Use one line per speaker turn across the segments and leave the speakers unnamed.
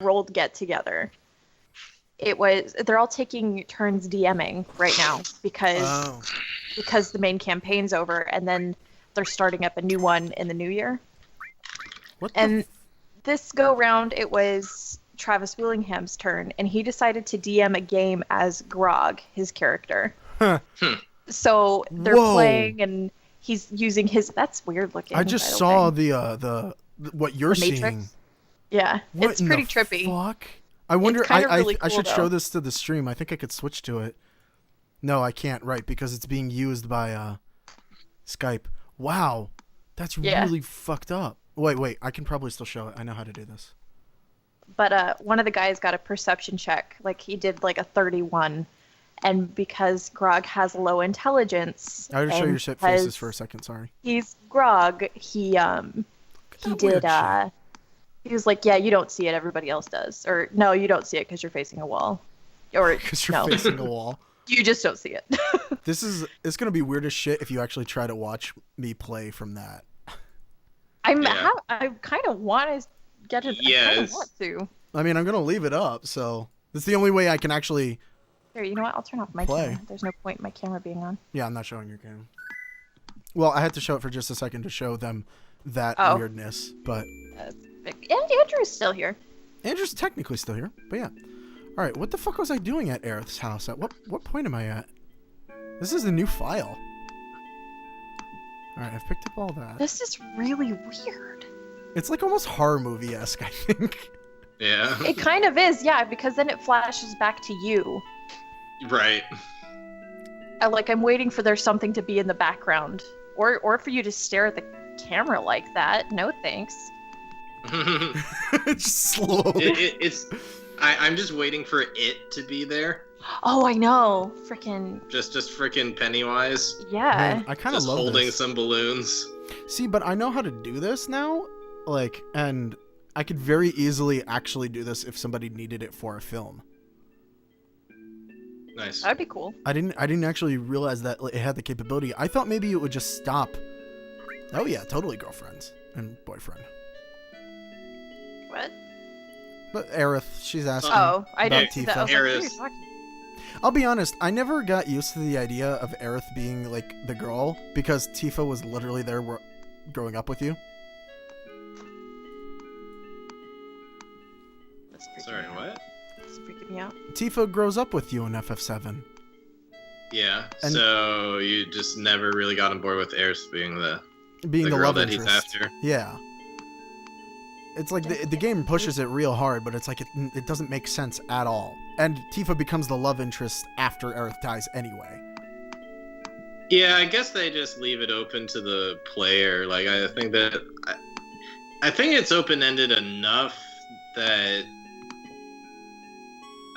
world get together. They're all taking turns DMing right now because the main campaign's over, and then they're starting up a new one in the new year. This go round, it was Travis Willingham's turn, and he decided to DM a game as Grog, his character. So they're playing, and he's using his. That's weird looking.
I just saw the what you're seeing.
Yeah, it's pretty trippy.
Fuck. I wonder.
Really cool,
I should show this to the stream. I think I could switch to it. No, I can't. Right, because it's being used by Skype. Wow, that's really fucked up. Wait. I can probably still show it. I know how to do this.
But one of the guys got a perception check. Like, he did like a 31. And because Grog has low intelligence...
I gotta show your shit faces for a second, sorry.
He's Grog. He did... He was like, yeah, you don't see it, everybody else does. Or, no, you don't see it because you're facing a wall. Or,
because you're facing a wall.
You just don't see it.
It's gonna be weird as shit if you actually try to watch me play from that.
I kind of want to get it.
Yes.
I kind of want to.
I mean, I'm gonna leave it up, so it's the only way I can actually.
Here, you know what? I'll turn off my camera. There's no point in my camera being on.
Yeah, I'm not showing your camera. Well, I had to show it for just a second to show them that weirdness, but.
And Andrew's still here.
Andrew's technically still here, but yeah. All right, what the fuck was I doing at Aerith's house? At what point am I at? This is a new file. All right, I've picked up all that.
This is really weird.
It's like almost horror movie-esque, I think.
Yeah.
It kind of is, yeah, because then it flashes back to you.
Right.
I'm waiting for there's something to be in the background, or for you to stare at the camera like that. No thanks.
Just slowly.
I'm just waiting for it to be there.
Oh, I know. Freaking.
Just freaking Pennywise.
Yeah.
Man, I kind of love
holding
this.
some balloons.
See, but I know how to do this now. And I could very easily actually do this if somebody needed it for a film.
Nice.
That'd be cool.
I didn't actually realize that it had the capability. I thought maybe it would just stop. Oh yeah, totally girlfriends and boyfriend.
What?
But Aerith, she's asking
I
about
didn't see
Tifa.
that.
Aerith.
I'll be honest, I never got used to the idea of Aerith being like the girl because Tifa was literally there growing up with you.
Sorry, what?
It's freaking me out.
Tifa grows up with you in FF7.
Yeah, so you just never really got on board with Aerith being the girl
love
that
interest.
he's after.
Yeah. It's like the game pushes it real hard, but it's like it doesn't make sense at all. And Tifa becomes the love interest after Aerith dies anyway.
Yeah, I guess they just leave it open to the player. Like, I think it's open-ended enough that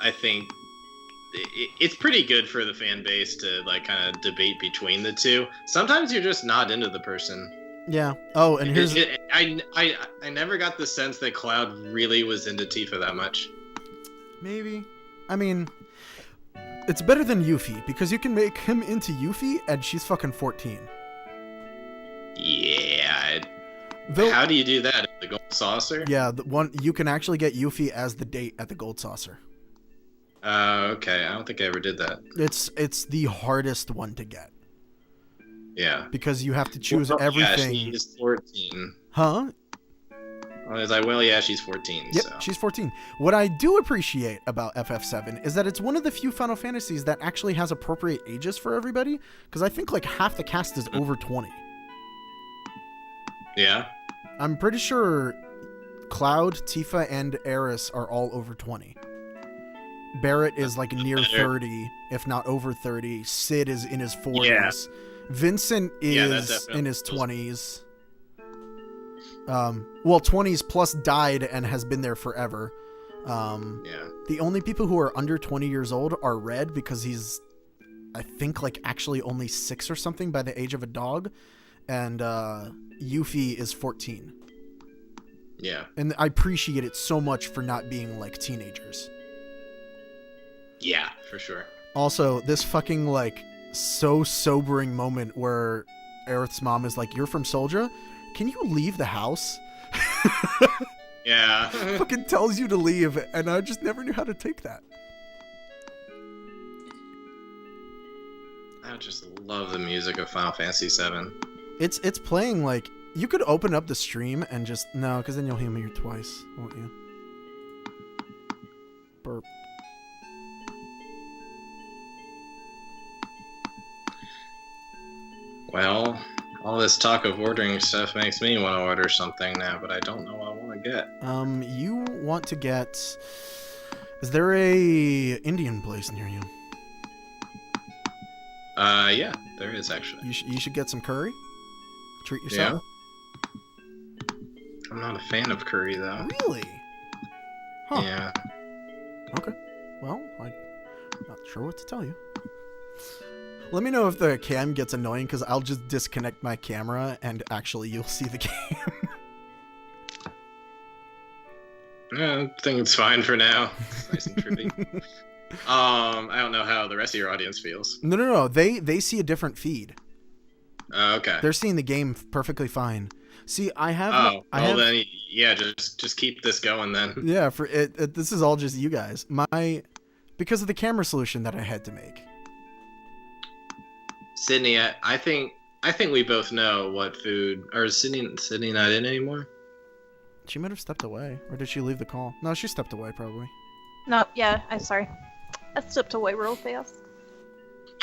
I think it's pretty good for the fan base to like kind of debate between the two. Sometimes you're just not into the person.
Yeah. Oh, and here's
I never got the sense that Cloud really was into Tifa that much.
Maybe. I mean, it's better than Yuffie because you can make him into Yuffie and she's fucking 14.
Yeah. How do you do that? At the Gold Saucer?
Yeah, you can actually get Yuffie as the date at the Gold Saucer.
Okay. I don't think I ever did that.
It's the hardest one to get.
Yeah.
Because you have to choose everything.
Yeah, she's 14.
Huh?
I was like, well, yeah, she's 14.
Yep,
so.
she's 14. What I do appreciate about FF7 is that it's one of the few Final Fantasies that actually has appropriate ages for everybody. Because I think like half the cast is over 20.
Yeah.
I'm pretty sure Cloud, Tifa, and Aeris are all over 20. Barrett is like near 30, if not over 30. Sid is in his 40s. Yeah. Vincent is in his 20s. Well, 20s plus died and has been there forever.
Yeah.
The only people who are under 20 years old are Red because he's, I think, like actually only 6 or something by the age of a dog. And Yuffie is 14.
Yeah.
And I appreciate it so much for not being like teenagers.
Yeah, for sure.
Also, this fucking like so sobering moment where Aerith's mom is like, "You're from Soldier? Can you leave the house?"
Yeah.
Fucking tells you to leave, and I just never knew how to take that.
I just love the music of Final Fantasy VII.
It's playing like you could open up the stream and just no, because then you'll hear me twice, won't you? Burp.
Well, all this talk of ordering stuff makes me want to order something now, but I don't know what I want to get.
You want to get... Is there a Indian place near you?
Yeah, there is actually.
You should get some curry. Treat yourself.
Yeah. I'm not a fan of curry, though.
Really? Huh.
Yeah.
Okay. Well, I'm not sure what to tell you. Let me know if the cam gets annoying, because I'll just disconnect my camera and actually you'll see the game.
Yeah, I think it's fine for now. It's nice and trippy. I don't know how the rest of your audience feels.
No. They see a different feed.
Okay.
They're seeing the game perfectly fine. See, I have.
Then yeah, just keep this going then.
Yeah, for it. This is all just you guys. Because of the camera solution that I had to make.
Sydney, I think we both know what food. Or is Sydney not in anymore?
She might have stepped away, or did she leave the call? No, she stepped away probably.
No, yeah, I'm sorry. I slipped away real fast.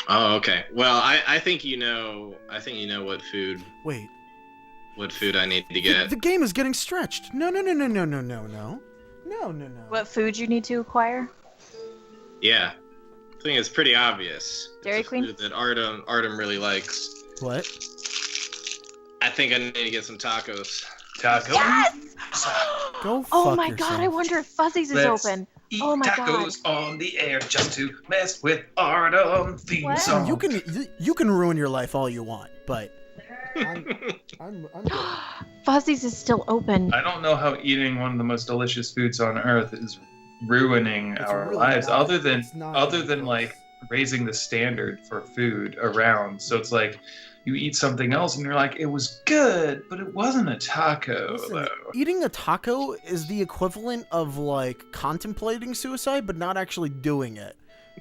Oh, okay. Well, I think you know. I think you know what food.
Wait.
What food I need to get?
The game is getting stretched. No.
What food you need to acquire?
Yeah, I think it's pretty obvious.
Dairy
it's a
Queen?
food that Artem really likes.
What?
I think I need to get some tacos.
Tacos?
Yes!
Go fuck
Oh my
yourself.
god, I wonder if Fuzzy's is
Let's
open.
Eat
Oh my
tacos on the air just to mess with Artem theme
What?
song.
You can ruin your life all you want, but I'm good.
Fuzzy's is still open.
I don't know how eating one of the most delicious foods on earth is ruining
It's
our
really
lives,
not.
other than
It's not
like raising the standard for food around. So it's like you eat something else and you're like, it was good, but it wasn't a taco.
Listen,
though.
eating a taco is the equivalent of like contemplating suicide, but not actually doing it.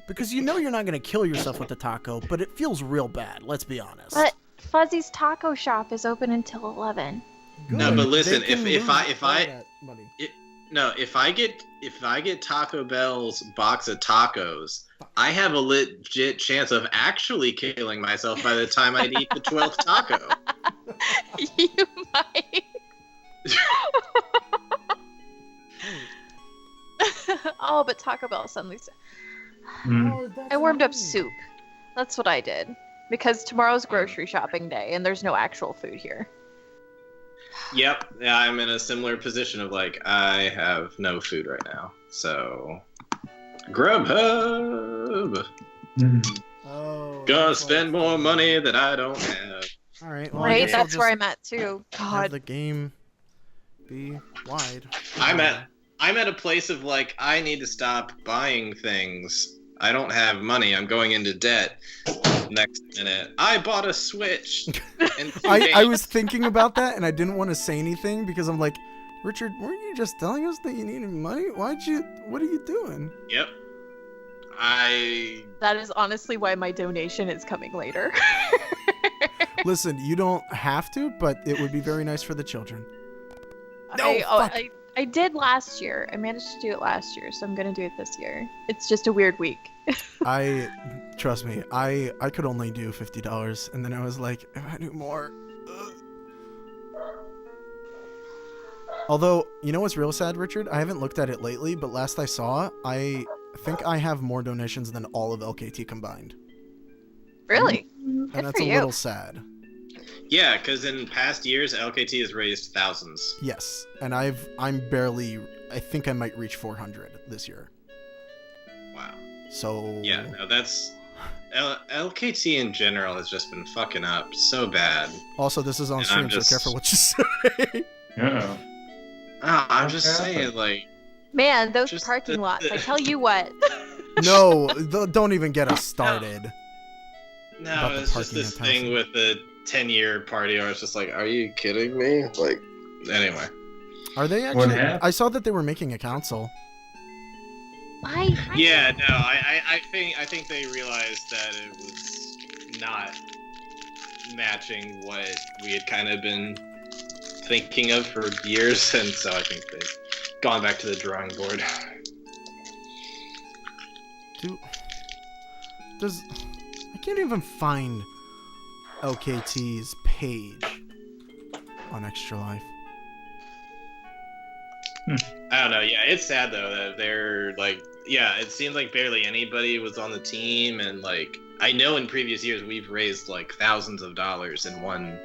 Because you know you're not going to kill yourself with the taco, but it feels real bad. Let's be honest.
But Fuzzy's Taco Shop is open until 11.
No,
Good.
but listen,
They can
if
lose
I
all that money.
if I get Taco Bell's box of tacos, I have a legit chance of actually killing myself by the time I eat the 12th taco.
You might. Oh, but Taco Bell suddenly.
Oh, that's
I warmed up
annoying.
soup. That's what I did. Because tomorrow's grocery shopping day and there's no actual food here.
Yep, yeah, I'm in a similar position of like I have no food right now, so Grubhub.
Oh,
Gonna
that's
spend
why-
more money that I don't have.
All right. Well, I
Right?
guess I'll
That's where
just
I'm at too.
have
God.
the game be wide.
I'm at a place of like I need to stop buying things. I don't have money. I'm going into debt. Next minute, I bought a Switch. And
I was thinking about that, and I didn't want to say anything because I'm like, Richard, weren't you just telling us that you needed money? What are you doing?
Yep.
That is honestly why my donation is coming later.
Listen, you don't have to, but it would be very nice for the children. No, fuck.
I did last year. I managed to do it last year, so I'm gonna do it this year. It's just a weird week.
Trust me, I could only do $50, and then I was like, if I do more. Although, you know what's real sad, Richard? I haven't looked at it lately, but last I saw, I think I have more donations than all of LKT combined.
Really?
And
Good
that's
for
a
you.
little sad.
Yeah, because in past years, LKT has raised thousands.
Yes, and I think I might reach 400 this year.
Wow.
So
Yeah, no, that's LKT in general has just been fucking up so bad.
Also, this is on
And
stream,
I'm just-
so careful what you say.
Yeah.
I'm just
What happened?
saying, like,
Man, those
Just
parking
the-
lots. I tell you what.
No, don't even get us started.
no,
About the
it's just
parking
this
in
thing
Towson.
with the 10-year party where it's just like, are you kidding me? Like, anyway.
Are they actually? I saw that they were making a council.
Yeah, no, I think they realized that it was not matching what we had kind of been thinking of for years, and so I think they've gone back to the drawing board.
I can't even find LKT's page on Extra Life.
I don't know. Yeah, it's sad though that they're like, yeah, it seems like barely anybody was on the team, and like I know in previous years we've raised like thousands of dollars in one.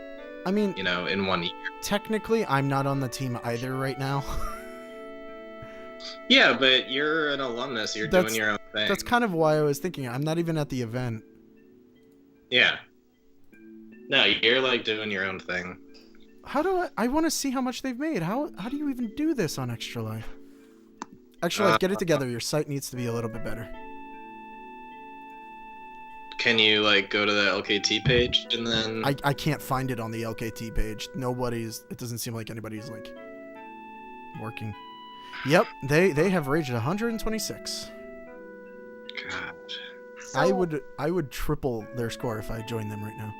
I mean, in 1 year.
Technically, I'm not on the team either right now.
Yeah, but you're an alumnus. You're doing your own thing.
That's kind of why I was thinking. I'm not even at the event.
Yeah. No, you're like doing your own thing.
How do I want to see how much they've made. How do you even do this on Extra Life? Extra Life, get it together. Your site needs to be a little bit better.
Can you like go to the LKT page and then
I can't find it on the LKT page. It doesn't seem like anybody's like working. Yep, they have rated 126.
God.
So,
I would triple their score if I joined them right now.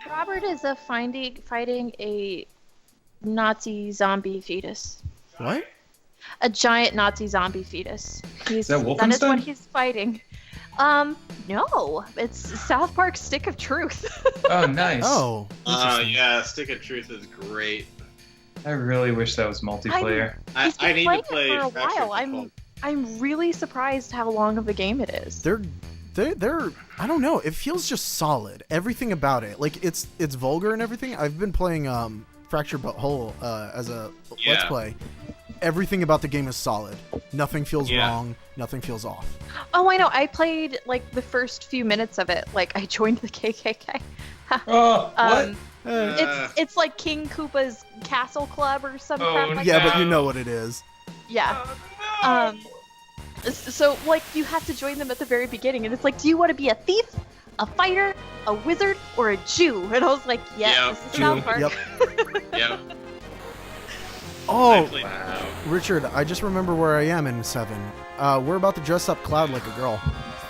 Robert is fighting a Nazi zombie fetus.
What?
A giant Nazi zombie fetus.
That is
what he's fighting. No, it's South Park Stick of Truth.
Oh, nice.
Oh,
yeah, Stick of Truth is great.
I really wish that was multiplayer.
I need to play
it for a while. I'm really surprised how long of a game it is.
They're I don't know. It feels just solid. Everything about it, like it's vulgar and everything. I've been playing Fractured But Whole as a Let's Play. Everything about the game is solid. Nothing feels wrong. Nothing feels off.
Oh, I know. I played like the first few minutes of it. Like I joined the KKK.
What?
It's like King Koopa's Castle Club or some crap like
yeah,
that.
but you know what it is.
Yeah. So like you have to join them at the very beginning, and it's like, do you want to be a thief, a fighter, a wizard, or a Jew? And I was like, this is South Park.
Yep.
Yep.
Oh,
wow.
Richard, I just remember where I am in 7. We're about to dress up Cloud like a girl.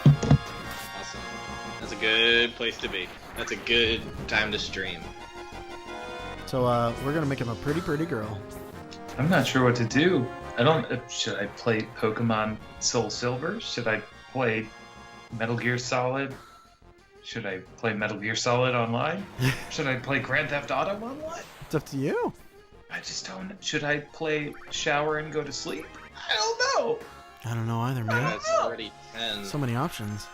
Awesome. That's a good place to be. That's a good time to stream.
So we're gonna make him a pretty girl.
I'm not sure what to do. Should I play Pokemon Soul Silver? Should I play Metal Gear Solid? Should I play Metal Gear Solid online? Should I play Grand Theft Auto online?
It's up to you.
I just don't. Should I play shower and go to sleep? I don't know.
I don't know either, man.
It's already 10.
So many options.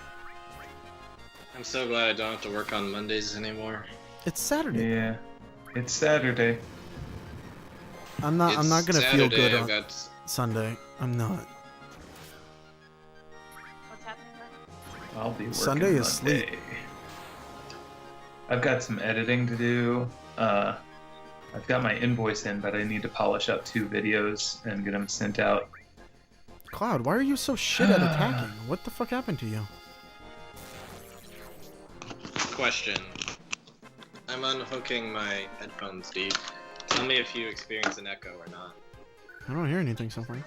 I'm so glad I don't have to work on Mondays anymore.
It's Saturday.
Yeah, it's Saturday.
I'm not gonna
Saturday,
feel good on Sunday. I'm not.
What's happening there?
I'll be working
Sunday is
Monday.
sleep.
I've got some editing to do. I've got my invoice in, but I need to polish up 2 videos and get them sent out.
Cloud, why are you so shit at attacking? What the fuck happened to you?
Question. I'm unhooking my headphones, Steve. Tell me if you experience an echo or not.
I don't hear anything so far.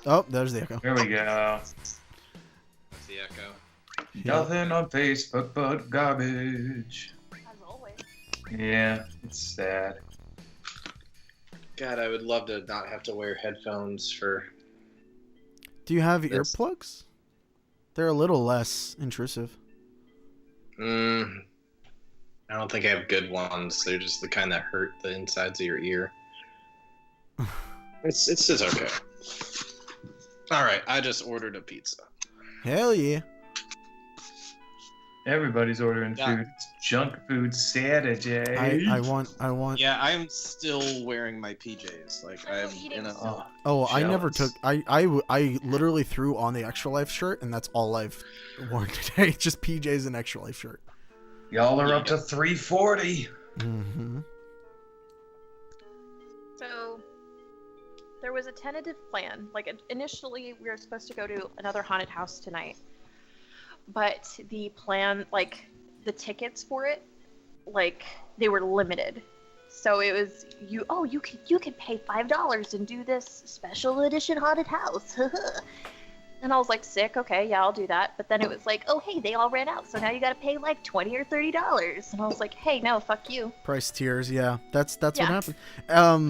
Oh, there's the echo.
There we go.
What's the echo?
Nothing on Facebook but garbage.
As always.
Yeah, it's sad.
God, I would love to not have to wear headphones for...
Do you have earplugs? They're a little less intrusive.
I don't think I have good ones. They're just the kind that hurt the insides of your ear. It's just okay. Alright, I just ordered a pizza.
Hell yeah.
Everybody's ordering
Yeah.
food. It's junk food Saturday.
I want.
Yeah, I'm still wearing my PJs. Like, I'm in a...
Oh, I never
jealous.
took. I literally threw on the Extra Life shirt, and that's all I've worn today. Just PJs and Extra Life shirt.
Y'all are up to 340.
Mm-hmm.
So there was a tentative plan. Like initially, we were supposed to go to another haunted house tonight, but the plan, like the tickets for it, like they were limited. So it was you can pay $5 and do this special edition haunted house. And I was like, sick, okay, yeah, I'll do that. But then it was like, oh hey, they all ran out, so now you gotta pay like $20 or $30. And I was like, hey, no, fuck you.
Price tiers, yeah. That's what happened.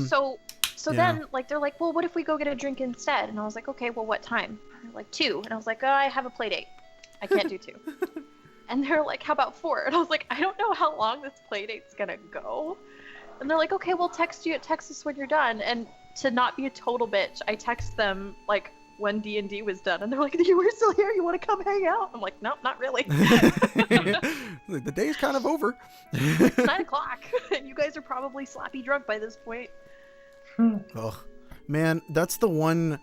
So
Yeah.
then like they're like, well, what if we go get a drink instead? And I was like, okay, well, what time? And they're like 2. And I was like, oh, I have a play date. I can't do 2. And they're like, how about 4? And I was like, I don't know how long this play date's gonna go. And they're like, okay, we'll text us when you're done. And to not be a total bitch, I text them like when D&D was done, and they're like, you were still here, you want to come hang out? I'm like, nope, not really.
The day's kind of over.
It's 9 o'clock, and you guys are probably sloppy drunk by this point.
Oh man, that's the one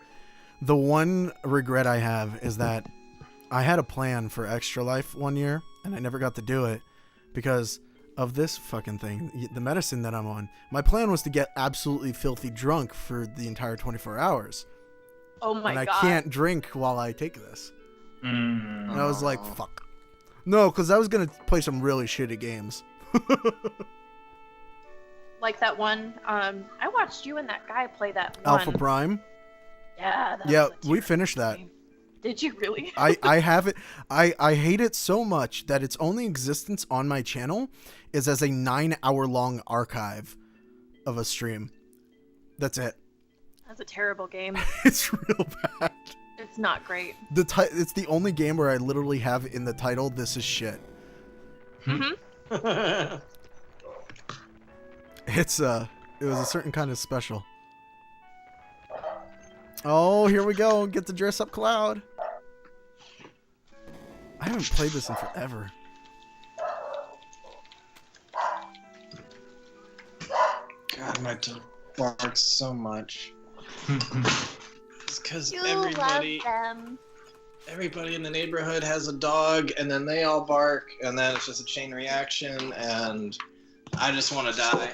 regret I have is that I had a plan for Extra Life one year and I never got to do it because of this fucking thing, the medicine that I'm on. My plan was to get absolutely filthy drunk for the entire 24 hours.
Oh my
god. And
God.
I can't drink while I take this.
Mm.
And I was like, fuck. No, because I was going to play some really shitty games.
Like that one, I watched you and that guy play that one.
Alpha Prime?
Yeah.
Yeah, we finished that.
Game. Did you really?
I have it. I hate it so much that its only existence on my channel is as a 9-hour long archive of a stream. That's it.
That's a terrible game.
It's real bad.
It's not great.
It's the only game where I literally have in the title, "This is shit."
Mm-hmm.
It was a certain kind of special. Oh, here we go. Get to dress up Cloud. I haven't played this in forever.
God, my dog barks so much. It's because
You
everybody
love them.
in the neighborhood has a dog, and then they all bark, and then it's just a chain reaction, and I just want to die.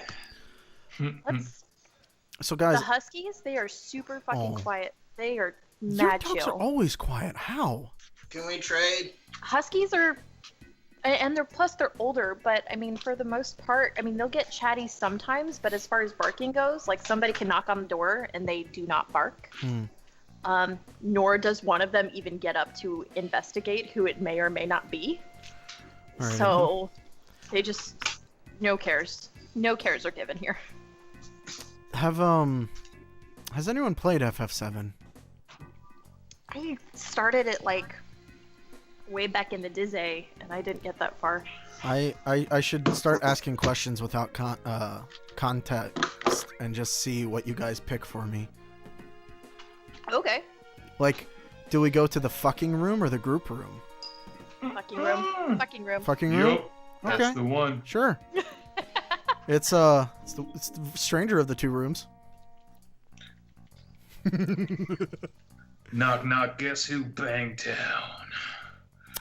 So guys,
The Huskies, they are super fucking
Oh.
quiet. They are
your
mad
dogs
chill.
are always quiet. How?
Can we trade?
Huskies are, and they're older, but I mean, for the most part, I mean, they'll get chatty sometimes, but as far as barking goes, like somebody can knock on the door and they do not bark. Nor does one of them even get up to investigate who it may or may not be.
All right.
So they just, no cares are given here.
Has anyone played FF7?
I started it like way back in the Dizzy, and I didn't get that far.
I should start asking questions without context and just see what you guys pick for me.
Okay.
Like, do we go to the fucking room or the group room?
Fucking room. Fucking room.
Fucking room?
Yup, that's
Okay.
the one.
Sure. It's the stranger of the two rooms.
Knock knock, guess who banged town?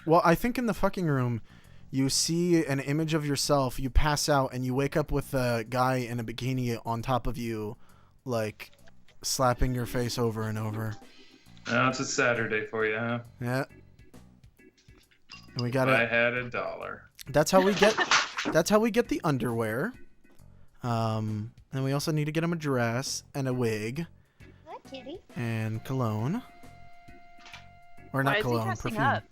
Well, I think in the fucking room, you see an image of yourself, you pass out, and you wake up with a guy in a bikini on top of you, like, slapping your face over and over.
Now it's a Saturday for you, huh?
Yeah. And we
If
got
I
it.
had $1.
That's how we get the underwear. And we also need to get him a dress and a wig
Hi, kitty.
and cologne. Or
Why
not
is he
cologne,
dressing
perfume.
up?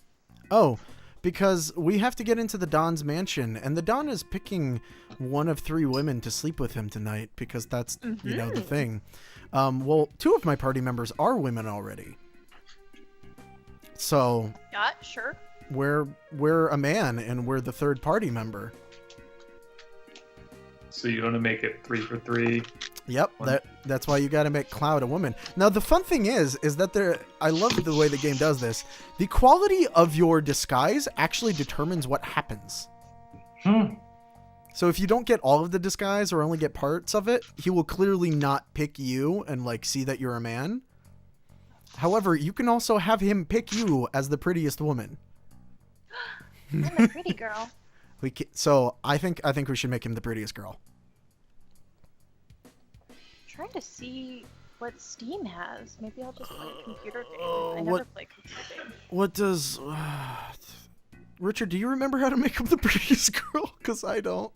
Oh, because we have to get into the Don's mansion, and the Don is picking one of 3 women to sleep with him tonight because that's, you know, the thing. Well, 2 of my party members are women already. So
Yeah, sure.
we're a man, and we're the third party member.
So you want to make it 3 for 3?
Yep, that's why you got to make Cloud a woman. Now the fun thing is that I love the way the game does this. The quality of your disguise actually determines what happens. So if you don't get all of the disguise or only get parts of it, he will clearly not pick you and like see that you're a man. However, you can also have him pick you as the prettiest woman.
I'm a pretty girl.
So I think we should make him the prettiest girl.
Trying to see what Steam has. Maybe I'll just play a computer game. I never play computer games.
What does Richard? Do you remember how to make him the prettiest girl? Because I don't.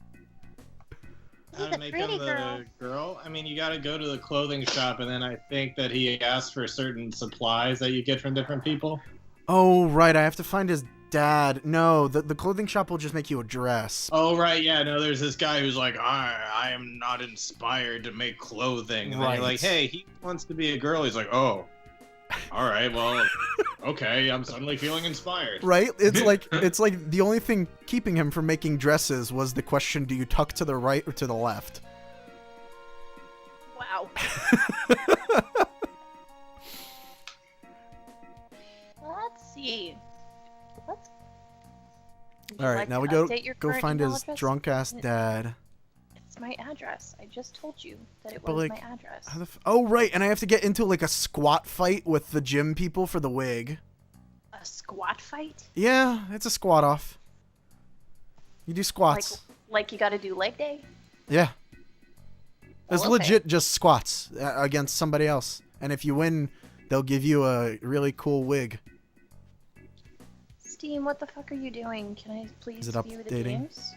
how to make him the girl? I mean, you got to go to the clothing shop, and then I think that he asked for certain supplies that you get from different people.
Oh, right. I have to find his dad. No, the clothing shop will just make you a dress.
Oh, right. Yeah, no, there's this guy who's like, I am not inspired to make clothing. And then you're like, hey, he wants to be a girl. He's like, oh, all right, well, okay, I'm suddenly feeling inspired.
Right? It's like the only thing keeping him from making dresses was the question, do you tuck to the right or to the left?
Wow. Let's see.
All right, now we go find his drunk ass dad.
It's my address. I just told you that it was my address.
Oh, right, and I have to get into like a squat fight with the gym people for the wig.
A squat fight?
Yeah, it's a squat off. You do squats.
Like you got to do leg day?
Yeah. It's legit just squats against somebody else. And if you win, they'll give you a really cool wig.
Steam, what the fuck are you doing? Can I please
Is it
view the
updating?
games?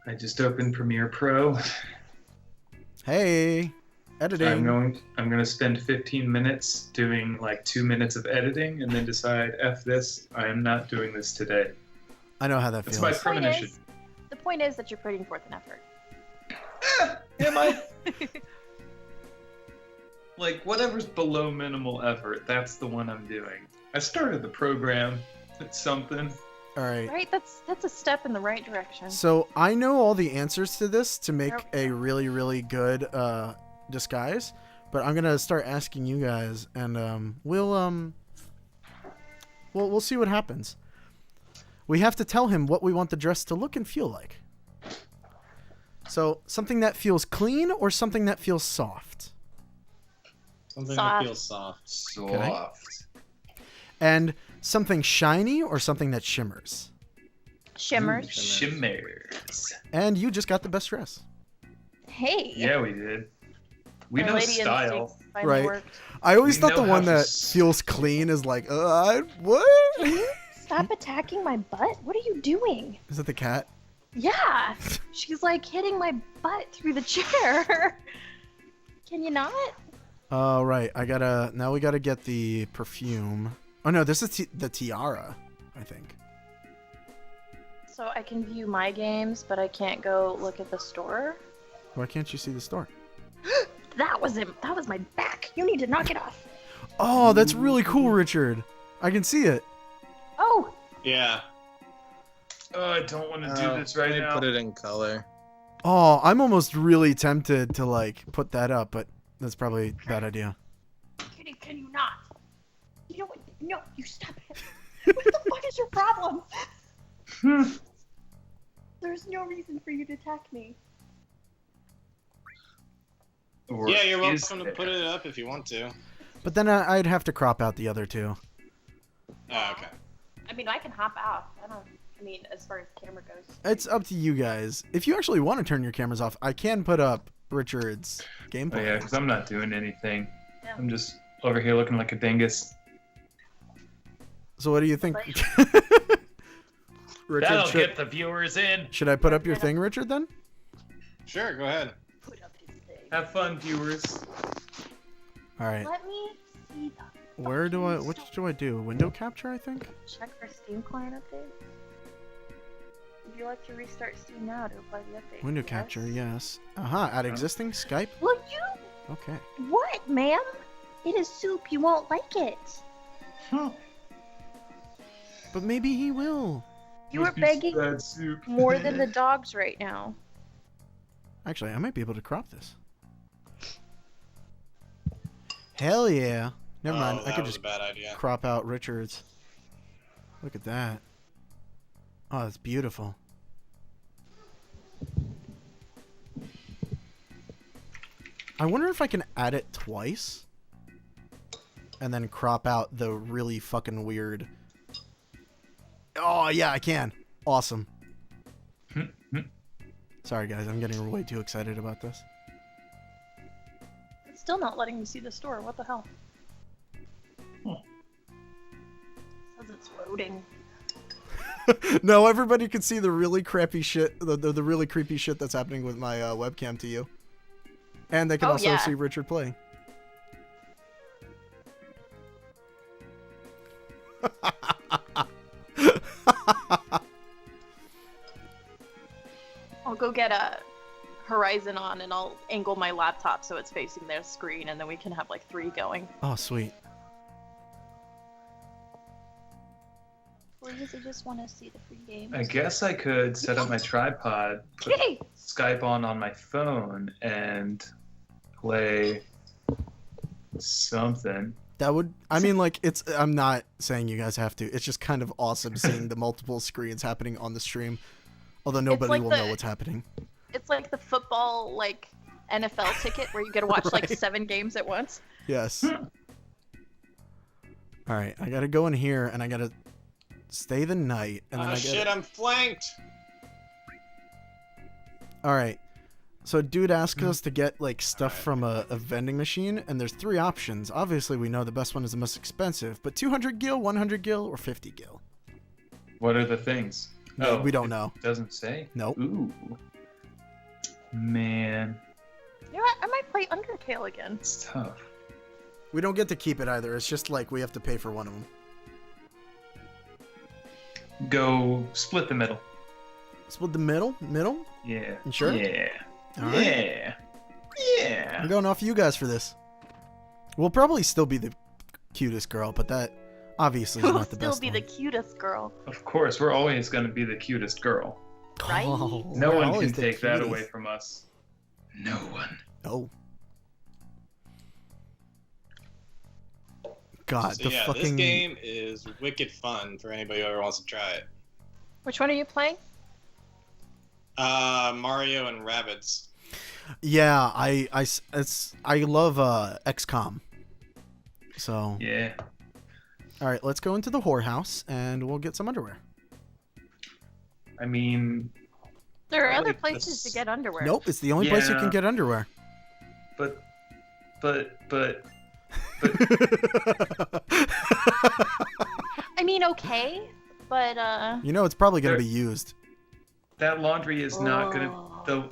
I just opened Premiere Pro.
Hey, editing.
I'm going to spend 15 minutes doing like 2 minutes of editing and then decide, F this, I am not doing this today.
I know how that feels.
It's my premonition.
The point is that you're putting forth an effort.
Am I? Like, whatever's below minimal effort, that's the one I'm doing. I started the program. It's something.
All right.
Right, that's a step in the right direction.
So I know all the answers to this to make a really, really good disguise, but I'm gonna start asking you guys, and we'll see what happens. We have to tell him what we want the dress to look and feel like. So something that feels clean or something that feels soft.
Something that feels soft.
Soft.
And something shiny or something that shimmers.
Shimmers.
Shimmers.
And you just got the best dress.
Hey.
Yeah, we did. We know style.
Right.
Worked.
I always thought the one that feels clean is like, what?
Stop attacking my butt. What are you doing?
Is it the cat?
Yeah. She's like hitting my butt through the chair. Can you not?
Oh, right. Now we gotta get the perfume. Oh no, this is the tiara, I think.
So I can view my games, but I can't go look at the store?
Why can't you see the store?
That was him. That was my back. You need to knock it off.
Oh, that's really cool, Richard. I can see it.
Oh.
Yeah.
Oh, I don't want to do this right now.
Put it in color.
Oh, I'm almost really tempted to like put that up, but that's probably a bad idea.
Kitty, can you not? You know what? No, you stop it. What the fuck is your problem? There's no reason for you to attack me.
Or
yeah, you're welcome to put it up if you want to.
But then I'd have to crop out the other two.
Oh, okay.
I mean, I can hop out. I mean, as far as camera goes.
It's up to you guys. If you actually want to turn your cameras off, I can put up Richard's gameplay.
Oh, yeah, because I'm not doing anything.
Yeah.
I'm just over here looking like a dingus.
So what do you think? Richard,
That'll get the viewers in.
Should I put up your thing, Richard, then?
Sure, go ahead.
Put up his thing.
Have fun, viewers.
All right.
Let me see that.
Which do I do? Window capture, I think?
Check for Steam client update. Would you like to restart Steam now to apply the update?
Window capture, yes. Add existing Skype?
Will you?
Okay.
What, ma'am? It is soup. You won't like it.
But maybe he will.
You are begging more than the dogs right now.
Actually, I might be able to crop this. Hell yeah. Never mind. I could just
a bad idea.
crop out Richard's. Look at that. Oh, that's beautiful. I wonder if I can add it twice and then crop out the really fucking weird. Oh, yeah, I can. Awesome. Sorry, guys. I'm getting way too excited about this.
It's still not letting me see the store. What the hell? Says it's loading.
No, everybody can see the really crappy shit, the really creepy shit that's happening with my webcam to you. And they can also see Richard play.
I'll go get a Horizon on and I'll angle my laptop so it's facing their screen and then we can have like 3 going.
Oh, sweet.
Or does he just want to see the free games?
I guess I could set up my tripod, put Skype on my phone, and play something.
That would, I mean, like, I'm not saying you guys have to. It's just kind of awesome seeing the multiple screens happening on the stream. Although nobody will know what's happening.
It's like the football, like, NFL ticket where you get to watch,
Right.
like, 7 games at once.
Yes. All right, I gotta go in here and I gotta stay the night. And then
shit, I'm flanked!
All right. So dude asked us to get like stuff from a vending machine, and there's 3 options. Obviously, we know the best one is the most expensive, but 200 gil, 100 gil, or 50 gil.
What are the things?
No, we don't know.
Doesn't say?
Nope.
Ooh. Man.
You know what? I might play Undertale again.
It's tough.
We don't get to keep it either. It's just like we have to pay for one of them.
Go split the middle.
Split the middle? Middle?
Yeah.
You sure?
Yeah.
All right.
Yeah. Yeah.
I'm going off you guys for this. We'll probably still be the cutest girl, but that obviously is
Who'll
not the
still
best
be
one.
the cutest girl,
Of course, we're always going to be the cutest girl.
right?
Oh,
No
we're
one
always
can
the
take that
cutest.
away from us. No one.
No. God,
So
the
yeah,
fucking...
this game is wicked fun for anybody who ever wants to try it.
Which one are you playing?
Mario and Rabbids.
Yeah, I love XCOM. So,
Yeah.
all right, let's go into the whorehouse and we'll get some underwear.
I mean,
There are
I
other
like
places to
this.
get underwear.
Nope, it's the only place you
Yeah.
can get underwear.
but
I mean, okay, but
You know, it's probably going to
There-
be used.
that laundry is not going to...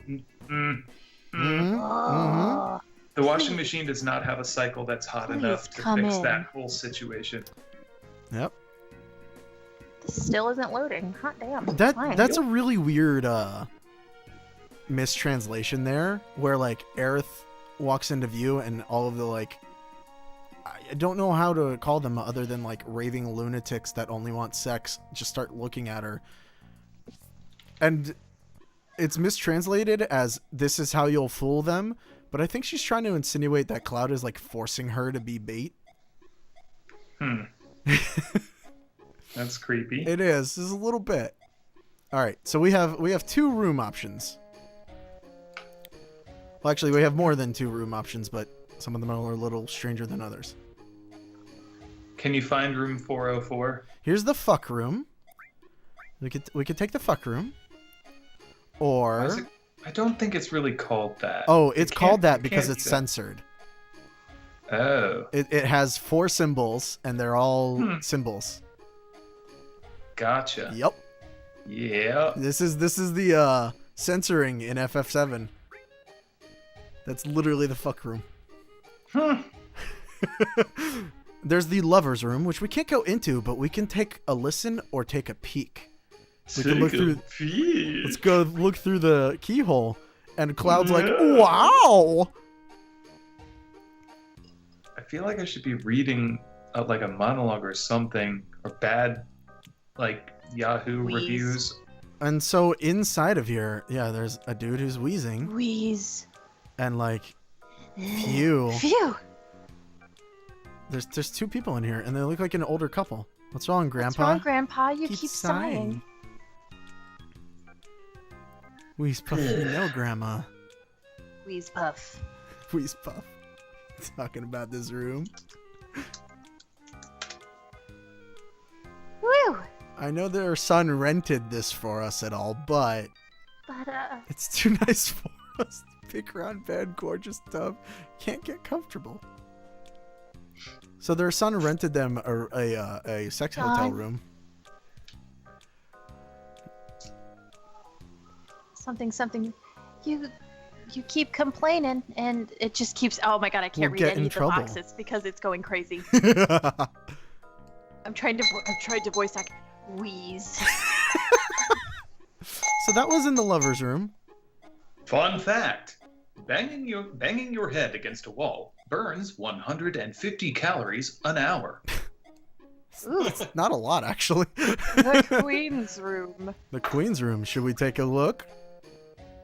Mm-hmm.
The washing machine does not have a cycle that's hot
Please
enough to
come
fix
in.
that whole situation.
Yep.
this still isn't loading. Hot damn. Fine.
That's a really weird mistranslation there, where like Aerith walks into view and all of the like, I don't know how to call them other than like raving lunatics that only want sex just start looking at her. And it's mistranslated as this is how you'll fool them, but I think she's trying to insinuate that Cloud is like forcing her to be bait.
That's creepy.
It is a little bit. All right, so we have 2 room options. Well, actually, we have more than 2 room options, but some of them are a little stranger than others.
Can you find room 404?
Here's the fuck room. We could take the fuck room, or
I don't think it's really called that.
oh, it's
You
called
can't-
that
you
because
can't
it's
say-
censored.
Oh,
It has 4 symbols, and they're all symbols.
gotcha.
Yep.
Yeah.
This is the censoring in FF7. That's literally the fuck room. There's the lover's room, which we can't go into, but we can take a listen or take a peek. We can look through. Let's go look through the keyhole, and Cloud's like, "Wow!"
I feel like I should be reading like a monologue or something, or bad, like Yahoo
Wheeze.
reviews.
And so inside of here, yeah, there's a dude who's wheezing,
Wheeze.
and like, phew.
Phew.
There's 2 people in here, and they look like an older couple. What's wrong,
What's
Grandpa?
wrong, Grandpa? You keep sighing.
Wheeze puff, you know, Grandma.
Wheeze puff.
Wheeze puff. Talking about this room.
Woo!
I know their son rented this for us at all, but
But
it's too nice for us. Big round bed, gorgeous tub. Can't get comfortable. So their son rented them a sex hotel
God.
room.
something something. You keep complaining, and it just keeps. Oh my god, I can't read any of the boxes because it's going crazy. I'm trying to voice act. Wheeze.
So that was in the lovers' room.
Fun fact: banging your head against a wall burns 150 calories an hour.
Ooh, it's not a lot, actually.
The queen's room.
The queen's room. Should we take a look?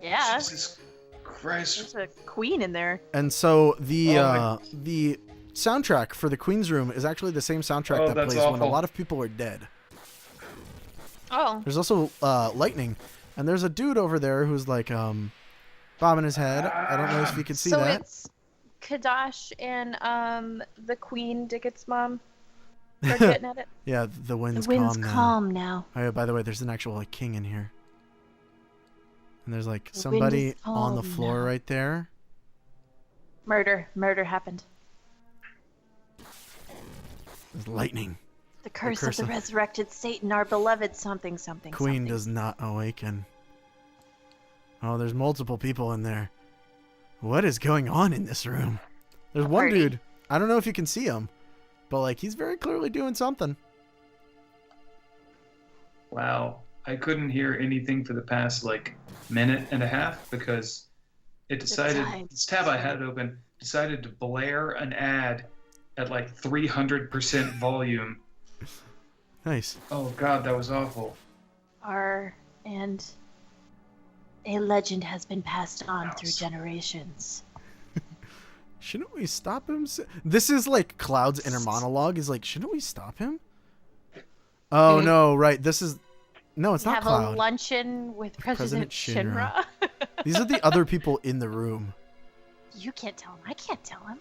Yeah.
Jesus Christ.
There's a queen in there.
And so the soundtrack for the queen's room is actually the same soundtrack that plays when a lot of people are dead.
Oh.
There's also lightning, and there's a dude over there who's like bobbing his head. I don't know if you can see that.
So it's Kadash and the queen Dicket's mom. Are getting at it.
Yeah, the wind's
calm now.
Oh, yeah, by the way, there's an actual king in here. And there's like somebody on the floor right there.
Murder happened.
There's lightning.
The curse of the resurrected Satan, our beloved something.
Queen does not awaken. Oh, there's multiple people in there. What is going on in this room? There's one dude. I don't know if you can see him, but like he's very clearly doing something.
Wow. I couldn't hear anything for the past like minute and a half because it decided, this tab I had open, decided to blare an ad at like 300% volume.
Nice.
Oh god, that was awful.
And a legend has been passed on through generations.
Shouldn't we stop him? This is like Cloud's inner monologue. Is like, shouldn't we stop him? Oh no, right. This is no, it's not Cloud.
Have a luncheon with President Shinra.
These are the other people in the room.
You can't tell him. I can't tell him.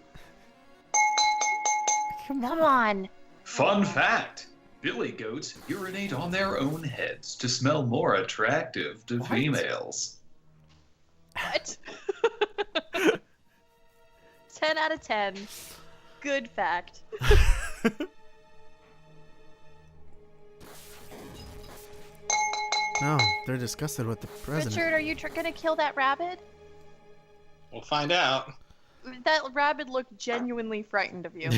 Come on.
Fun fact: billy goats urinate on their own heads to smell more attractive to females.
What? 10 out of 10. Good fact.
No, they're disgusted with the president.
Richard, are you gonna kill that rabbit?
We'll find out.
That rabbit looked genuinely frightened of you.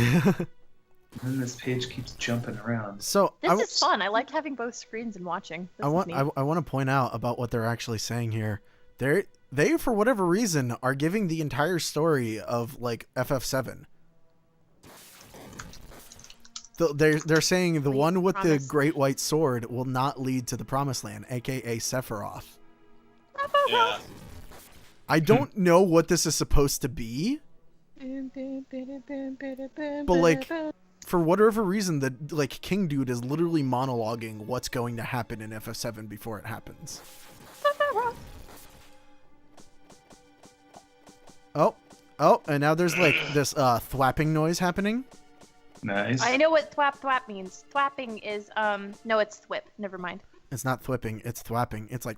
And this page keeps jumping around.
So
this is fun. I like having both screens and watching.
I want to point out about what they're actually saying here. They for whatever reason are giving the entire story of like FF7. They're saying the one with the great white sword will not lead to the promised land, aka Sephiroth.
Yeah.
I don't know what this is supposed to be. But like for whatever reason the like King Dude is literally monologuing what's going to happen in FF7 before it happens. Oh, and now there's like this thwapping noise happening.
Nice.
I know what thwap means. Thwapping is no, it's thwip. Never mind.
It's not thwipping, it's thwapping. It's like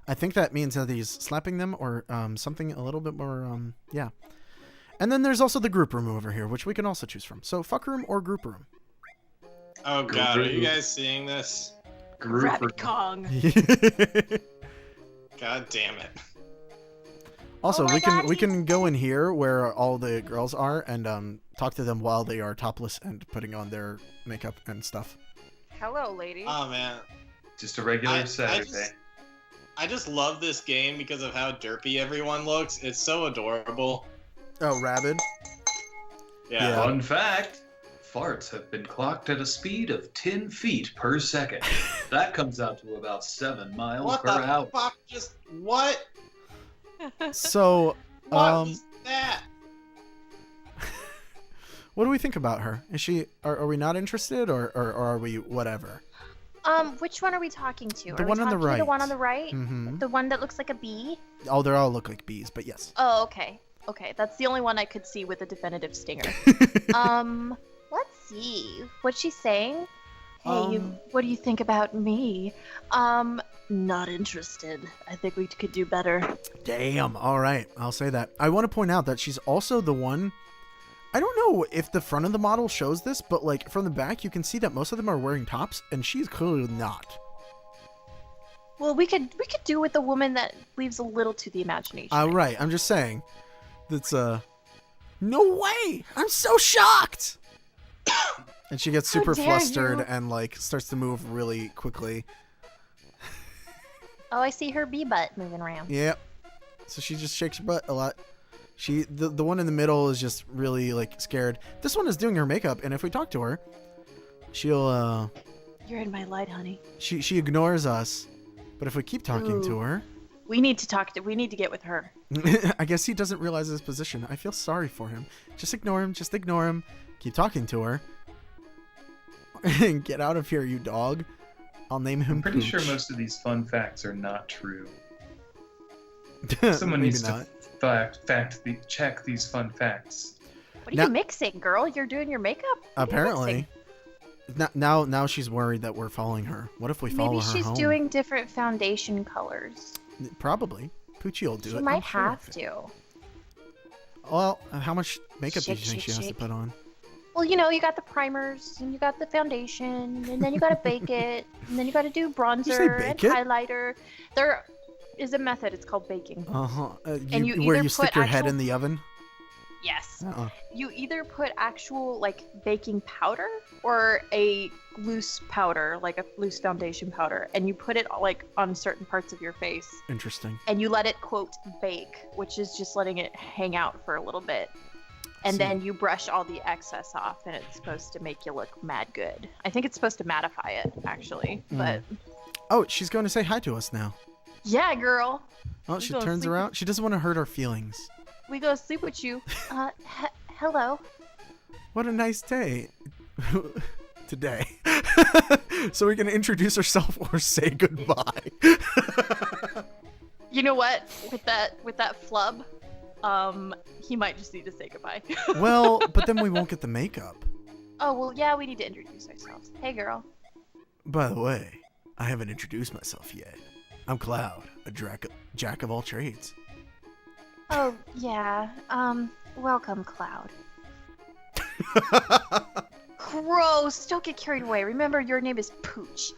I think that means that he's slapping them or something a little bit more yeah. And then there's also the group room over here, which we can also choose from. So fuck room or group room.
Oh god, are you guys seeing this?
Rabbit Kong.
God damn it.
Also, we can go in here where all the girls are and talk to them while they are topless and putting on their makeup and stuff.
Hello, lady.
Oh man.
Just a regular Saturday.
I just love this game because of how derpy everyone looks. It's so adorable.
Oh, rabid?
Yeah.
Fun fact: farts have been clocked at a speed of 10 feet per second. That comes out to about 7 miles per hour.
What the fuck? Just what?
So,
what was that?
What do we think about her? Is she? Are we not interested, or are we whatever?
Which one are we talking to?
The one on the right.
The one on the right?
Mm-hmm.
The one that looks like a bee?
Oh, they all look like bees, but yes.
Oh, okay. Okay, that's the only one I could see with a definitive stinger. Let's see. What's she saying? Hey, what do you think about me? Not interested. I think we could do better.
Damn. All right. I'll say that. I want to point out that she's also the one. I don't know if the front of the model shows this, but like from the back, you can see that most of them are wearing tops, and she's clearly not.
Well, we could do with a woman that leaves a little to the imagination.
Right. I'm just saying. That's no way! I'm so shocked! And she gets super flustered and like starts to move really quickly.
Oh, I see her bee butt moving around.
Yep. So she just shakes her butt a lot. The one in the middle is just really like scared. This one is doing her makeup, and if we talk to her, she'll
You're in my light, honey.
She ignores us, but if we keep talking to her,
we need to get with her.
I guess he doesn't realize his position. I feel sorry for him. Just ignore him. Just ignore him. Keep talking to her. And get out of here, you dog. I'll name him.
I'm pretty
Pooch.
sure most of these fun facts are not true. Someone
Maybe
needs
not.
to check these fun facts.
What are you mixing, girl? You're doing your makeup? What are you
Apparently.
mixing?
Now she's worried that we're following her. What if we follow her home?
Maybe she's doing different foundation colors.
Probably. Poochie will do it.
She
I'm
might
sure.
have to.
Well, how much makeup do you
Shake,
think
shake,
she has to
shake.
put on?
Well, you know, you got the primers, and you got the foundation, and then you got to bake it, and then you got to do bronzer and
bake it?
highlighter. There is a method. It's called baking.
Uh-huh.
And you
where
either
you stick
put
your head
actual-
in the oven?
Yes.
Uh-uh.
You either put actual, like, baking powder or a loose powder, like a loose foundation powder, and you put it, like, on certain parts of your face,
Interesting.
and you let it, quote, bake, which is just letting it hang out for a little bit. And then you brush all the excess off, and it's supposed to make you look mad good. I think it's supposed to mattify it, actually. But
Oh, she's going to say hi to us now.
yeah, girl,
Oh, she turns around. She doesn't want to hurt our feelings.
we go sleep with you.
Hello.
What a nice day today. So we can introduce herself or say goodbye.
You know what? With that flub, he might just need to say goodbye.
Well, but then we won't get the makeup.
Oh well, yeah, we need to introduce ourselves. Hey, girl.
By the way, I haven't introduced myself yet. I'm Cloud, a jack of all trades.
Oh, yeah. Welcome, Cloud.
Gross! Don't get carried away. Remember, your name is Pooch.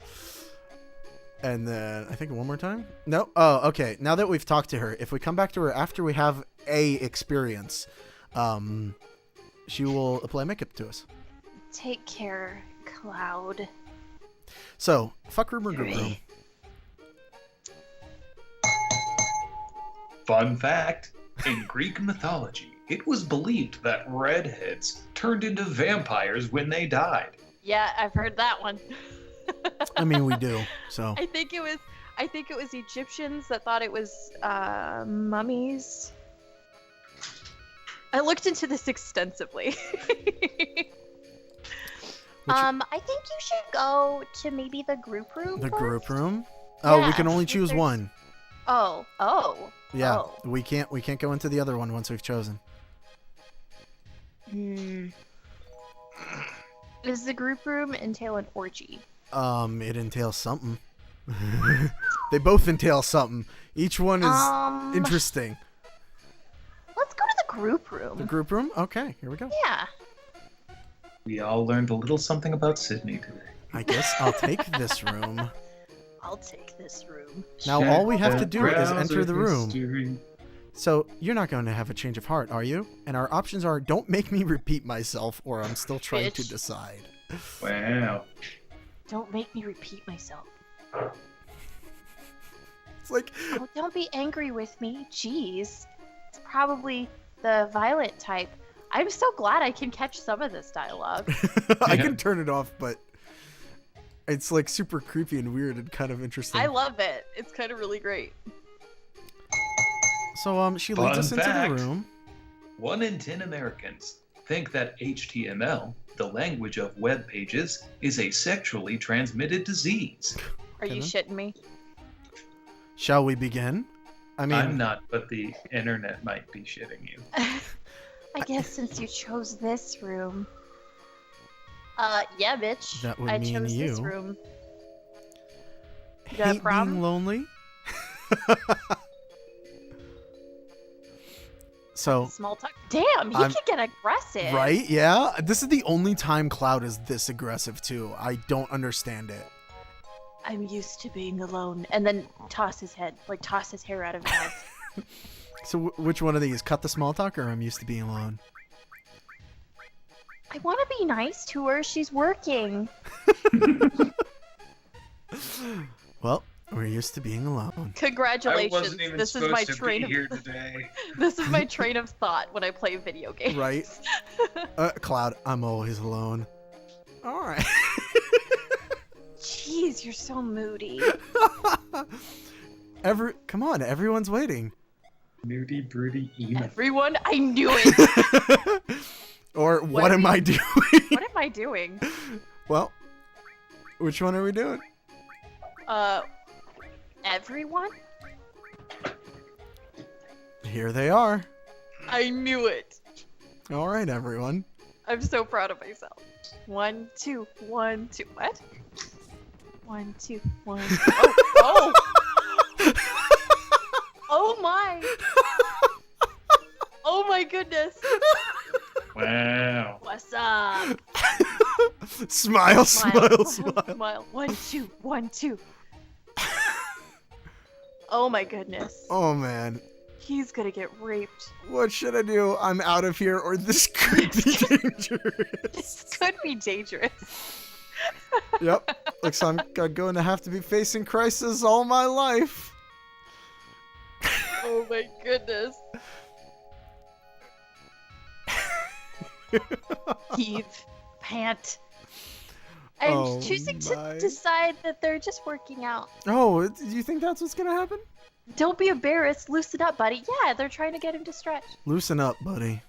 And then, I think one more time? No? Oh, okay. Now that we've talked to her, if we come back to her after we have a experience, she will apply makeup to us.
Take care, Cloud.
So, fuck room or good room?
Fun fact: in Greek mythology, it was believed that redheads turned into vampires when they died.
Yeah, I've heard that one.
I mean, we do, so.
I think it was Egyptians that thought it was mummies. I looked into this extensively.
I think you should go to maybe the group room.
The
first.
group room? Oh, we
Yeah,
can only
if
choose
there's-
one.
Oh.
Yeah,
Oh.
we can't go into the other one once we've chosen.
Does the group room entail an orgy?
It entails something. They both entail something. Each one is interesting.
Let's go to the group room.
The group room? Okay, here we go.
Yeah.
We all learned a little something about Sydney today.
I guess I'll take this room.
I'll take this room.
Now all we have to
Check
do is
browser
enter the room.
history.
So you're not going to have a change of heart, are you? And our options are: don't make me repeat myself, or I'm still trying to
Bitch.
decide.
Wow.
Don't make me repeat myself.
It's like
Oh, don't be angry with me. Jeez. It's probably the violent type.
I'm so glad I can catch some of this dialogue.
I can turn it off, but it's like super creepy and weird and kind of interesting.
I love it. It's kind of really great.
So she leads
Fun
us into
fact.
the room.
1 in 10 Americans think that HTML, the language of web pages, is a sexually transmitted disease.
Are you
Kevin?
shitting me?
Shall we begin? I mean,
I'm not, but the internet might be shitting you.
I guess since you chose this room.
Yeah, bitch.
That would
I
mean
chose this
you.
room. You got a
hate
problem?
being lonely. So,
Small talk. Damn, he
I'm-
can get aggressive.
right? Yeah. This is the only time Cloud is this aggressive too. I don't understand it.
I'm used to being alone. And then toss his hair out of his mouth.
So which one of these? Cut the small talk or I'm used to being alone?
I want to be nice to her. She's working.
Well, we're used to being alone.
Congratulations.
I wasn't even
This is
supposed
my
to
train
be
of
here today.
This is my train of thought when I play video games.
Right? Cloud, I'm always alone. All right.
Jeez, you're so moody.
Come on, everyone's waiting.
Moody, broody, emo.
Everyone, I knew it.
Or what am I doing?
What am I doing?
Well, which one are we doing?
Everyone?
Here they are.
I knew it.
All right, everyone.
I'm so proud of myself. 1, 2, 1, 2. What? 1, 2, 1. Oh! Oh my! Oh my goodness!
Wow.
What's up?
Smile.
Smile. 1, 2, 1, 2. Oh my goodness.
Oh man.
He's gonna get raped.
What should I do? I'm out of here, or this could be dangerous.
This could be dangerous.
Yep. Looks like I'm going to have to be facing crisis all my life.
Oh my goodness. Heave. Pant.
I'm
Oh
choosing
my.
to decide that they're just working out.
Oh, do you think that's what's going to happen?
Don't be embarrassed. Loosen up, buddy. Yeah, they're trying to get him to stretch.
Loosen up, buddy.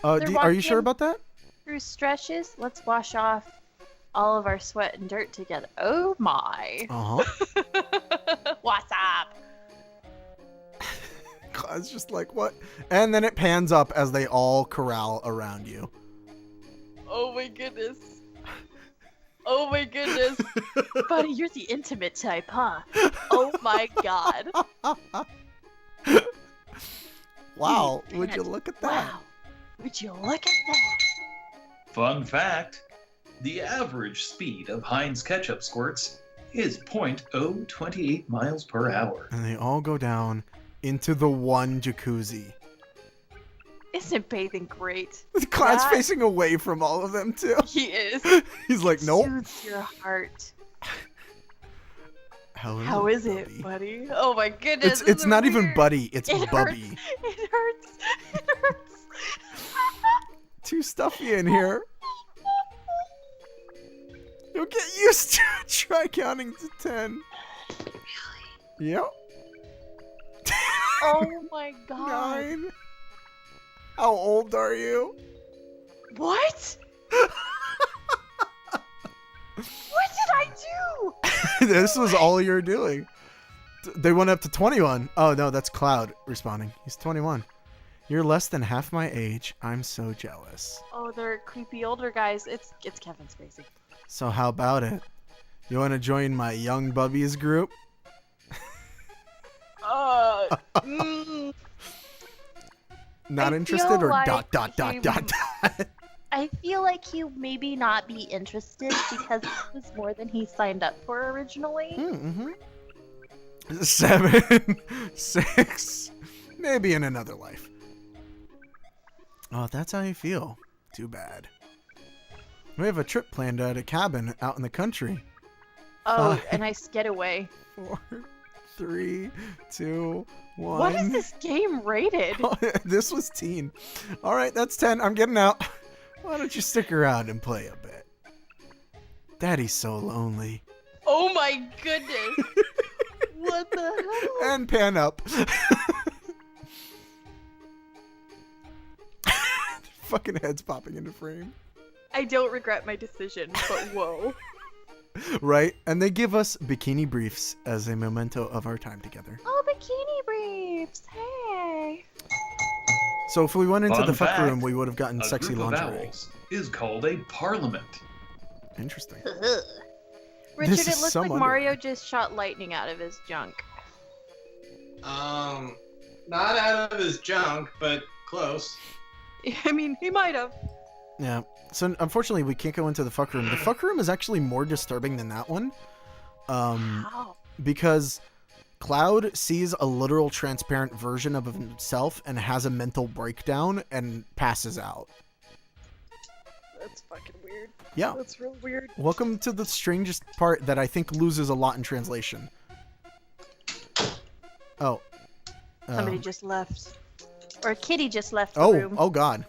They're
Are you sure
walking
about that?
through stretches. Let's wash off all of our sweat and dirt together. Oh my.
Uh-huh.
What's up?
It's just like, what? And then it pans up as they all corral around you.
Oh my goodness. Oh my goodness.
Buddy, you're the intimate type, huh? Oh my god.
Wow,
Hey,
would you
man.
look at that?
Wow. Would you look at that?
Fun fact, the average speed of Heinz ketchup squirts is .028 miles per hour.
And they all go down into the one jacuzzi.
Isn't bathing great?
Cloud's
Yeah.
facing away from all of them, too.
He is.
He's like, nope.
Soothes your heart.
How
is it, buddy? Oh my goodness.
It's
this is
not even
weird.
buddy, it's
It
bubby.
It hurts. It hurts.
Too stuffy in here. You'll get used to it. Try counting to 10. Yep.
Oh my god.
9. How old are you?
What? What did I do?
This was all you're doing. They went up to 21. Oh no, that's Cloud responding. He's 21. You're less than half my age. I'm so jealous.
Oh, they're creepy older guys. It's Kevin Spacey.
So how about it? You want to join my young bubbies group?
Mm,
Not
I
interested
feel
or
like
dot.
I feel like he maybe not be interested because it was more than he signed up for originally.
Mm-hmm. 7, 6, maybe in another life. Oh, if that's how you feel. Too bad. We have a trip planned at a cabin out in the country.
oh, a nice getaway.
4, 3, 2, 1.
What is this game rated?
This was teen. All right, that's 10. I'm getting out. Why don't you stick around and play a bit? Daddy's so lonely.
Oh my goodness. What the hell?
And pan up. Fucking heads popping into frame.
I don't regret my decision, but whoa.
Right? And they give us bikini briefs as a memento of our time together.
Oh, bikini briefs. Hey.
So if we went into
Fun
the fuck
fact,
room, we would have gotten
A
sexy
group of
lingerie.
owls is called a parliament.
Interesting.
Richard,
This
it
is
looks
some
like
underwear.
Mario just shot lightning out of his junk.
Not out of his junk, but close.
I mean, he might have.
Yeah. So unfortunately, we can't go into the fuck room. The fuck room is actually more disturbing than that one
Wow.
Because Cloud sees a literal transparent version of himself and has a mental breakdown and passes out.
That's fucking weird.
Yeah.
That's real weird.
Welcome to the strangest part that I think loses a lot in translation. Oh.
Somebody just left. Or a kitty just left the
Oh,
room.
oh god.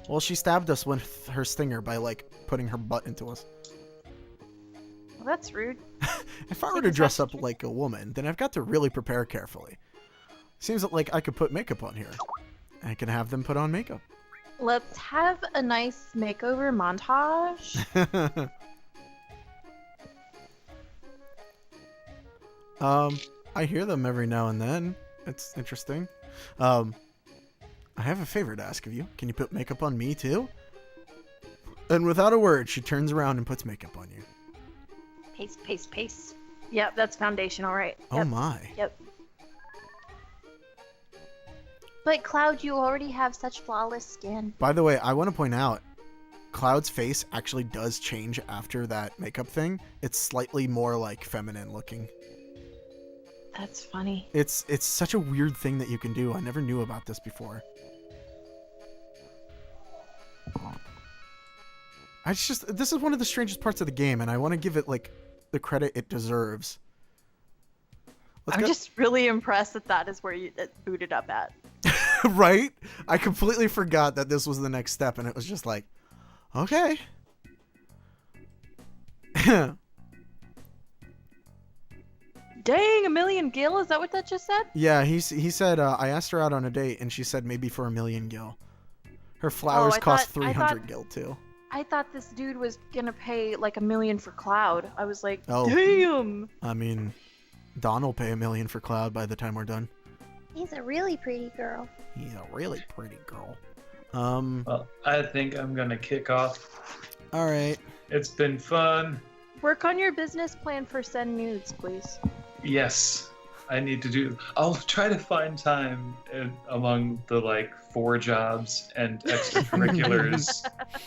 Well, she stabbed us with her stinger by, like, putting her butt into us.
Well, that's rude.
If I were to dress up like a woman, then I've got to really prepare carefully. Seems like I could put makeup on here. I can have them put on makeup.
Let's have a nice makeover montage.
I hear them every now and then. It's interesting. I have a favor to ask of you. Can you put makeup on me too? And without a word, she turns around and puts makeup on you.
Paste. Yep, that's foundation, all right.
Oh
Yep.
my.
Yep.
But Cloud, you already have such flawless skin.
By the way, I want to point out, Cloud's face actually does change after that makeup thing. It's slightly more like feminine looking.
That's funny.
It's such a weird thing that you can do. I never knew about this before. This is one of the strangest parts of the game, and I want to give it like the credit it deserves.
I'm just really impressed that is where you booted up at.
Right? I completely forgot that this was the next step, and it was just like, okay.
Dang, 1,000,000 gil? Is that what that just said?
Yeah, he said, I asked her out on a date, and she said maybe for 1,000,000 gil. Her flowers cost 300 gil, too.
I thought this dude was gonna pay like 1,000,000 for Cloud. I was like,
Oh.
damn!
I mean, Don will pay 1,000,000 for Cloud by the time we're done.
He's a really pretty girl.
He's a really pretty girl.
Well, I think I'm gonna kick off.
All right.
It's been fun.
Work on your business plan for send nudes, please.
Yes, I need to do. I'll try to find time among the like 4 jobs and extracurriculars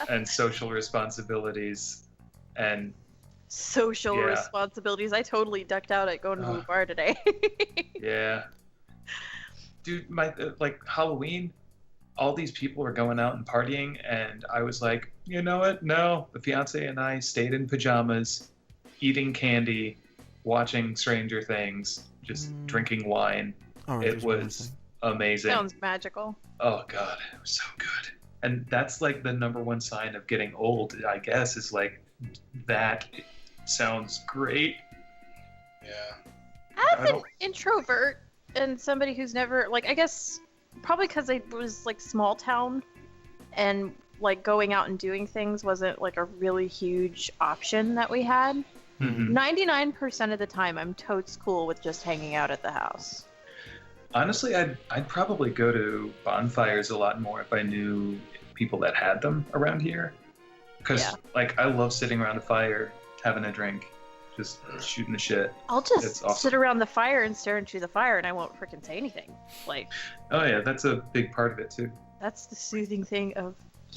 and social responsibilities and
Social
Yeah.
responsibilities. I totally ducked out at going to the bar today.
yeah. Dude, my like Halloween, all these people were going out and partying, and I was like, you know what? No, the fiance and I stayed in pajamas, eating candy, watching Stranger Things, just drinking wine.
All right.
It was amazing.
Sounds magical.
Oh god, it was so good. And that's like the #1 sign of getting old, I guess, is like that sounds great.
Yeah.
As an introvert and somebody who's never, like, I guess probably because it was like small town and like going out and doing things wasn't like a really huge option that we had.
Mhm.
99% of the time I'm totes cool with just hanging out at the house.
Honestly, I'd probably go to bonfires a lot more if I knew people that had them around here. Because
Yeah.
like I love sitting around a fire, having a drink, just shooting the shit.
I'll just
It's awesome.
sit around the fire and stare into the fire and I won't freaking say anything. Like,
Oh yeah, that's a big part of it too.
that's the soothing thing of,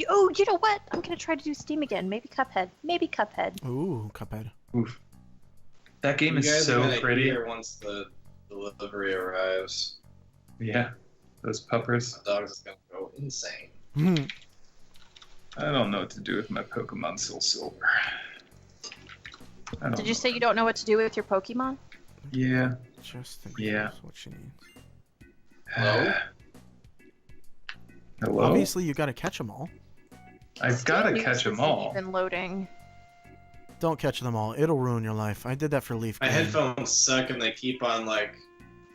oh, you know what? I'm going to try to do Steam again. Maybe Cuphead.
Ooh, Cuphead.
Oof. That game
You
is
guys
so
are gonna
pretty.
hear once the delivery arrives.
Yeah, those puppers.
The dog's is gonna go insane.
I don't know what to do with my Pokemon Soul Silver. I don't
Did you
know.
say you don't know what to do with your Pokemon?
Yeah.
Just think
Yeah.
that's what she needs.
Hello?
Hello?
Obviously, you gotta catch them all.
I've got to catch them all.
Even loading.
Don't catch them all. It'll ruin your life. I did that for Leaf.
My
Game.
headphones suck and they keep on like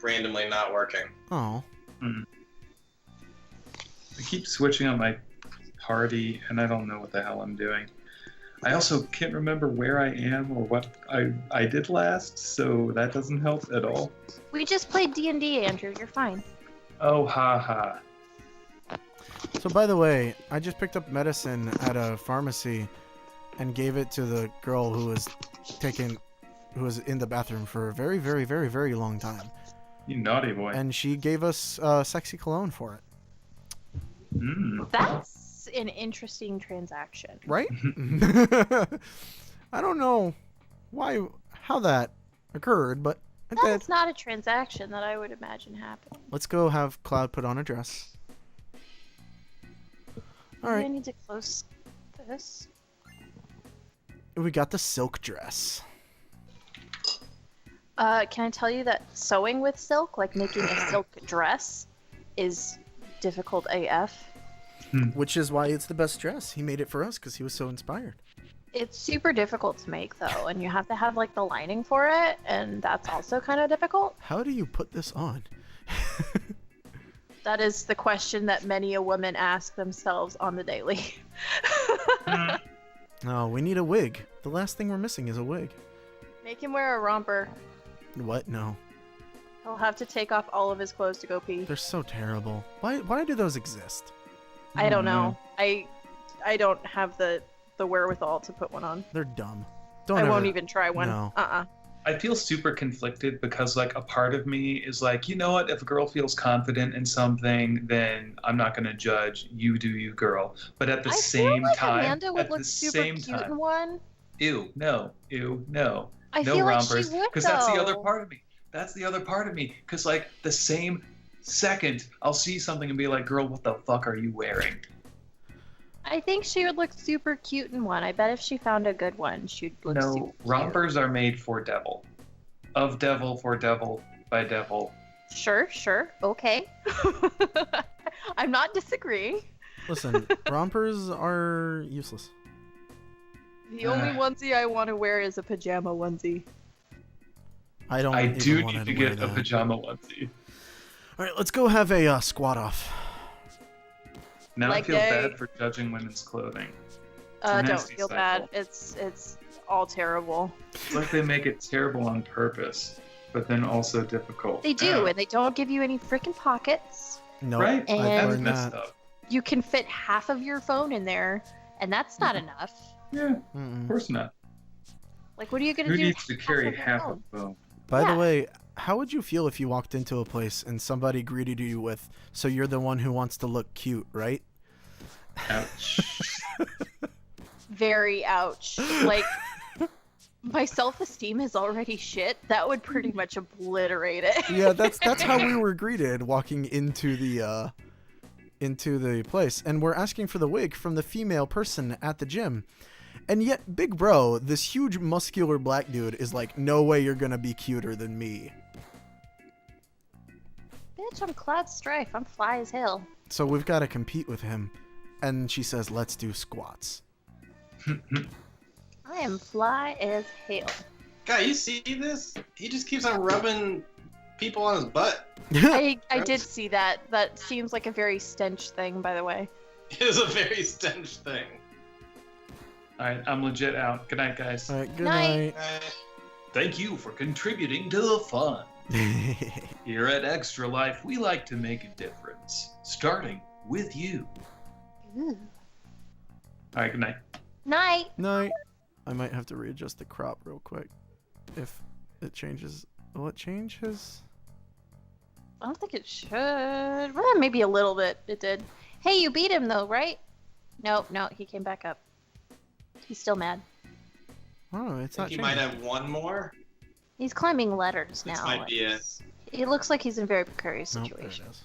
randomly not working.
Oh.
I keep switching on my party, and I don't know what the hell I'm doing. I also can't remember where I am or what I did last, so that doesn't help at all.
We just played D&D, Andrew. You're fine.
Oh, ha ha.
So by the way, I just picked up medicine at a pharmacy and gave it to the girl who was in the bathroom for a very, very, very, very long time.
You naughty boy.
And she gave us sexy cologne for it.
That's an interesting transaction.
Right? I don't know. why, how that occurred, but it
That
did.
is not a transaction that I would imagine happening.
Let's go have Cloud put on a dress. All
Maybe I
right,
need to close this.
we got the silk dress.
Can I tell you that sewing with silk, like making a silk dress, is difficult AF.
Which is why it's the best dress. He made it for us because he was so inspired.
It's super difficult to make though, and you have to have like the lining for it, and that's also kind of difficult.
How do you put this on?
That is the question that many a woman ask themselves on the daily.
Oh, we need a wig. The last thing we're missing is a wig.
Make him wear a romper.
What? No.
He'll have to take off all of his clothes to go pee.
They're so terrible. Why do those exist?
I don't know. I don't have the wherewithal to put one on.
They're dumb.
I won't even try one.
No.
I feel super conflicted because, like, a part of me is like, you know what? If a girl feels confident in something, then I'm not going to judge. You do you, girl. But at the same
feel like
time,
Amanda would
at
look
the
super
same
cute
time,
in one.
ew, no,
I
no
feel like
rompers,
she would,
because that's the other
though.
part of me. That's the other part of me. Because, like, the same second I'll see something and be like, girl, what the fuck are you wearing?
I think she would look super cute in one. I bet if she found a good one, she'd look super
No,
cute.
rompers are made for devil. Of devil, for devil, by devil.
Sure, okay. I'm not disagreeing.
Listen, rompers are useless.
The only onesie I want to wear is a pajama onesie.
I don't.
I
even
do
wanna
need to
wear
get a
that.
pajama onesie.
All right, let's go have a squat off.
Now
Leg
I feel
day.
bad for judging women's clothing.
Don't
nasty
feel
cycle.
bad. It's all terrible.
It's like they make it terrible on purpose, but then also difficult.
They do, and they don't give you any freaking pockets.
No,
Right?
I've
And-
That's
learned
messed
that.
up.
You can fit half of your phone in there, and that's not enough.
Yeah,
Mm-mm.
of course not.
Like, what are you gonna
Who
do?
needs to
with
carry
of your
half
phone?
a phone?
By
Yeah.
the way, how would you feel if you walked into a place and somebody greeted you with, "So you're the one who wants to look cute, right?"
Ouch.
Very ouch. Like, my self-esteem is already shit. That would pretty much obliterate it.
Yeah, that's how we were greeted walking into the place, and we're asking for the wig from the female person at the gym. And yet, Big Bro, this huge muscular black dude, is like, "No way you're gonna be cuter than me."
Bitch, I'm Cloud Strife. I'm fly as hell.
So we've got to compete with him. And she says, "Let's do squats."
I am fly as hell.
Guy, you see this? He just keeps on rubbing people on his butt.
I did see that. That seems like a very stench thing, by the way.
It is a very stench thing.
Alright, I'm legit out. Good night, guys.
All right, good
Night.
night.
Thank you for contributing to the fun. Here at Extra Life, we like to make a difference, starting with you.
Ooh.
Alright, good night.
Night.
Night. I might have to readjust the crop real quick. If it changes. Will it change his?
I don't think it should. Well, maybe a little bit. It did. Hey, you beat him though, right? No, he came back up. He's still mad.
Oh, it's
I
not
think he
changing.
might have one more.
He's climbing letters now.
This might be it.
It looks like he's in a very precarious
Nope, there it
situation.
is.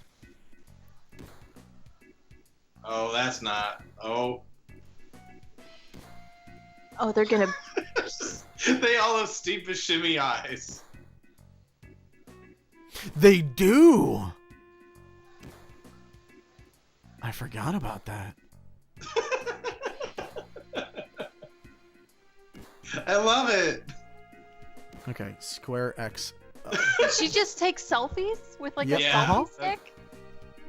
Oh, that's not. Oh.
Oh, they're gonna.
They all have steep as shimmy eyes.
They do. I forgot about that.
I love it.
Okay, square X.
She just takes selfies with like
Yep,
a
Yeah.
uh-huh.
selfie stick.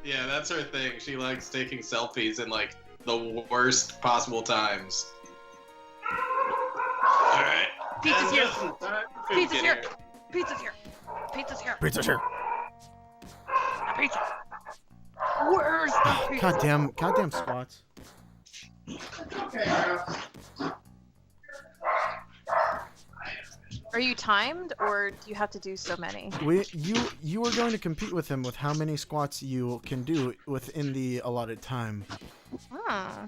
Yeah, that's her thing. She likes taking selfies in like the worst possible times. Alright.
Pizza's here. Pizza's here.
Dinner.
Pizza's here. Pizza's here.
Pizza's here.
Pizza. Where's the pizza?
Goddamn squats.
Are you timed, or do you have to do so many?
You are going to compete with him with how many squats you can do within the allotted time.
Hmm.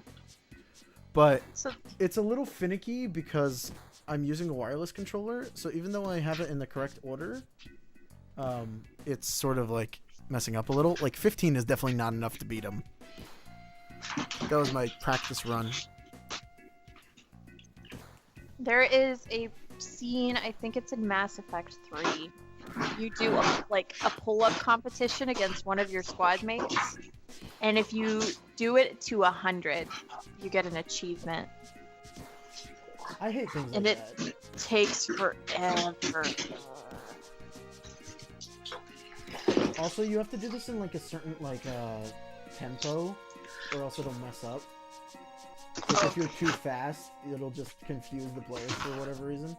But
So
it's a little finicky because I'm using a wireless controller, so even though I have it in the correct order, it's sort of like messing up a little. Like 15 is definitely not enough to beat him. That was my practice run.
There is a scene, I think it's in Mass Effect 3. You do a pull-up competition against one of your squad mates, and if you do it to 100, you get an achievement.
I hate things
and
like
it
that.
takes forever.
Also, you have to do this in like a certain tempo, or else it'll mess up. Because if you're too fast, it'll just confuse the players for whatever reason.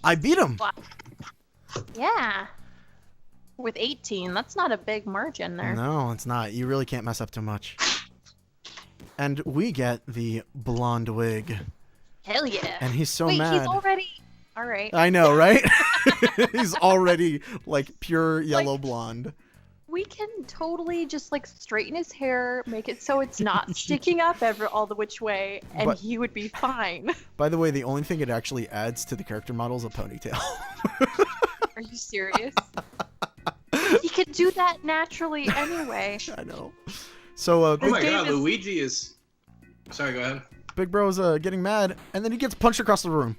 I beat him!
Yeah. With 18, that's not a big margin there.
No, it's not. You really can't mess up too much. And we get the blonde wig.
Hell yeah.
And he's so
Wait,
mad.
he's already... Alright.
I know, right? He's already, like, pure yellow blonde.
We can totally just, like, straighten his hair, make it so it's not sticking up all the which way, and he would be fine.
By the way, the only thing it actually adds to the character model is a ponytail.
Are you serious? He could do that naturally anyway.
I know. So,
oh my god, Luigi is... Sorry, go ahead.
Big Bro's getting mad, and then he gets punched across the room.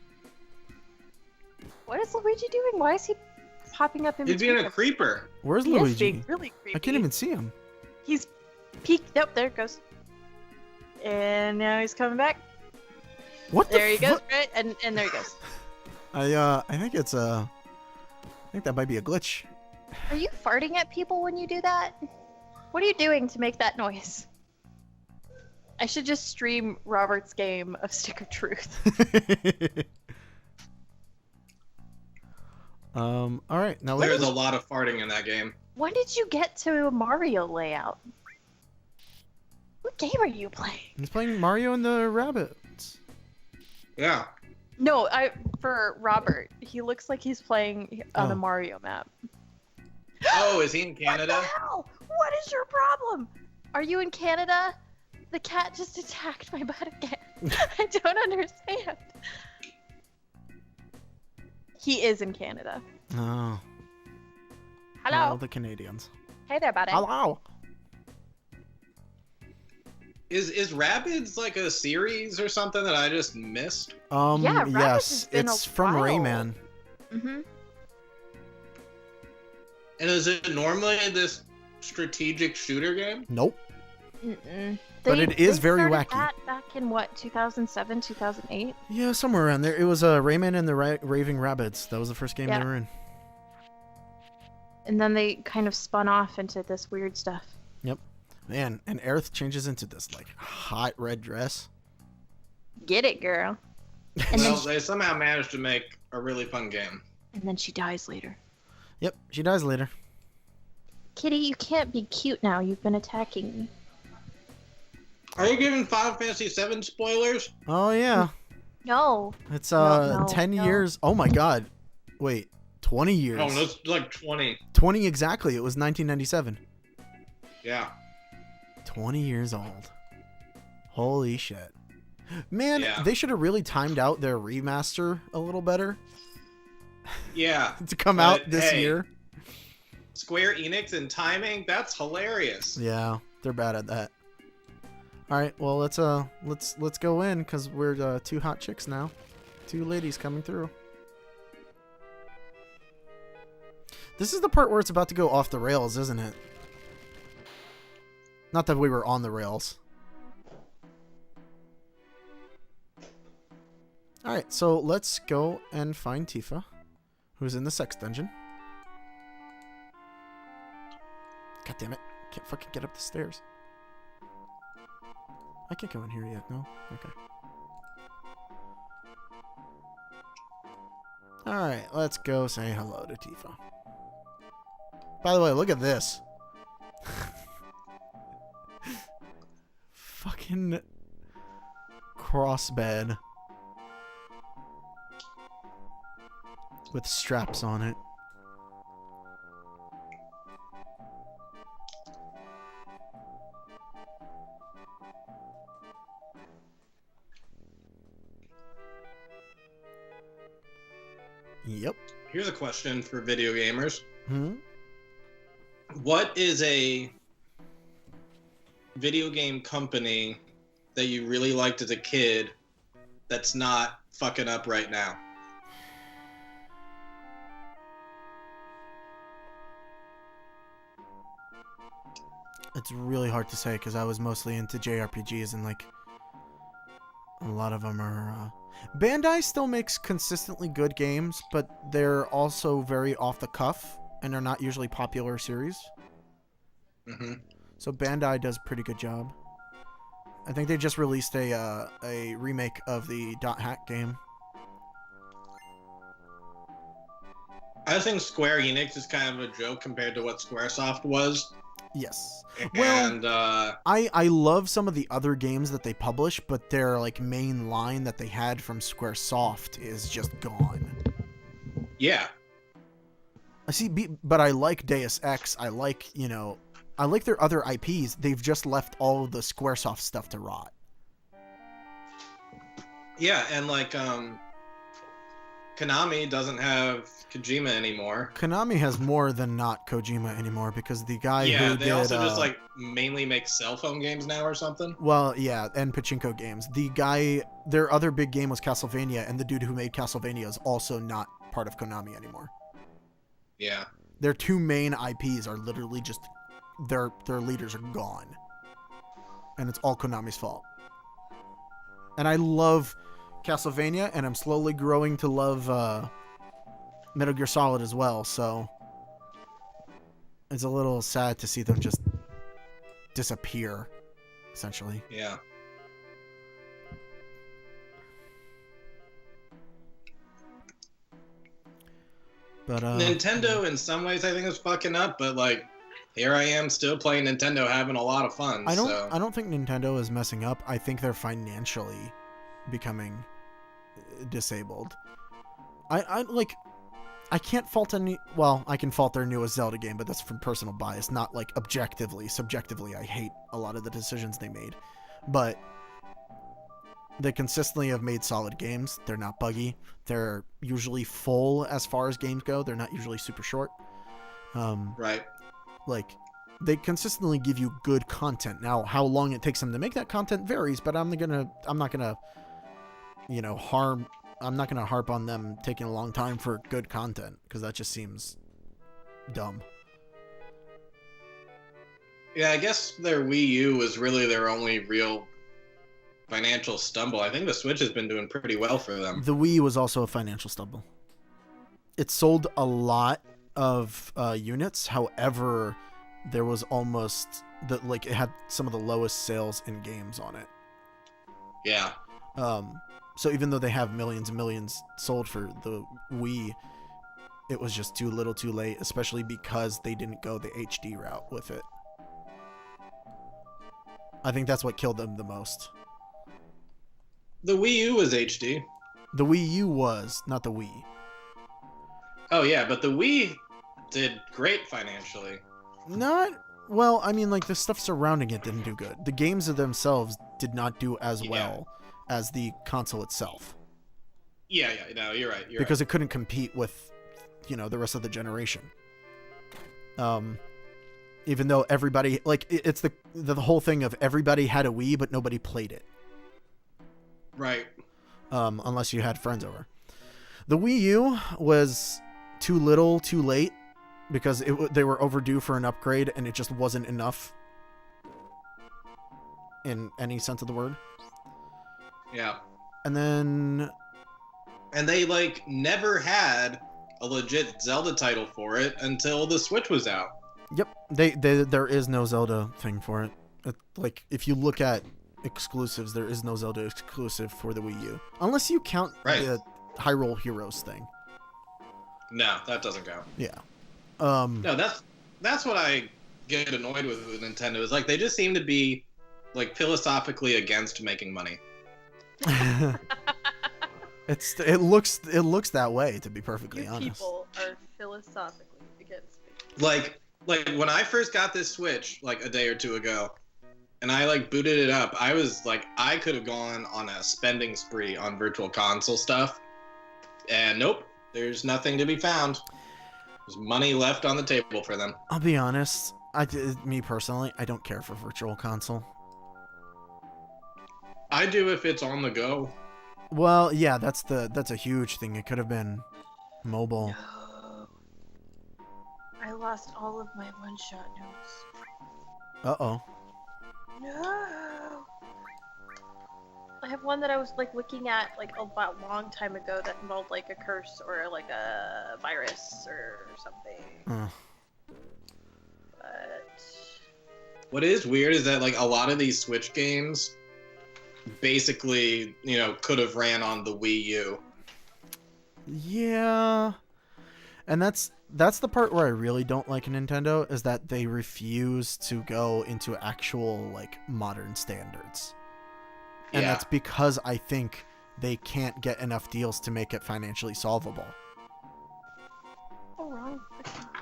What is Luigi doing? Why is he popping up in
between? He's being a creeper.
Where's
he
Luigi?
Is being really creepy.
I can't even see him.
He's peeked. Nope, there it goes. And now he's coming back.
What the
There he goes, right? And there he goes.
I think it's I think that might be a glitch.
Are you farting at people when you do that? What are you doing to make that noise? I should just stream Robert's game of Stick of Truth.
All right, now
there's a lot of farting in that game.
When did you get to a Mario layout? What game are you playing?
He's playing Mario and the Rabbids.
Yeah.
No, for Robert, he looks like he's playing on a Mario map.
Oh, is he in Canada?
What the hell? What is your problem? Are you in Canada? The cat just attacked my butt again. I don't understand. He is in Canada.
Oh.
Hello.
Oh, the Canadians.
Hey there, buddy.
Hello.
Is Rabbids like a series or something that I just missed?
Yeah,
yes, it's from Rayman.
Mm-hmm.
And is it normally this strategic shooter game?
Nope.
Mm-mm.
But it is very wacky.
That back in what, 2007, 2008?
Yeah, somewhere around there. It was Rayman and the Raving Rabbids. That was the first game they were in.
And then they kind of spun off into this weird stuff.
Yep. Man, and Aerith changes into this like hot red dress.
Get it, girl.
And well, they somehow managed to make a really fun game.
And then she dies later.
Yep, she dies later.
Kitty, you can't be cute now. You've been attacking me.
Are you giving Final Fantasy VII spoilers?
Oh yeah.
No.
It's 10 years. Oh my god. Wait, 20 years.
Oh, that's like 20.
20 exactly. It was 1997.
Yeah.
20 years old. Holy shit. Man,
yeah.
They should have really timed out their remaster a little better.
Yeah.
To come out this year.
Square Enix and timing, that's hilarious.
Yeah, they're bad at that. All right, well, let's go in cuz we're two hot chicks now. Two ladies coming through. This is the part where it's about to go off the rails, isn't it? Not that we were on the rails. Alright, so let's go and find Tifa, who's in the sex dungeon. God damn it. Can't fucking get up the stairs. I can't go in here yet, no? Okay. Alright, let's go say hello to Tifa. By the way, look at this. Fucking crossbed with straps on it. Yep.
Here's a question for video gamers.
Hmm?
What is a video game company that you really liked as a kid that's not fucking up right now?
It's really hard to say because I was mostly into JRPGs and like a lot of them are. Bandai still makes consistently good games, but they're also very off the cuff and they're not usually popular series.
Mm-hmm.
So Bandai does a pretty good job. I think they just released a remake of the Dot Hack game.
I think Square Enix is kind of a joke compared to what Squaresoft was.
Yes. Well,
And
I love some of the other games that they publish, but their like main line that they had from Squaresoft is just gone.
yeah,
I see, but I like Deus Ex. I like, I like their other IPs. They've just left all the Squaresoft stuff to rot.
yeah, and like Konami doesn't have Kojima anymore.
Konami has more than not Kojima anymore because the guy
Yeah,
who
they
did,
also just like mainly make cell phone games now or something.
well, yeah, and pachinko games. The guy, their other big game was Castlevania, and the dude who made Castlevania is also not part of Konami anymore.
Yeah.
Their two main IPs are literally just their leaders are gone, and it's all Konami's fault. And I love Castlevania, and I'm slowly growing to love Metal Gear Solid as well, so it's a little sad to see them just disappear, essentially.
Yeah.
But
Nintendo, in some ways, I think is fucking up, but like, here I am still playing Nintendo, having a lot of fun.
I don't think Nintendo is messing up. I think they're financially becoming disabled. I can't fault any. Well, I can fault their newest Zelda game, but that's from personal bias, not like objectively. Subjectively, I hate a lot of the decisions they made, but they consistently have made solid games. They're not buggy. They're usually full as far as games go. They're not usually super short.
Right.
Like, they consistently give you good content. Now, how long it takes them to make that content varies, but I'm not gonna harp on them taking a long time for good content, because that just seems dumb.
Yeah, I guess their Wii U was really their only real financial stumble. I think the Switch has been doing pretty well for them.
The Wii was also a financial stumble. It sold a lot of units. However, there was almost it had some of the lowest sales in games on it.
Yeah.
So even though they have millions and millions sold for the Wii, it was just too little too late, especially because they didn't go the HD route with it. I think that's what killed them the most.
The Wii U was HD.
The Wii U was, not the Wii.
Oh yeah, but the Wii did great financially.
Not well, I mean, like, the stuff surrounding it didn't do good. The games of themselves did not do as well as the console itself.
Yeah, no, you're right.
Because it couldn't compete with, the rest of the generation. Even though everybody, like, it's the whole thing of everybody had a Wii, but nobody played it.
Right.
Unless you had friends over. The Wii U was too little, too late, because they were overdue for an upgrade, and it just wasn't enough in any sense of the word.
Yeah.
And then...
And they, like, never had a legit Zelda title for it until the Switch was out.
Yep. There is no Zelda thing for it. Like, if you look at exclusives, there is no Zelda exclusive for the Wii U. Unless you count the Hyrule Heroes thing.
No, that doesn't count.
Yeah.
No, that's what I get annoyed with Nintendo, is like they just seem to be like philosophically against making money.
It looks that way, to be perfectly honest.
People are philosophically against making
money. Like when I first got this Switch like a day or two ago, and I like booted it up, I was like, I could have gone on a spending spree on Virtual Console stuff, and nope, There's nothing to be found. There's money left on the table for them.
I'll be honest. Me personally, I don't care for Virtual Console.
I do if it's on the go.
Well, yeah, that's a huge thing. It could have been mobile.
No. I lost all of my one-shot notes.
Uh-oh.
No. I have one that I was like looking at like a long time ago that involved like a curse or like a virus or something. But
what is weird is that like a lot of these Switch games basically, could have ran on the Wii U.
Yeah. And that's the part where I really don't like Nintendo, is that they refuse to go into actual like modern standards. And that's because I think they can't get enough deals to make it financially solvable.
oh, wrong.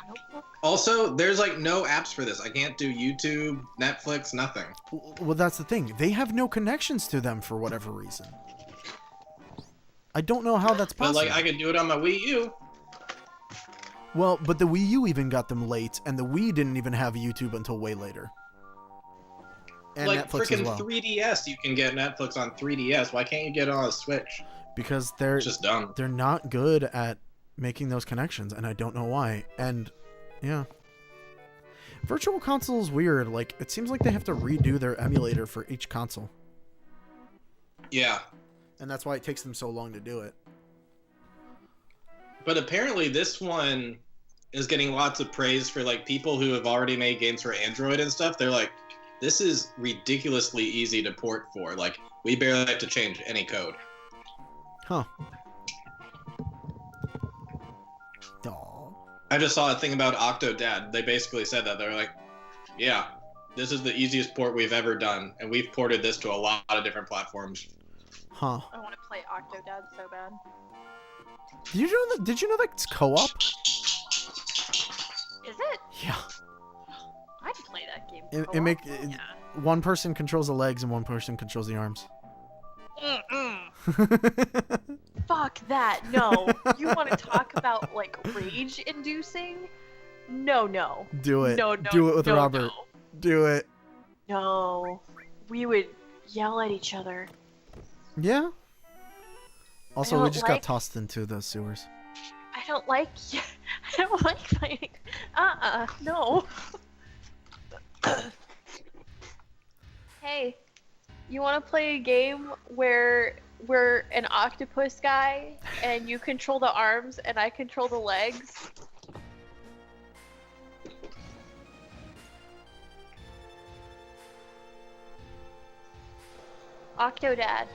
Notebook.
Also, there's like no apps for this. I can't do YouTube, Netflix, nothing.
Well, that's the thing. They have no connections to them for whatever reason. I don't know how that's possible.
But like I could do it on my Wii U.
Well, but the Wii U even got them late, and the Wii didn't even have YouTube until way later. And
like
Netflix as
freaking
well.
3DS, you can get Netflix on 3DS. Why can't you get it on a Switch?
Because they're
It's just dumb.
They're not good at making those connections, and I don't know why. And yeah, Virtual Console is weird. Like, it seems like they have to redo their emulator for each console,
Yeah.
and that's why it takes them so long to do it.
But apparently this one is getting lots of praise for like people who have already made games for Android and stuff. They're like, this is ridiculously easy to port for. Like, we barely have to change any code.
Huh. Aw.
I just saw a thing about Octodad. They basically said that. They're like, yeah, this is the easiest port we've ever done, and we've ported this to a lot of different platforms.
Huh.
I want to play Octodad so bad.
Did you know that it's co-op?
Is it?
Yeah.
I'd play that game.
Yeah. One person controls the legs and one person controls the arms.
Fuck that. No. You want to talk about like rage inducing? No.
Do it.
No.
Do it with Robert.
No.
Do it.
No. We would yell at each other.
Yeah. Also, we just got
like-
tossed into the sewers.
I don't like fighting. No. Hey, you want to play a game where we're an octopus guy and you control the arms and I control the legs? Octodad.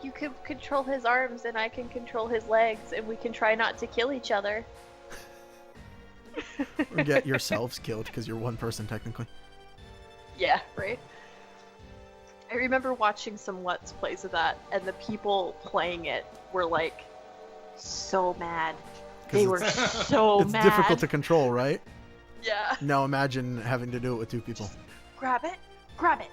You can control his arms and I can control his legs and we can try not to kill each other.
Or get yourselves killed because you're one person technically.
Yeah, right? I remember watching some Let's Plays of that and the people playing it were like so mad. They were so
It's
mad.
difficult to control, right?
Yeah.
Now imagine having to do it with two people.
Grab it, grab it,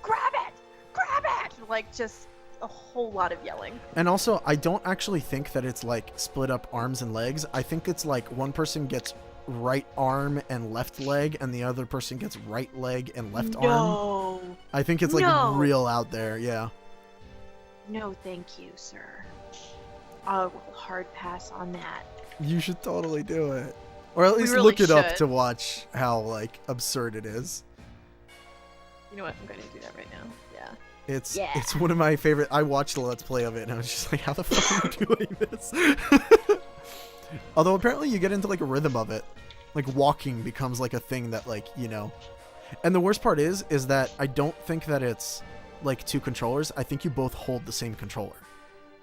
grab it, grab it! Like just a whole lot of yelling.
And also, I don't actually think that it's like split up arms and legs. I think it's like one person gets right arm and left leg and the other person gets right leg and left arm.
No.
I think it's like
No.
real out there, yeah.
No, thank you, sir. I'll hard pass on that.
You should totally do it. Or at least
really
look it up
should.
to watch how like absurd it is.
You know what? I'm going to do that right now. Yeah.
It's one of my favorite. I watched the Let's Play of it and I was just like, how the fuck are you doing this? Although apparently you get into like a rhythm of it. Like walking becomes like a thing that like, you know. And the worst part is that I don't think that it's like two controllers. I think you both hold the same controller.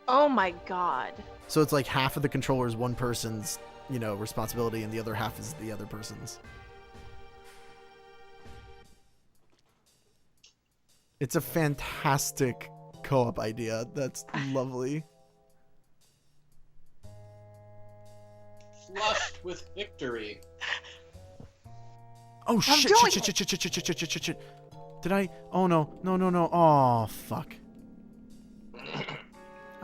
Oh my god.
So it's like half of the controller is one person's, you know, responsibility and the other half is the other person's. It's a fantastic co-op idea. That's lovely.
Flushed with victory.
Oh shit,
doing
shit. Did I? Oh no. Oh fuck.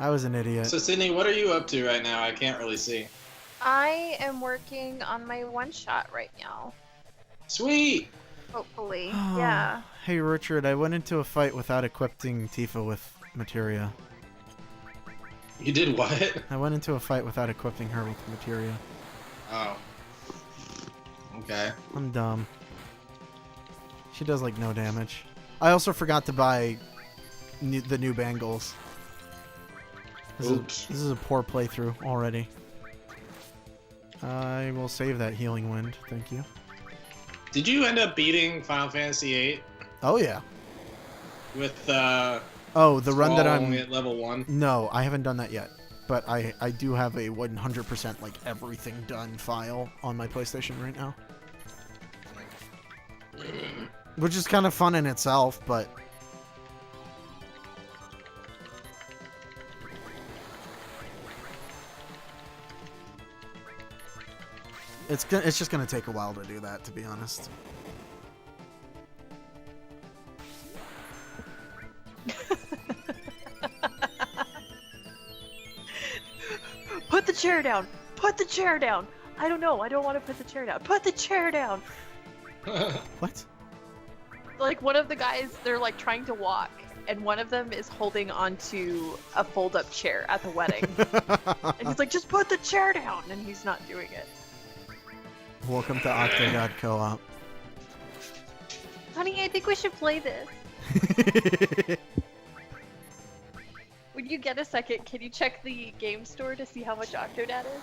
I was an idiot.
So Sydney, what are you up to right now? I can't really see.
I am working on my one-shot right now.
Sweet!
Hopefully, yeah.
Hey Richard, I went into a fight without equipping Tifa with materia.
You did what?
I went into a fight without equipping her with materia.
Oh. Okay.
I'm dumb. She does like no damage. I also forgot to buy the new bangles. This is a poor playthrough already. I will save that healing wind, thank you.
Did you end up beating Final Fantasy VIII?
Oh yeah.
With
oh, the run that I'm
only at level 1?
No, I haven't done that yet. But I do have a 100% like everything done file on my PlayStation right now. Which is kind of fun in itself, but it's just gonna take a while to do that, to be honest.
Put the chair down! Put the chair down! I don't know, I don't want to put the chair down. Put the chair down!
What?
Like, one of the guys, they're like trying to walk, and one of them is holding onto a fold-up chair at the wedding. And he's like, just put the chair down! And he's not doing it.
Welcome to Octodad Co-op.
Honey, I think we should play this. When you get a second, can you check the game store to see how much Octodad is?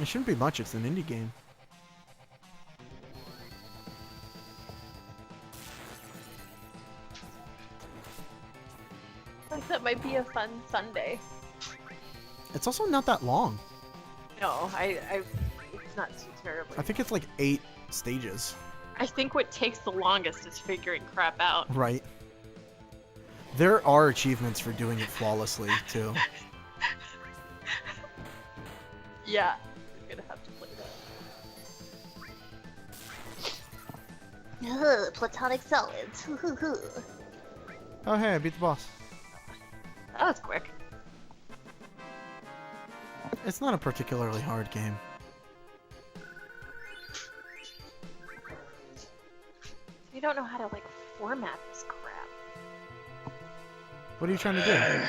It shouldn't be much, it's an indie game.
Like, that might be a fun Sunday.
It's also not that long.
No, it's not too terribly.
I think it's like 8 stages.
I think what takes the longest is figuring crap out.
Right. There are achievements for doing it flawlessly, too.
Yeah, we're gonna have to play that.
Platonic solids.
Oh hey, I beat the boss.
That was quick.
It's not a particularly hard game.
I don't know how to, like, format this crap.
What are you trying to do?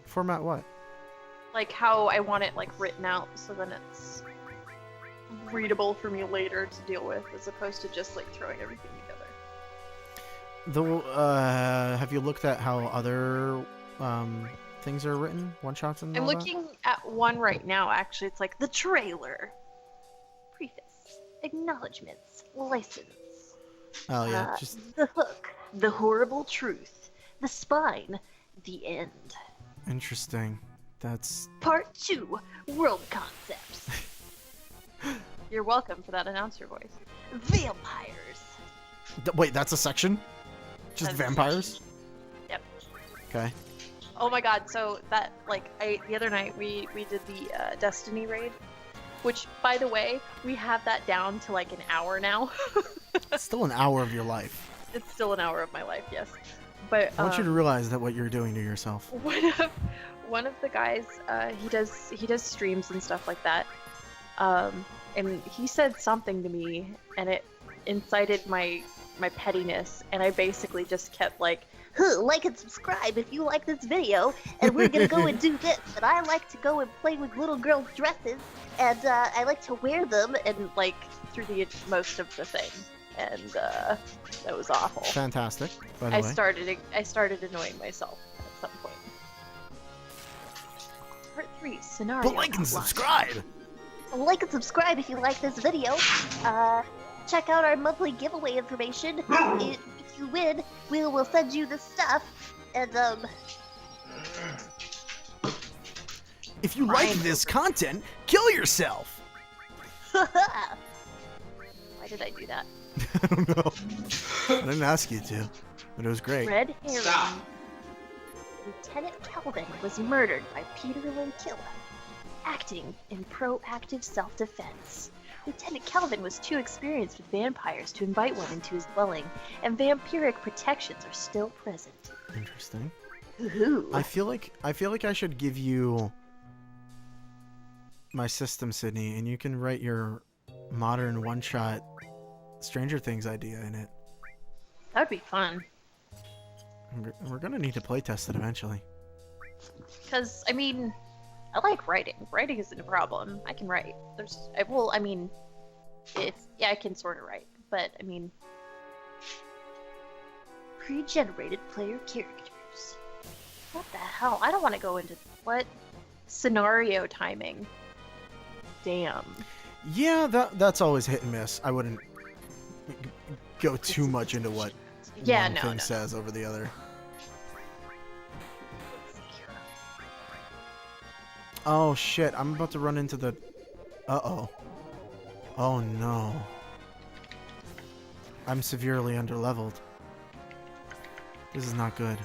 Format what?
Like, how I want it, like, written out so then it's readable for me later to deal with, as opposed to just, like, throwing everything together.
Have you looked at how other things are written? One-shots and
I'm
all that?
looking at one right now, actually. It's like, the trailer.
Preface. Acknowledgements. License.
Oh yeah, just
The hook. The horrible truth. The spine. The end.
interesting. That's
Part 2. World concepts.
You're welcome for that announcer voice.
Vampires.
Wait, that's a section? Just
That's-
vampires?
Yep.
Okay.
Oh my god, so that, like, the other night we did the Destiny raid, which, by the way, we have that down to like an hour now.
It's still an hour of your life.
It's still an hour of my life, yes. But
I want you to realize that what you're doing to yourself.
one of the guys, he does streams and stuff like that, and he said something to me, and it incited my pettiness, and I basically just kept like,
Like and subscribe if you like this video, and we're gonna go and do this. And I like to go and play with little girls' dresses, and I like to wear them.
and like through the most of the thing, and that was awful.
Fantastic, by the
I
way.
started annoying myself at some point. Part 3 scenario.
But like and
outline.
subscribe!
Like and subscribe if you like this video. Check out our monthly giveaway information. If you win, we will send you the stuff. And
If you like this content, kill yourself!
why did I do that?
I don't know. I didn't ask you to, but it was great.
Red herring.
Stop.
Lieutenant Calvin was murdered by Peter Linkilla, acting in proactive self-defense. Lieutenant Calvin was too experienced with vampires to invite one into his dwelling, and vampiric protections are still present.
Interesting.
Ooh.
I feel like I should give you my system, Sydney, and you can write your modern one-shot Stranger Things idea in it.
That'd be fun.
We're gonna need to playtest it eventually.
Because, I mean, I like writing. Writing isn't a problem. I can write. I mean, I can sort of write. But, I mean, pre-generated player characters. What the hell? I don't want to go into what scenario timing. Damn.
Yeah, that's always hit and miss. I wouldn't go too much into what one thing says over the other. Oh shit, I'm about to run into the... Uh-oh. Oh no. I'm severely underleveled. This is not good.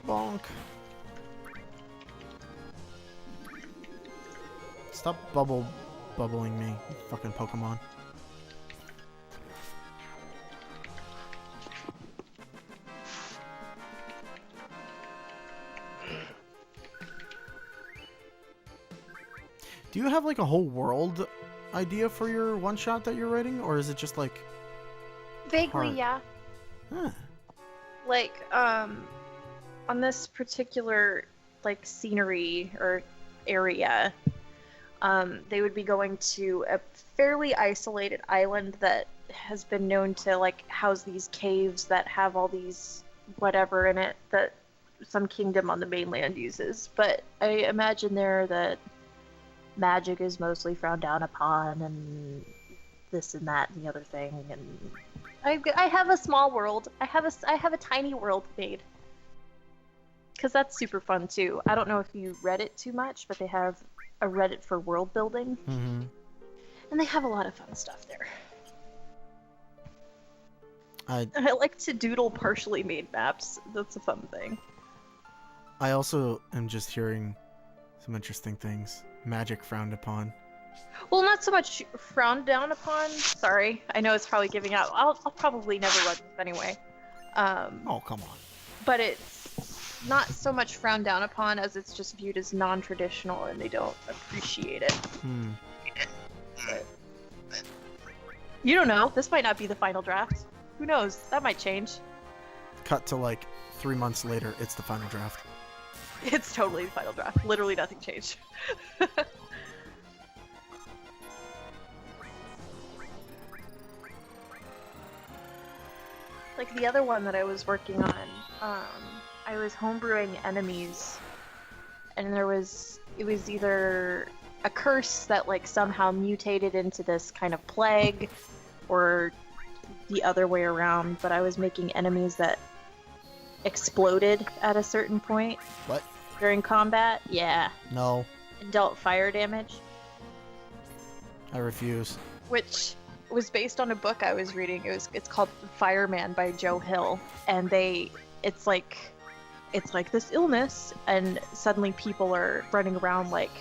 Bonk. Stop bubbling me, you fucking Pokemon. Do you have like a whole world idea for your one shot that you're writing, or is it just like
Vaguely,
hard?
yeah.
Huh.
Like, on this particular, like, scenery or area, they would be going to a fairly isolated island that has been known to, like, house these caves that have all these whatever in it that some kingdom on the mainland uses. But I imagine there that magic is mostly frowned down upon, and this and that and the other thing, and I have a small world. I have a tiny world made. Because that's super fun too. I don't know if you read it too much, but they have a Reddit for world building.
Mm-hmm.
And they have a lot of fun stuff there.
I
like to doodle partially made maps. That's a fun thing.
I also am just hearing some interesting things. Magic frowned upon.
Well, not so much frowned down upon. Sorry, I know it's probably giving out. I'll probably never run this anyway.
Oh, come on.
But it's not so much frowned down upon as it's just viewed as non-traditional and they don't appreciate it. But you don't know. This might not be the final draft. Who knows? That might change.
Cut to like 3 months later, it's the final draft.
It's totally the final draft. Literally nothing changed. Like the other one that I was working on, I was homebrewing enemies, and it was either a curse that like somehow mutated into this kind of plague, or the other way around, but I was making enemies that exploded at a certain point.
What?
During combat? Yeah.
No.
And dealt fire damage.
I refuse.
Which was based on a book I was reading. It's called Fireman by Joe Hill, and it's like this illness, and suddenly people are running around like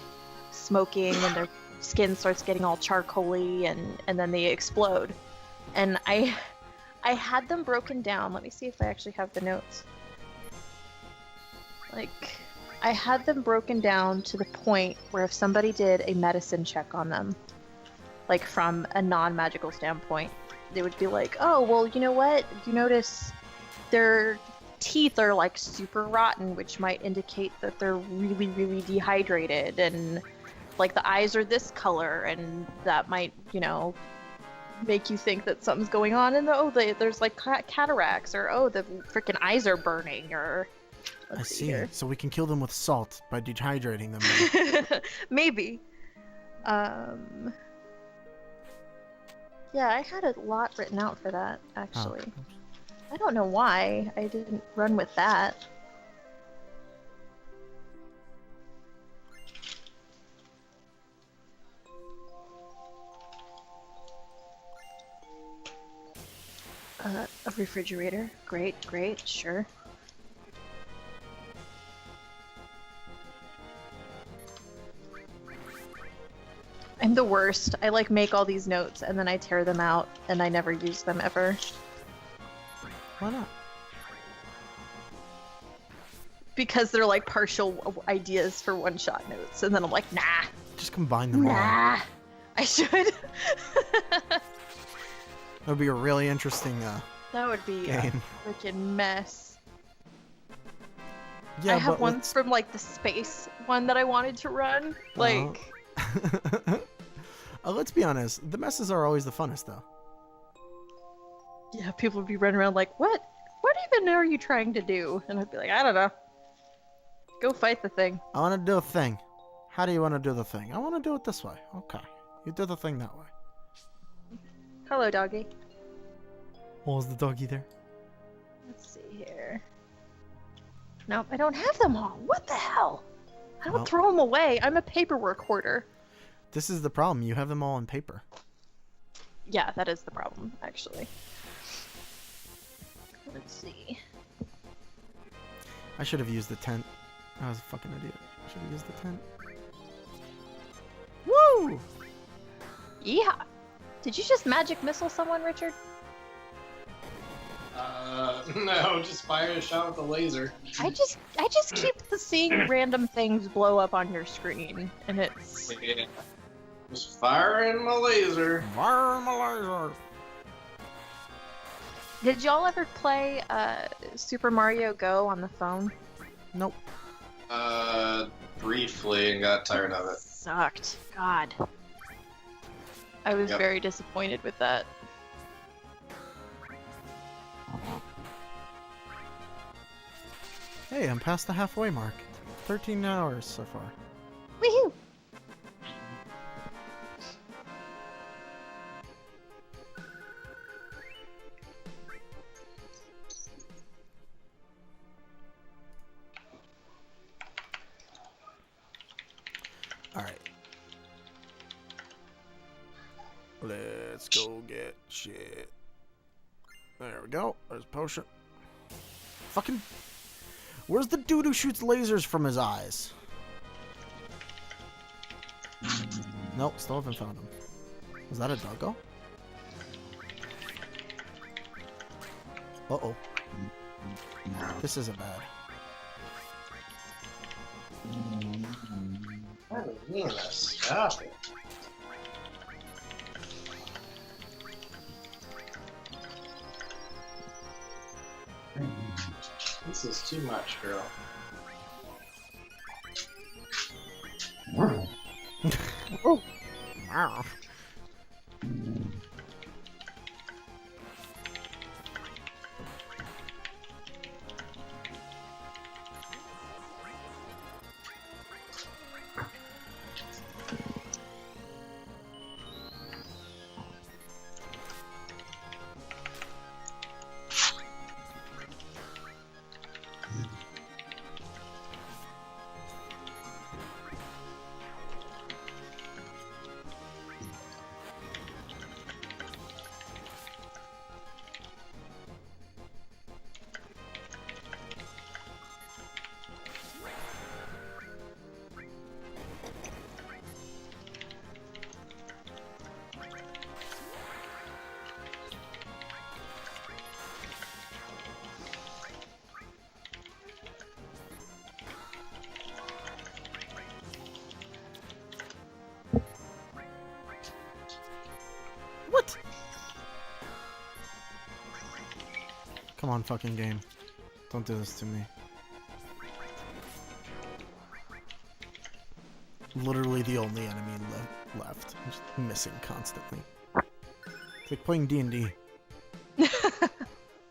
smoking, and their skin starts getting all charcoaly, and then they explode. And I had them broken down. Let me see if I actually have the notes. Like, I had them broken down to the point where if somebody did a medicine check on them, like from a non-magical standpoint, they would be like, oh, well, you know what? You notice their teeth are like super rotten, which might indicate that they're really, really dehydrated, and like the eyes are this color, and that might, make you think that something's going on, and there's like cataracts, or the freaking eyes are burning, or
I see. So we can kill them with salt by dehydrating them.
Maybe. Yeah, I had a lot written out for that, actually.
Oh.
I don't know why I didn't run with that. A refrigerator. Great, great, sure. I'm the worst. I like make all these notes and then I tear them out and I never use them ever.
Why not?
Because they're like partial ideas for one-shot notes, and then I'm like, nah.
Just combine them all.
Nah. I should.
That would be a really interesting
That would be
game.
a freaking mess.
Yeah,
I have
but
one
let's-
from like the space one that I wanted to run. Like,
let's be honest. The messes are always the funnest, though.
yeah, people would be running around like, what? What even are you trying to do? And I'd be like, I don't know. Go fight the thing.
I want to do a thing. How do you want to do the thing? I want to do it this way. Okay. You do the thing that way.
Hello, doggy.
Oh, is the doggy there?
Let's see here. Nope, I don't have them all. What the hell? I don't
Well-
throw them away. I'm a paperwork hoarder.
This is the problem. You have them all on paper.
Yeah, that is the problem, actually. Let's see.
I should have used the tent. I was a fucking idiot. I should have used the tent. Woo!
Yeah. Did you just magic missile someone, Richard?
No, just fire a shot with a laser.
I just keep seeing random things blow up on your screen, and it's
Yeah. Just firing my laser.
Did y'all ever play Super Mario Go on the phone?
Nope.
Briefly and got tired of it.
Sucked. God. I was
Yep.
very disappointed with that.
Hey, I'm past the halfway mark. 13 hours so far.
Woohoo!
Alright. Let's go get shit. There we go. There's a potion. Fucking... Where's the dude who shoots lasers from his eyes? Nope, still haven't found him. Was that a doggo? Uh-oh. This isn't bad.
Stop it. This is too much, girl.
Wow. What? Come on, fucking game. Don't do this to me. Literally the only enemy left. I'm just missing constantly. It's like playing D&D.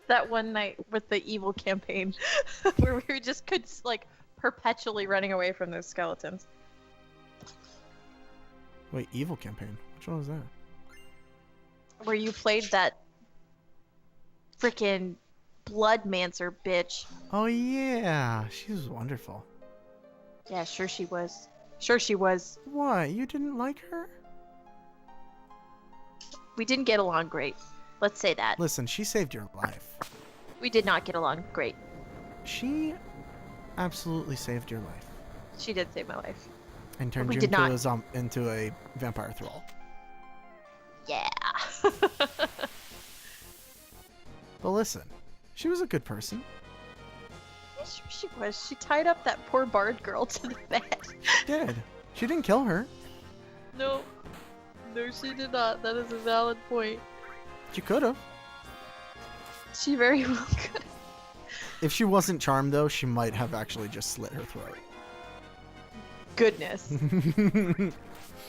That one night with the evil campaign, where we just could like perpetually running away from those skeletons.
Wait, evil campaign? Which one was that?
Where you played that frickin' Bloodmancer bitch.
Oh yeah, she was wonderful.
Yeah, sure she was. Sure she was.
What? You didn't like her?
We didn't get along great.
Let's say that.
Listen, she saved your life.
We did not get along great.
She absolutely saved your life.
She did save my life.
And turned
We
you
did
into a vampire thrall.
Yeah.
But listen, she was a good person.
Yeah, sure she was. She tied up that poor bard girl to the bed.
She did. She didn't kill her.
No. No, she did not. That is a valid point.
She could have.
She very well could.
If she wasn't charmed, though, she might have actually just slit her throat.
Goodness.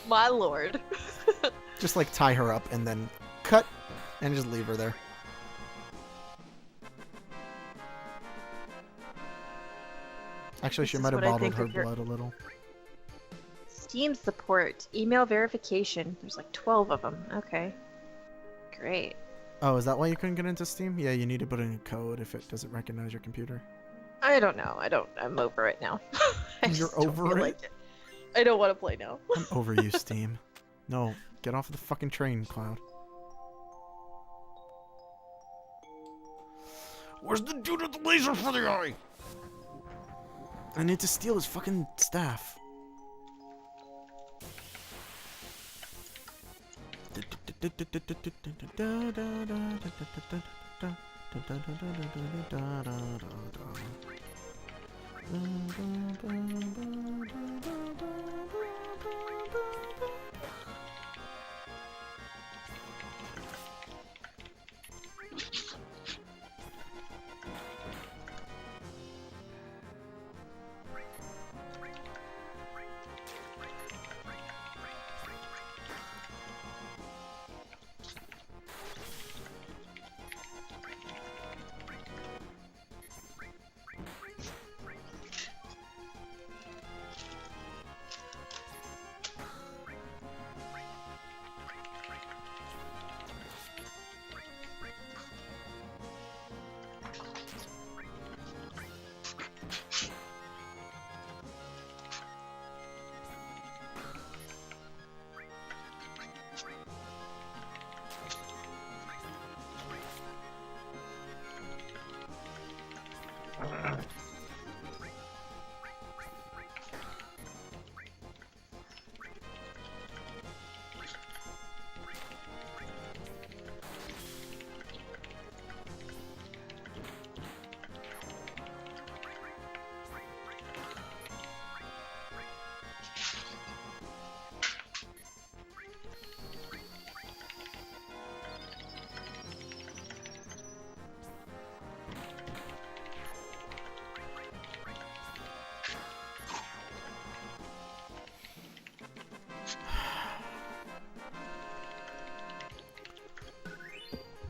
My lord.
Just like tie her up and then cut and just leave her there. Actually, she
This is
might have
what I
bottled
think
her
of your-
blood a little.
Steam support. Email verification. There's like 12 of them. Okay. Great.
Oh, is that why you couldn't get into Steam? Yeah, you need to put in a code if it doesn't recognize your computer.
I don't know. I'm over it now. I
You're
just don't
over
feel
it?
like it? I don't want to play now.
I'm over you, Steam. No, get off the fucking train, Cloud. Where's the dude with the laser for the eye? I need to steal his fucking staff.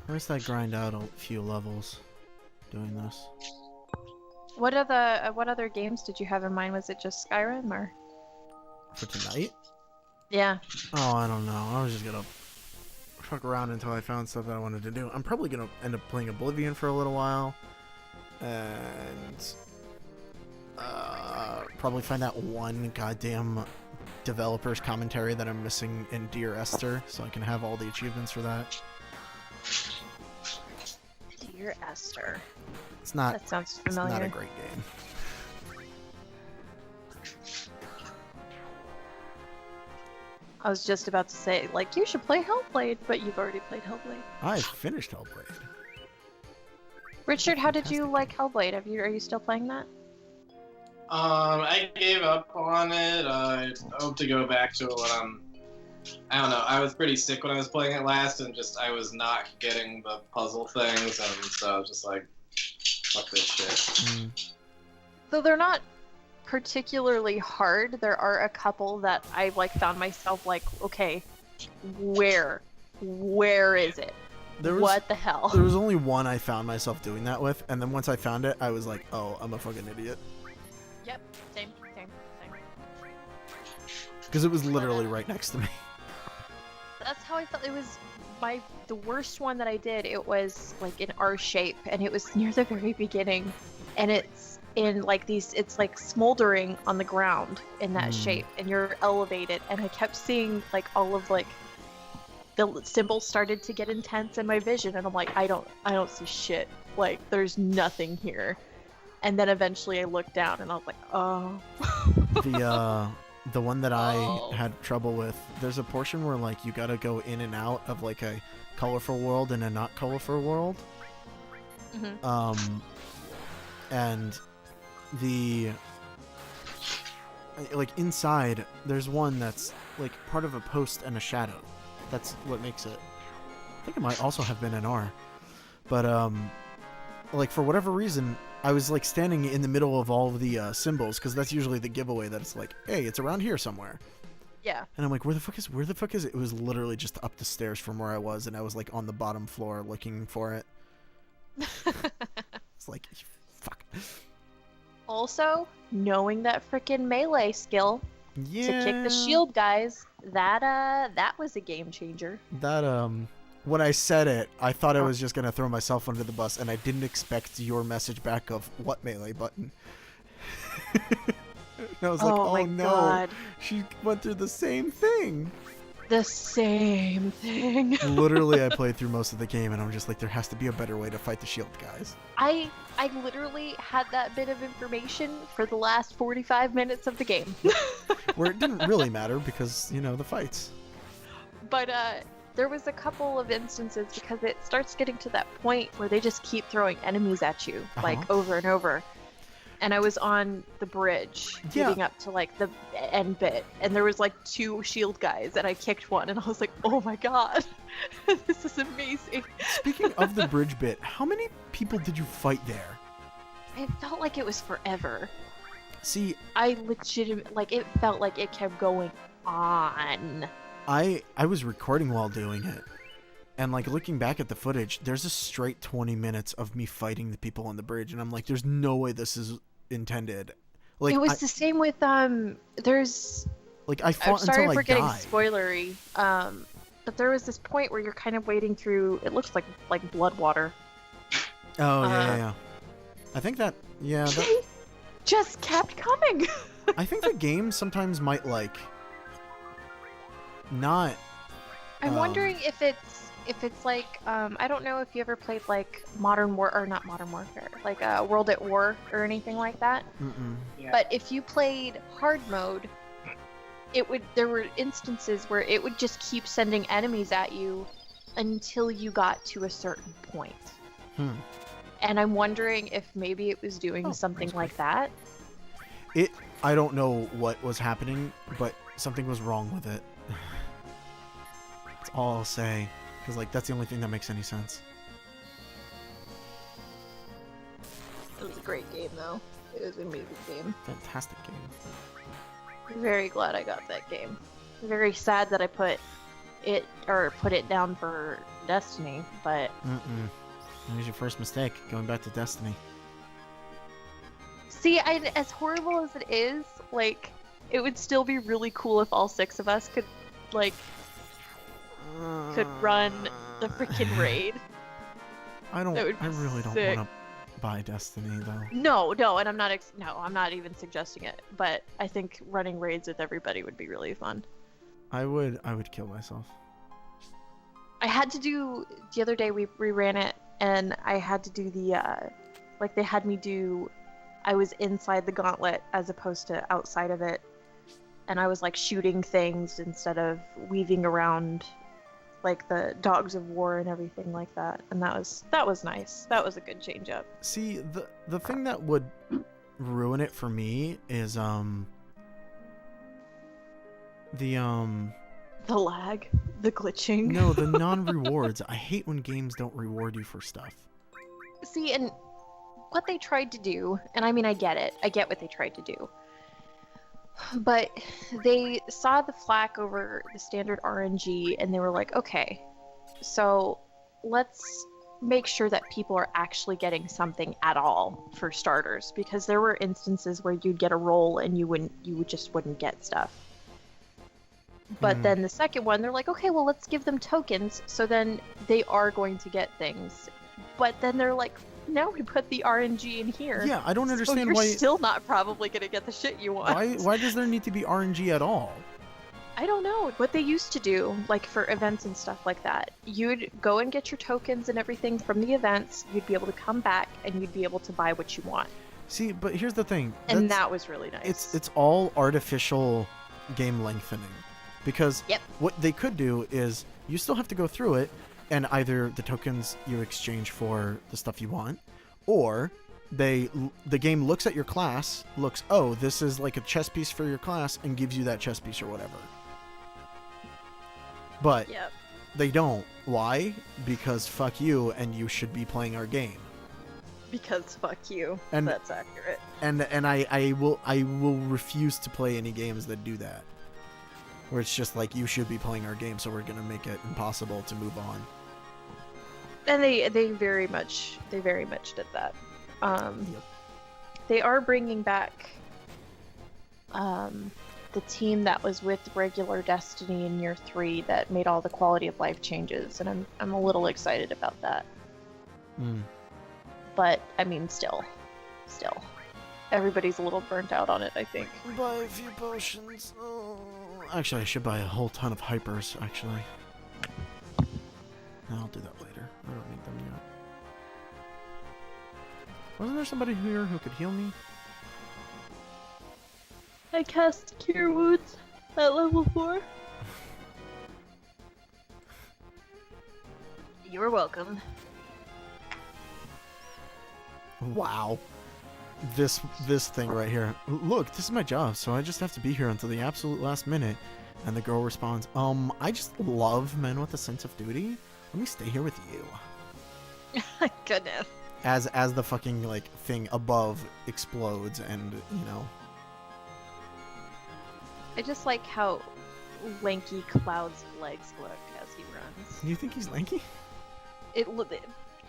Where's that grind out a few levels doing this?
What other games did you have in mind? Was it just Skyrim or?
For tonight?
Yeah.
Oh, I don't know. I was just gonna fuck around until I found stuff that I wanted to do. I'm probably gonna end up playing Oblivion for a little while. And probably find that one goddamn developer's commentary that I'm missing in Dear Esther, so I can have all the achievements for that.
Dear Esther.
It's not.
That sounds
It's
familiar.
not a great game.
I was just about to say, like, you should play Hellblade, but you've already played Hellblade.
I finished Hellblade.
Richard, how did you like Hellblade? Are you still playing that?
I gave up on it. I hope to go back to it when I don't know. I was pretty sick when I was playing it last, and I was not getting the puzzle things, and so I was just like, fuck this shit.
Though they're not particularly hard, there are a couple that I found myself like, okay, where is it? What the hell?
There was only one I found myself doing that with, and then once I found it, I was like, oh, I'm a fucking idiot.
Yep, same.
Because it was literally right next to me.
That's how I felt. It was the worst one that I did. It was like in R shape, and it was near the very beginning, and it's in it's like smoldering on the ground in that shape, and you're elevated, and I kept seeing all of the symbols started to get intense in my vision, and I'm like, I don't see shit. Like, there's nothing here. And then eventually I looked down, and I was like, oh.
The one that I had trouble with, there's a portion where, like, you gotta go in and out of, like, a colorful world and a not colorful world.
Mm-hmm.
And like, inside, there's one that's, like, part of a post and a shadow. That's what makes it. I think it might also have been an R. But, like, for whatever reason, I was, like, standing in the middle of all of the symbols, because that's usually the giveaway that it's like, hey, it's around here somewhere.
Yeah.
And I'm like, where the fuck is it? It was literally just up the stairs from where I was, and I was, like, on the bottom floor looking for it. It's like, fuck.
Also, knowing that frickin' melee skill to kick the shield guys, that was a game changer.
That, when I said it, I thought I was just going to throw myself under the bus, and I didn't expect your message back of, what melee button? And I was like, oh no, God. She went through the same thing.
The same thing.
Literally, I played through most of the game, and I'm just like, there has to be a better way to fight the shield guys.
I literally had that bit of information for the last 45 minutes of the game.
Where it didn't really matter, because, you know, the fights.
But, there was a couple of instances, because it starts getting to that point where they just keep throwing enemies at you, like, over and over. And I was on the bridge, leading up to, like, the end bit, and there was, like, 2 shield guys, and I kicked one, and I was like, oh my god, this is amazing.
Speaking of the bridge bit, how many people did you fight there?
It felt like it was forever.
See,
I legitimately, like, it felt like it kept going on.
I was recording while doing it, and, like, looking back at the footage, there's a straight 20 minutes of me fighting the people on the bridge, and I'm like, there's no way this is intended. Like,
it was the same with there's,
like, I fought until I died.
Sorry for getting spoilery, but there was this point where you're kind of wading through, it looks like blood water.
Oh, yeah. I think that,
that just kept coming.
I think the game sometimes might, like, not.
I'm wondering if it's like, I don't know if you ever played, like, not Modern Warfare, like World at War or anything like that.
Yeah.
But if you played hard mode, there were instances where it would just keep sending enemies at you until you got to a certain point. And I'm wondering if maybe it was doing something like that.
I don't know what was happening, but something was wrong with it. That's all I'll say. Because, like, that's the only thing that makes any sense.
It was a great game, though. It was an amazing game.
Fantastic game.
I'm very glad I got that game. Very sad that I put it down for Destiny, but...
That was your first mistake, going back to Destiny.
See, as horrible as it is, like, it would still be really cool if all 6 of us could, like... could run the freaking raid.
I really don't want to buy Destiny though.
No, and I'm not even suggesting it. But I think running raids with everybody would be really fun. I
would kill myself.
I had to do the other day. We ran it, and I had to do the like they had me do. I was inside the gauntlet as opposed to outside of it, and I was like shooting things instead of weaving around. Like the dogs of war and everything like that, and that was nice. That was a good change up.
See, the thing that would ruin it for me is the
lag, the glitching.
No, the non-rewards. I hate when games don't reward you for stuff.
See, and what they tried to do, and I mean, I get it. I get what they tried to do. But they saw the flack over the standard RNG, and they were like, okay, so let's make sure that people are actually getting something at all for starters, because there were instances where you'd get a roll and you just wouldn't get stuff. But then the second one, they're like, okay, well, let's give them tokens, so then they are going to get things. But then they're like, now we put the RNG in here.
Yeah, I don't understand
so
why...
you're still not probably going to get the shit you want.
Why does there need to be RNG at all?
I don't know what they used to do, like for events and stuff like that. You'd go and get your tokens and everything from the events. You'd be able to come back and you'd be able to buy what you want.
See, but here's the thing.
And that was really nice.
It's all artificial game lengthening. Because what they could do is you still have to go through it, and either the tokens you exchange for the stuff you want, or the game looks at your class, looks, oh, this is like a chess piece for your class, and gives you that chess piece or whatever. But they don't. Why? Because fuck you, and you should be playing our game.
Because fuck you.
And
that's accurate.
And I will refuse to play any games that do that. Where it's just like, you should be playing our game, so we're gonna make it impossible to move on.
And they very much did that. They are bringing back the team that was with regular Destiny in year 3 that made all the quality of life changes, and I'm a little excited about that. But I mean, still, everybody's a little burnt out on it, I think.
Buy a few potions. Oh. Actually, I should buy a whole ton of hypers, actually. I'll do that later. I don't need them yet. Wasn't there somebody here who could heal me?
I cast Cure Wounds at level 4. You're welcome.
Wow. This thing right here. Look, this is my job, so I just have to be here until the absolute last minute. And the girl responds, I just love men with a sense of duty. Let me stay here with you.
Goodness.
As the fucking, like, thing above explodes and, you know.
I just like how lanky Cloud's legs look as he runs.
Do you think he's lanky?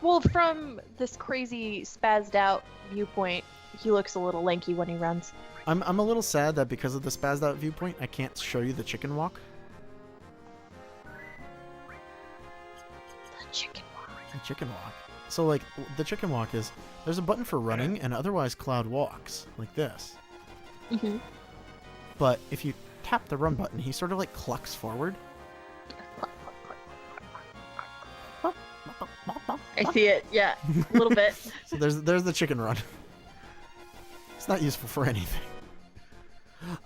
Well, from this crazy spazzed out viewpoint, he looks a little lanky when he runs.
I'm a little sad that because of the spazzed out viewpoint, I can't show you the chicken walk.
The chicken walk.
The chicken walk. So, like, the chicken walk is, there's a button for running, and otherwise Cloud walks, like this.
Mm-hmm.
But if you tap the run button, he sort of, like, clucks forward.
I see it, yeah, a little bit.
So there's the chicken run. It's not useful for anything.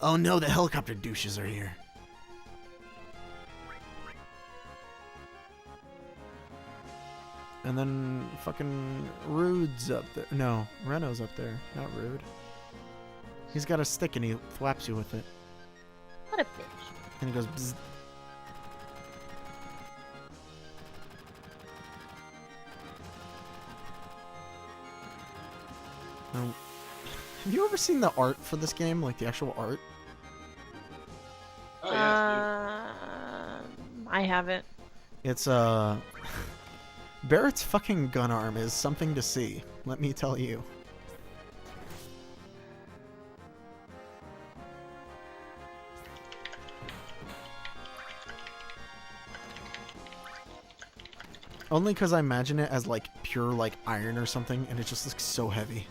Oh no, the helicopter douches are here. And then fucking Rude's up there. No, Reno's up there, not Rude. He's got a stick and he thwaps you with it.
What a bitch.
And he goes bzz. Have you ever seen the art for this game? Like the actual art?
Oh, yeah,
I haven't.
It's Barrett's fucking gun arm is something to see, let me tell you. Only because I imagine it as like pure like iron or something, and it just looks so heavy.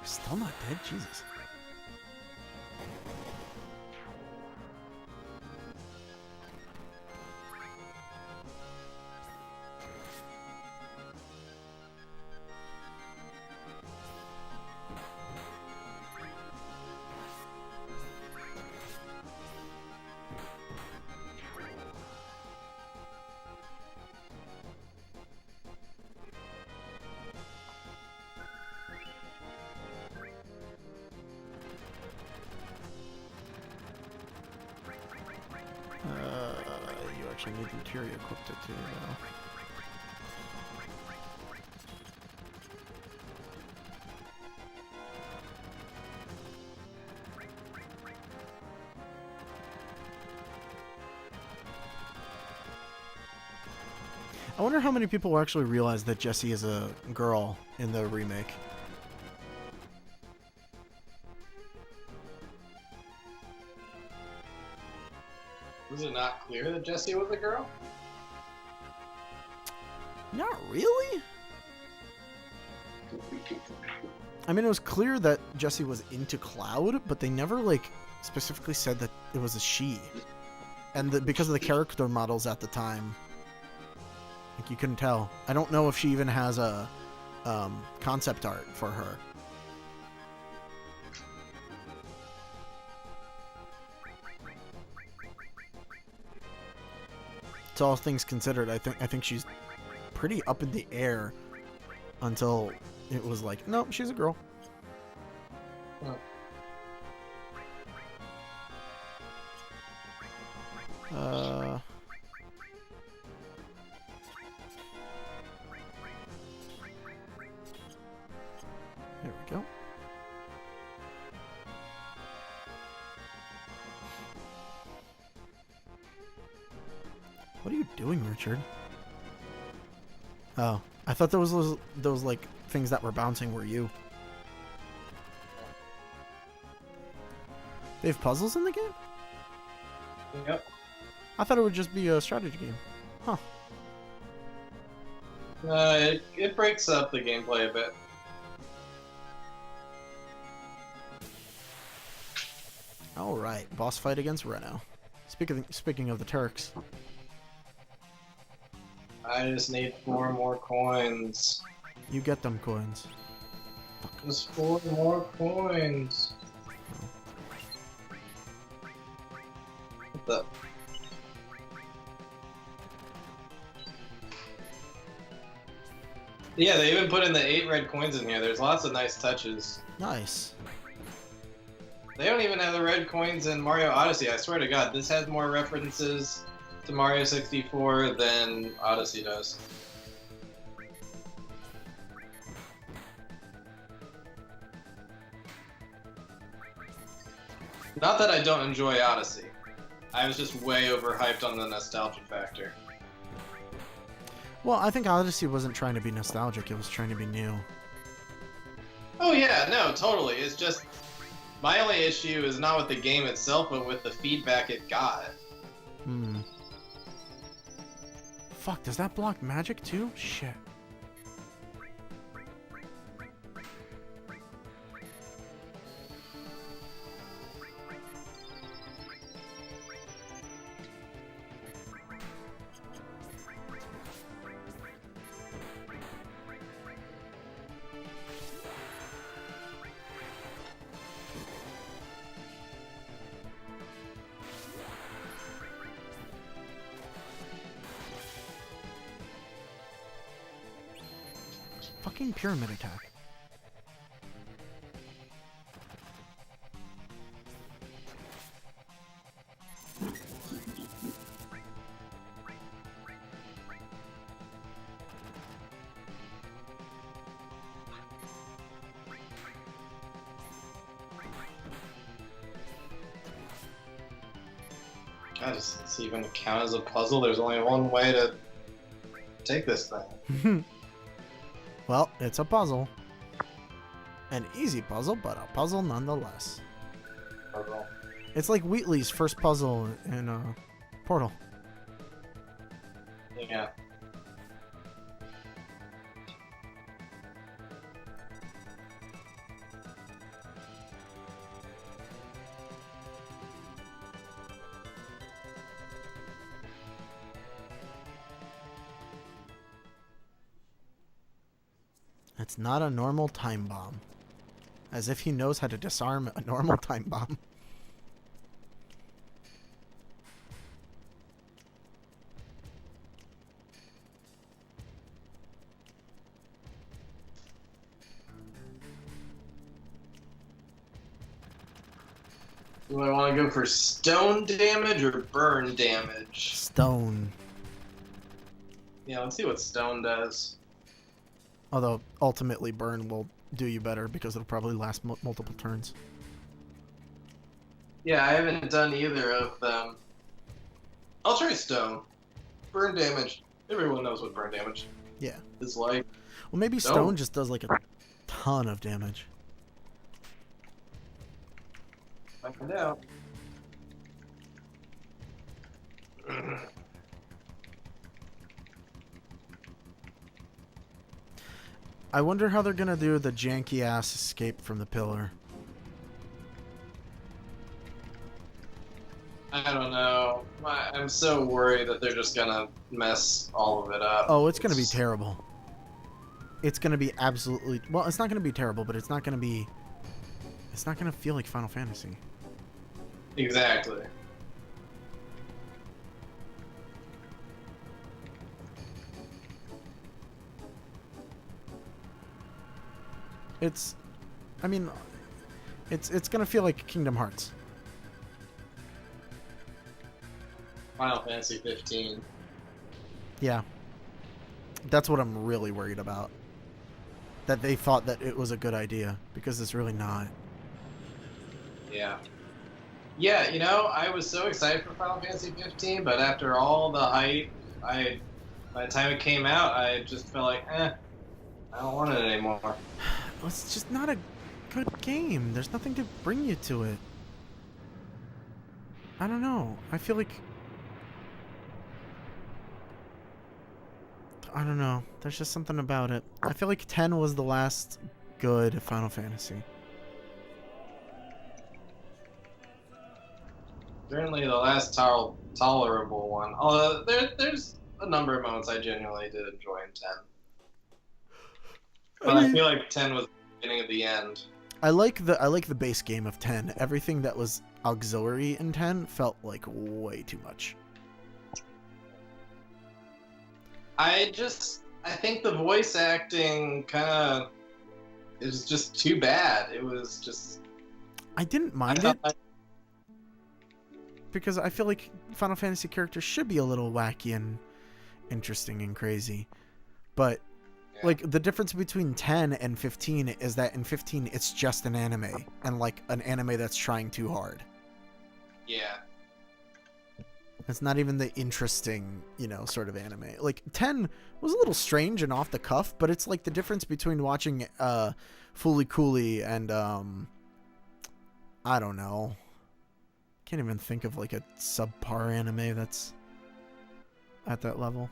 Still not dead? Jesus. You actually need the materia equipped it too, though. I wonder how many people will actually realize that Jessie is a girl in the remake.
Was it not clear that Jessie was a girl?
Not really. I mean, it was clear that Jessie was into Cloud, but they never, like, specifically said that it was a she. And because of the character models at the time, like, you couldn't tell. I don't know if she even has a concept art for her. To all things considered, I think she's pretty up in the air until it was like, no, she's a girl. There we go. What are you doing, Richard? Oh, I thought those like things that were bouncing were you. They have puzzles in the game?
Yep.
I thought it would just be a strategy game. Huh.
It breaks up the gameplay a bit.
All right, boss fight against Reno. Speaking of the Turks.
I just need 4 more coins.
You get them coins.
Just 4 more coins. What the? Yeah, they even put in the 8 red coins in here. There's lots of nice touches.
Nice.
They don't even have the red coins in Mario Odyssey. I swear to God, this has more references to Mario 64 than Odyssey does. Not that I don't enjoy Odyssey. I was just way overhyped on the nostalgia factor.
Well, I think Odyssey wasn't trying to be nostalgic, it was trying to be new.
Oh yeah, no, totally. It's just, my only issue is not with the game itself, but with the feedback it got.
Hmm. Fuck, does that block magic too? Shit. Fucking pyramid attack.
God, does this even count as a puzzle? There's only one way to take this thing.
Well, it's a puzzle. An easy puzzle, but a puzzle nonetheless.
Puzzle.
It's like Wheatley's first puzzle in Portal.
Yeah.
It's not a normal time bomb. As if he knows how to disarm a normal time bomb.
Do I want to go for stone damage or burn damage?
Stone.
Yeah, let's see what stone does.
Although, ultimately, burn will do you better because it'll probably last multiple turns.
Yeah, I haven't done either of them. I'll try stone. Burn damage. Everyone knows what burn damage
Yeah.
is like.
Well, maybe stone just does like a ton of damage.
Find out.
I wonder how they're gonna do the janky ass escape from the pillar.
I don't know. I'm so worried that they're just gonna mess all of it up.
Oh, it's gonna be terrible. It's gonna be absolutely... Well, it's not gonna be terrible, but it's not gonna be... It's not gonna feel like Final Fantasy.
Exactly.
It's... I mean... It's gonna feel like Kingdom Hearts.
Final Fantasy 15.
Yeah. That's what I'm really worried about. That they thought that it was a good idea, because it's really not.
Yeah. Yeah, you know, I was so excited for Final Fantasy 15, but after all the hype, by the time it came out, I just felt like, I don't want it anymore.
It's just not a good game. There's nothing to bring you to it. I don't know. I feel like... I don't know. There's just something about it. I feel like 10 was the last good Final Fantasy.
Certainly the last tolerable one. Although there's a number of moments I genuinely did enjoy in 10. But I feel like 10 was the beginning of the end.
I like the base game of 10. Everything that was auxiliary in 10 felt like way too much.
I think the voice acting kind of is just too bad. It was just...
I didn't mind it. Because I feel like Final Fantasy characters should be a little wacky and interesting and crazy. But, like, the difference between 10 and 15 is that in 15 it's just an anime. And, like, an anime that's trying too hard.
Yeah.
It's not even the interesting, you know, sort of anime. Like, 10 was a little strange and off the cuff, but it's like the difference between watching Fooly Cooly and, I don't know. Can't even think of, like, a subpar anime that's at that level.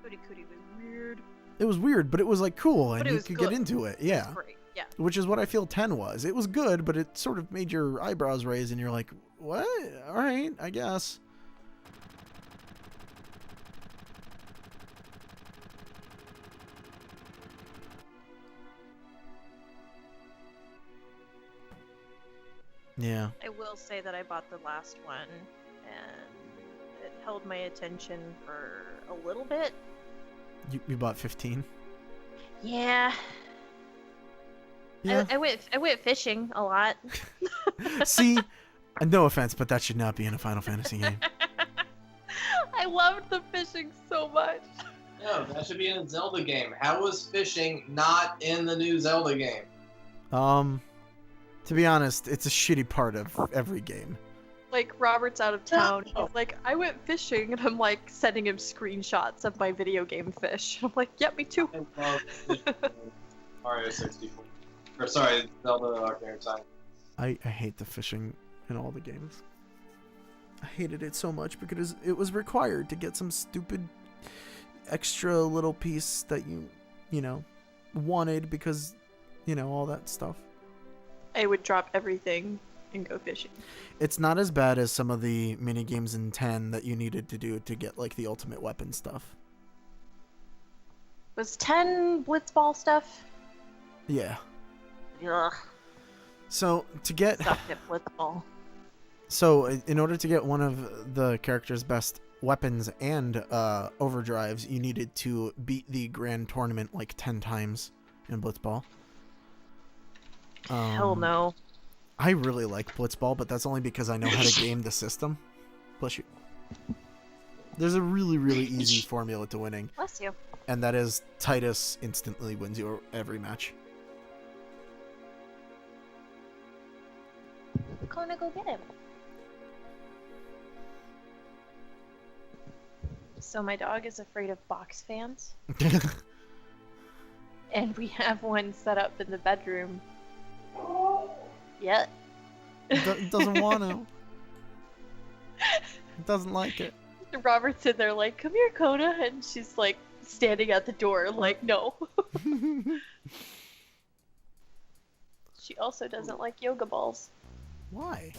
Fooly Cooly was weird.
It was weird, but it was, like, cool, and you could
good.
get into it. Yeah.
It was great. Yeah.
Which is what I feel 10 was. It was good, but it sort of made your eyebrows raise, and you're like, what? All right, I guess. Yeah.
I will say that I bought the last one, and it held my attention for a little bit.
You bought 15?
Yeah.
Yeah.
I went fishing a lot.
See, no offense, but that should not be in a Final Fantasy game.
I loved the fishing so much.
No, that should be in a Zelda game. How was fishing not in the new Zelda game?
To be honest, it's a shitty part of every game.
Like, Robert's out of town. He's like, I went fishing, and I'm like sending him screenshots of my video game fish. I'm like, yep, me too.
I love Mario 64. Or sorry, Zelda Ocarina of Time.
I hate the fishing in all the games. I hated it so much because it was required to get some stupid extra little piece that you know, wanted because, you know, all that stuff.
I would drop everything and go fishing.
It's not as bad as some of the mini games in 10 that you needed to do to get, like, the ultimate weapon stuff.
Was 10 Blitzball stuff?
Yeah.
Ugh.
So, to get...
Sucked at Blitzball.
So, in order to get one of the character's best weapons and overdrives, you needed to beat the grand tournament, like, 10 times in Blitzball.
Hell no.
I really like Blitzball, but that's only because I know how to game the system. Bless you. There's a really, really easy formula to winning.
Bless you.
And that is Titus instantly wins you every match.
Gonna go get him.
So my dog is afraid of box fans. And we have one set up in the bedroom. Yeah.
It doesn't want to. It doesn't like it.
Robert's in there like, come here, Kona. And she's like standing at the door like, no. She also doesn't like yoga balls.
Why?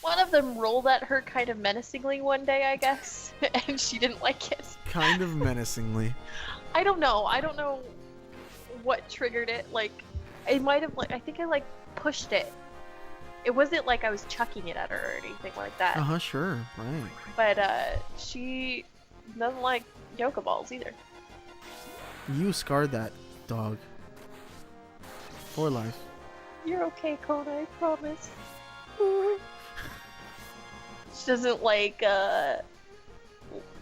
One of them rolled at her kind of menacingly one day, I guess, and she didn't like it.
Kind of menacingly.
I don't know what triggered it. Like, it might have, like, I think I, like, pushed it. It wasn't like I was chucking it at her or anything like that.
Uh-huh, sure, right.
But, she doesn't like yoga balls either.
You scarred that dog. For life.
You're okay, Kona, I promise. She doesn't like,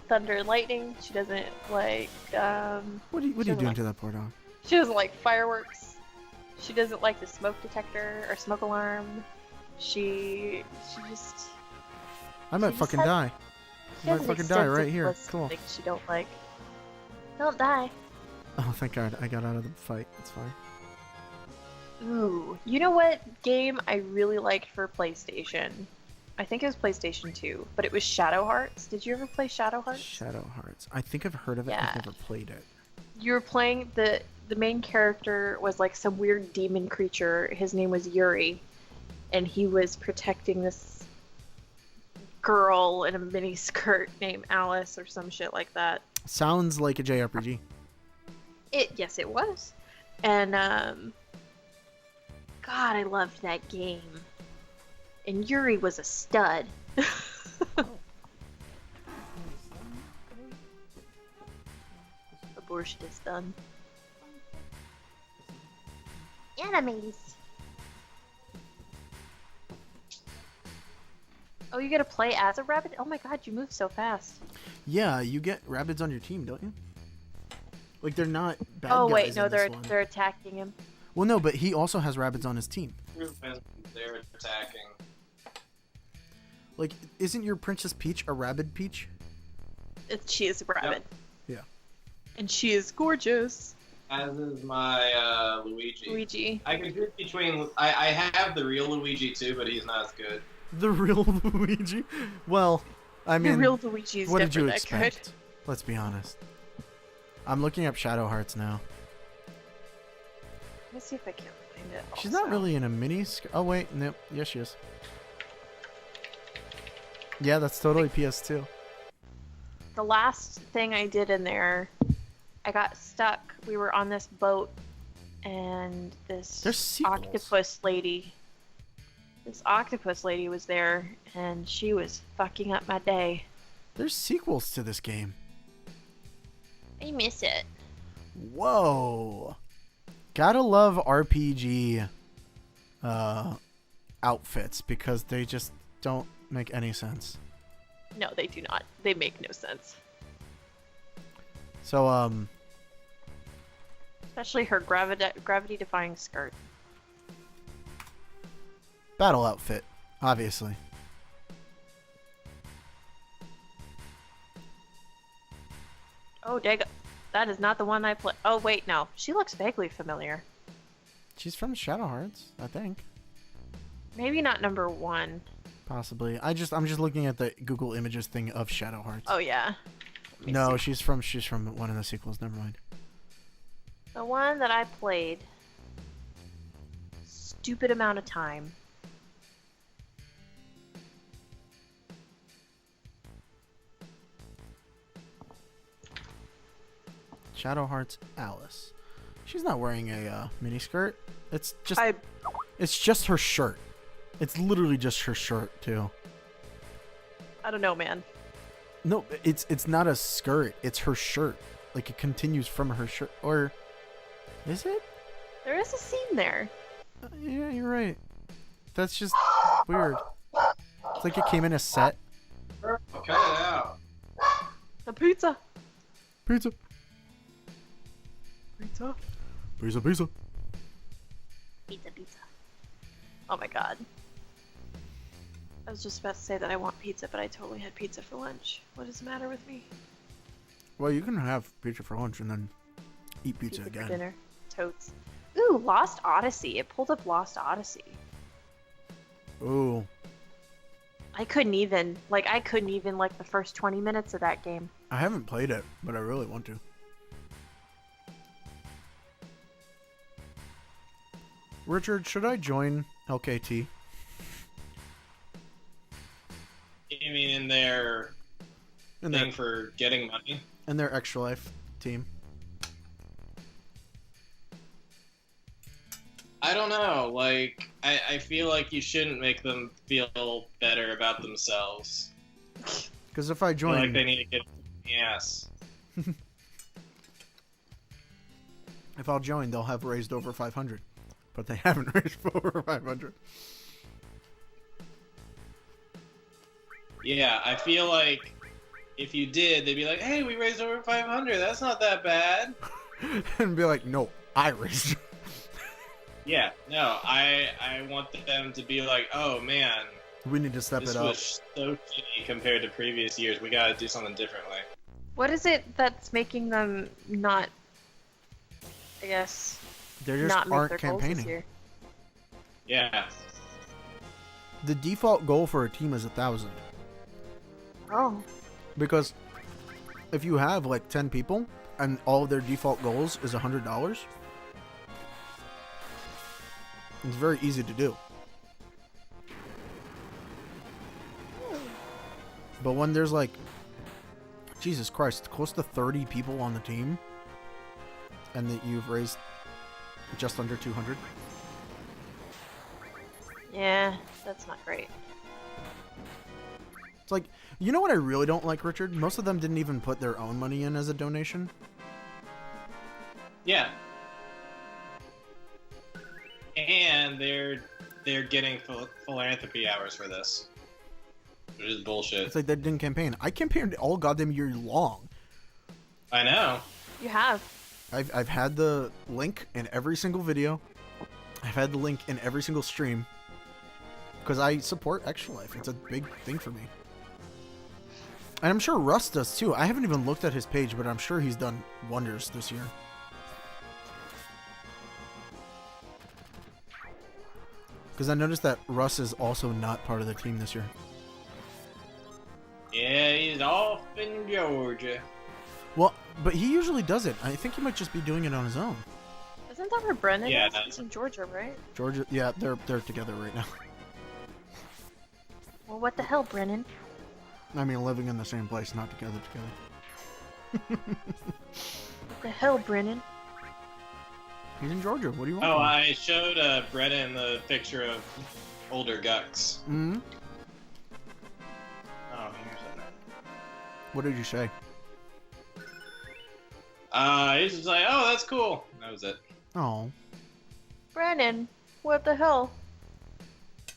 thunder and lightning. She doesn't like,
What are you doing to that poor dog?
She doesn't like fireworks. She doesn't like the smoke detector or smoke alarm. She just...
I might fucking die. I might fucking die right here. Cool.
Things she don't like. Don't die.
Oh, thank God. I got out of the fight. It's fine.
Ooh. You know what game I really liked for PlayStation? I think it was PlayStation 2, but it was Shadow Hearts. Did you ever play Shadow Hearts?
Shadow Hearts. I think I've heard of it.
Yeah.
I've never played it.
You were playing... The main character was like some weird demon creature. His name was Yuri. And he was protecting this girl in a mini skirt named Alice or some shit like that.
Sounds like a JRPG.
Yes, it was. And God, I loved that game. And Yuri was a stud. Abortion is done.
Enemies.
Oh, you gotta play as a rabbit? Oh my God, you move so fast.
Yeah, you get rabbits on your team, don't you? Like, they're not bad
Oh
guys
wait, no,
in this
they're
one.
they're attacking him.
Well, no, but he also has rabbits on his team.
They're attacking.
Like, isn't your Princess Peach a rabbit Peach?
She is a rabbit.
Yeah.
And she is gorgeous.
As is my Luigi.
Luigi.
I can choose between. I have the real Luigi too, but he's not as good.
The real Luigi? Well, I mean,
the real Luigi is
what did you
that
expect?
good.
Let's be honest. I'm looking up Shadow Hearts now.
Let me see if I can find it.
She's not really in a mini... Oh, wait. Nope. Yes, she is. Yeah, that's totally PS2.
The last thing I did in there, I got stuck. We were on this boat, and this octopus lady was there, and she was fucking up my day.
There's sequels to this game.
I miss it.
Whoa. Gotta love RPG outfits, because they just don't make any sense.
No, they do not. They make no sense.
So,
especially her gravity-defying skirt.
Battle outfit, obviously.
Oh, dang. That is not the one I play. Oh, wait, no. She looks vaguely familiar.
She's from Shadow Hearts, I think.
Maybe not number 1.
Possibly. I'm just looking at the Google Images thing of Shadow Hearts.
Oh, yeah.
No, she's from one of the sequels. Never mind.
The one that I played. Stupid amount of time.
Shadow Hearts Alice. She's not wearing a miniskirt. It's just her shirt. It's literally just her shirt too.
I don't know, man.
No, it's not a skirt. It's her shirt. Like, it continues from her shirt. Or is it?
There is a scene there.
Yeah, you're right. That's just weird. It's like it came in a set.
Cut it out.
The pizza.
Pizza.
Pizza.
Pizza. Pizza.
Pizza, pizza.
Oh my God. I was just about to say that I want pizza, but I totally had pizza for lunch. What does the matter with me?
Well, you can have pizza for lunch and then eat pizza
For
again.
dinner. Totes. Ooh, Lost Odyssey. It pulled up Lost Odyssey.
Ooh.
I couldn't even like the first 20 minutes of that game.
I haven't played it, but I really want to. Richard, should I join LKT?
You mean in their thing for getting money?
In their Extra Life team?
I don't know. Like, I feel like you shouldn't make them feel better about themselves.
Because if I
I feel
join...
like they need to get the ass.
If I'll join, they'll have raised over 500. But they haven't raised over 500.
Yeah, I feel like if you did, they'd be like, hey, we raised over 500. That's not that bad.
And be like, no, I raised.
Yeah, no, I want them to be like, oh man,
We need to step
this
it up.
was so shitty compared to previous years. We gotta do something differently.
What is it that's making them not, I guess,
They just
not make
aren't
their goals this
campaigning.
year?
Yeah.
The default goal for a team is 1,000.
Oh.
Because if you have like 10 people and all of their default goals is $100, it's very easy to do. But when there's like, Jesus Christ, close to 30 people on the team, and that you've raised just under 200.
Yeah, that's not great.
It's like, you know what I really don't like, Richard? Most of them didn't even put their own money in as a donation.
Yeah. And they're getting philanthropy hours for this. Which is bullshit.
It's like they didn't campaign. I campaigned all goddamn year long.
I know.
You have.
I've had the link in every single video. I've had the link in every single stream. Because I support Extra Life. It's a big thing for me. And I'm sure Russ does too. I haven't even looked at his page, but I'm sure he's done wonders this year. Because I noticed that Russ is also not part of the team this year.
Yeah, he's off in Georgia.
Well, but he usually does it. I think he might just be doing it on his own.
Isn't that where Brennan
Yeah,
is?
no.
He's in Georgia, right?
Georgia, yeah, they're together right now.
Well, what the hell, Brennan?
I mean, living in the same place, not together.
What the hell, Brennan?
He's in Georgia. What do you want?
Oh,
from him?
I showed Brennan the picture of older Gux.
Mm-hmm.
Oh, here's that.
What did you say?
He's just like, oh, that's cool. That was it.
Oh.
Brennan, what the hell?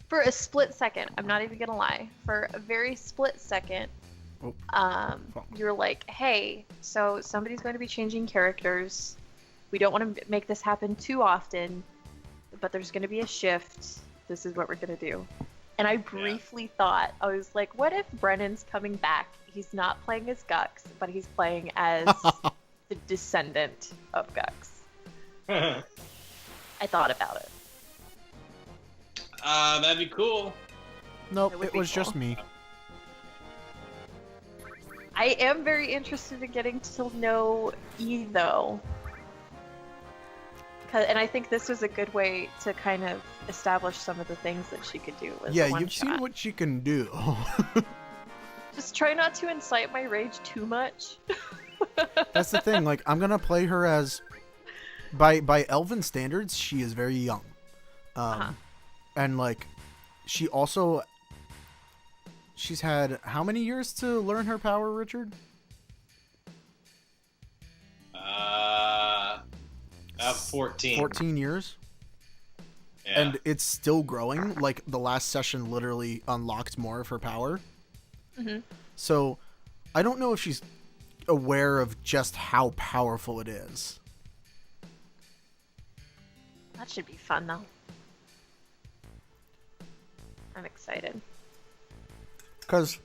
For a split second, I'm not even gonna lie. For a very split second,
Oh.
you're like, hey, so somebody's going to be changing characters. We don't want to make this happen too often, but there's going to be a shift. This is what we're going to do. And I briefly thought, I was like, what if Brennan's coming back? He's not playing as Gux, but he's playing as the descendant of Gux. I thought about it.
That'd be cool.
Nope,
It would
it
be
was just
cool.
me.
I am very interested in getting to know E, though. And I think this was a good way to kind of establish some of the things that she could do with
Yeah,
one
you've
shot.
seen what she can do.
Just try not to incite my rage too much.
That's the thing. Like, I'm gonna play her as, by Elven standards, she is very young, and like, she's had how many years to learn her power, Richard?
About 14.
14 years.
Yeah.
And it's still growing. Like, the last session literally unlocked more of her power.
Mm-hmm.
So, I don't know if she's aware of just how powerful it is.
That should be fun, though. I'm excited.
Because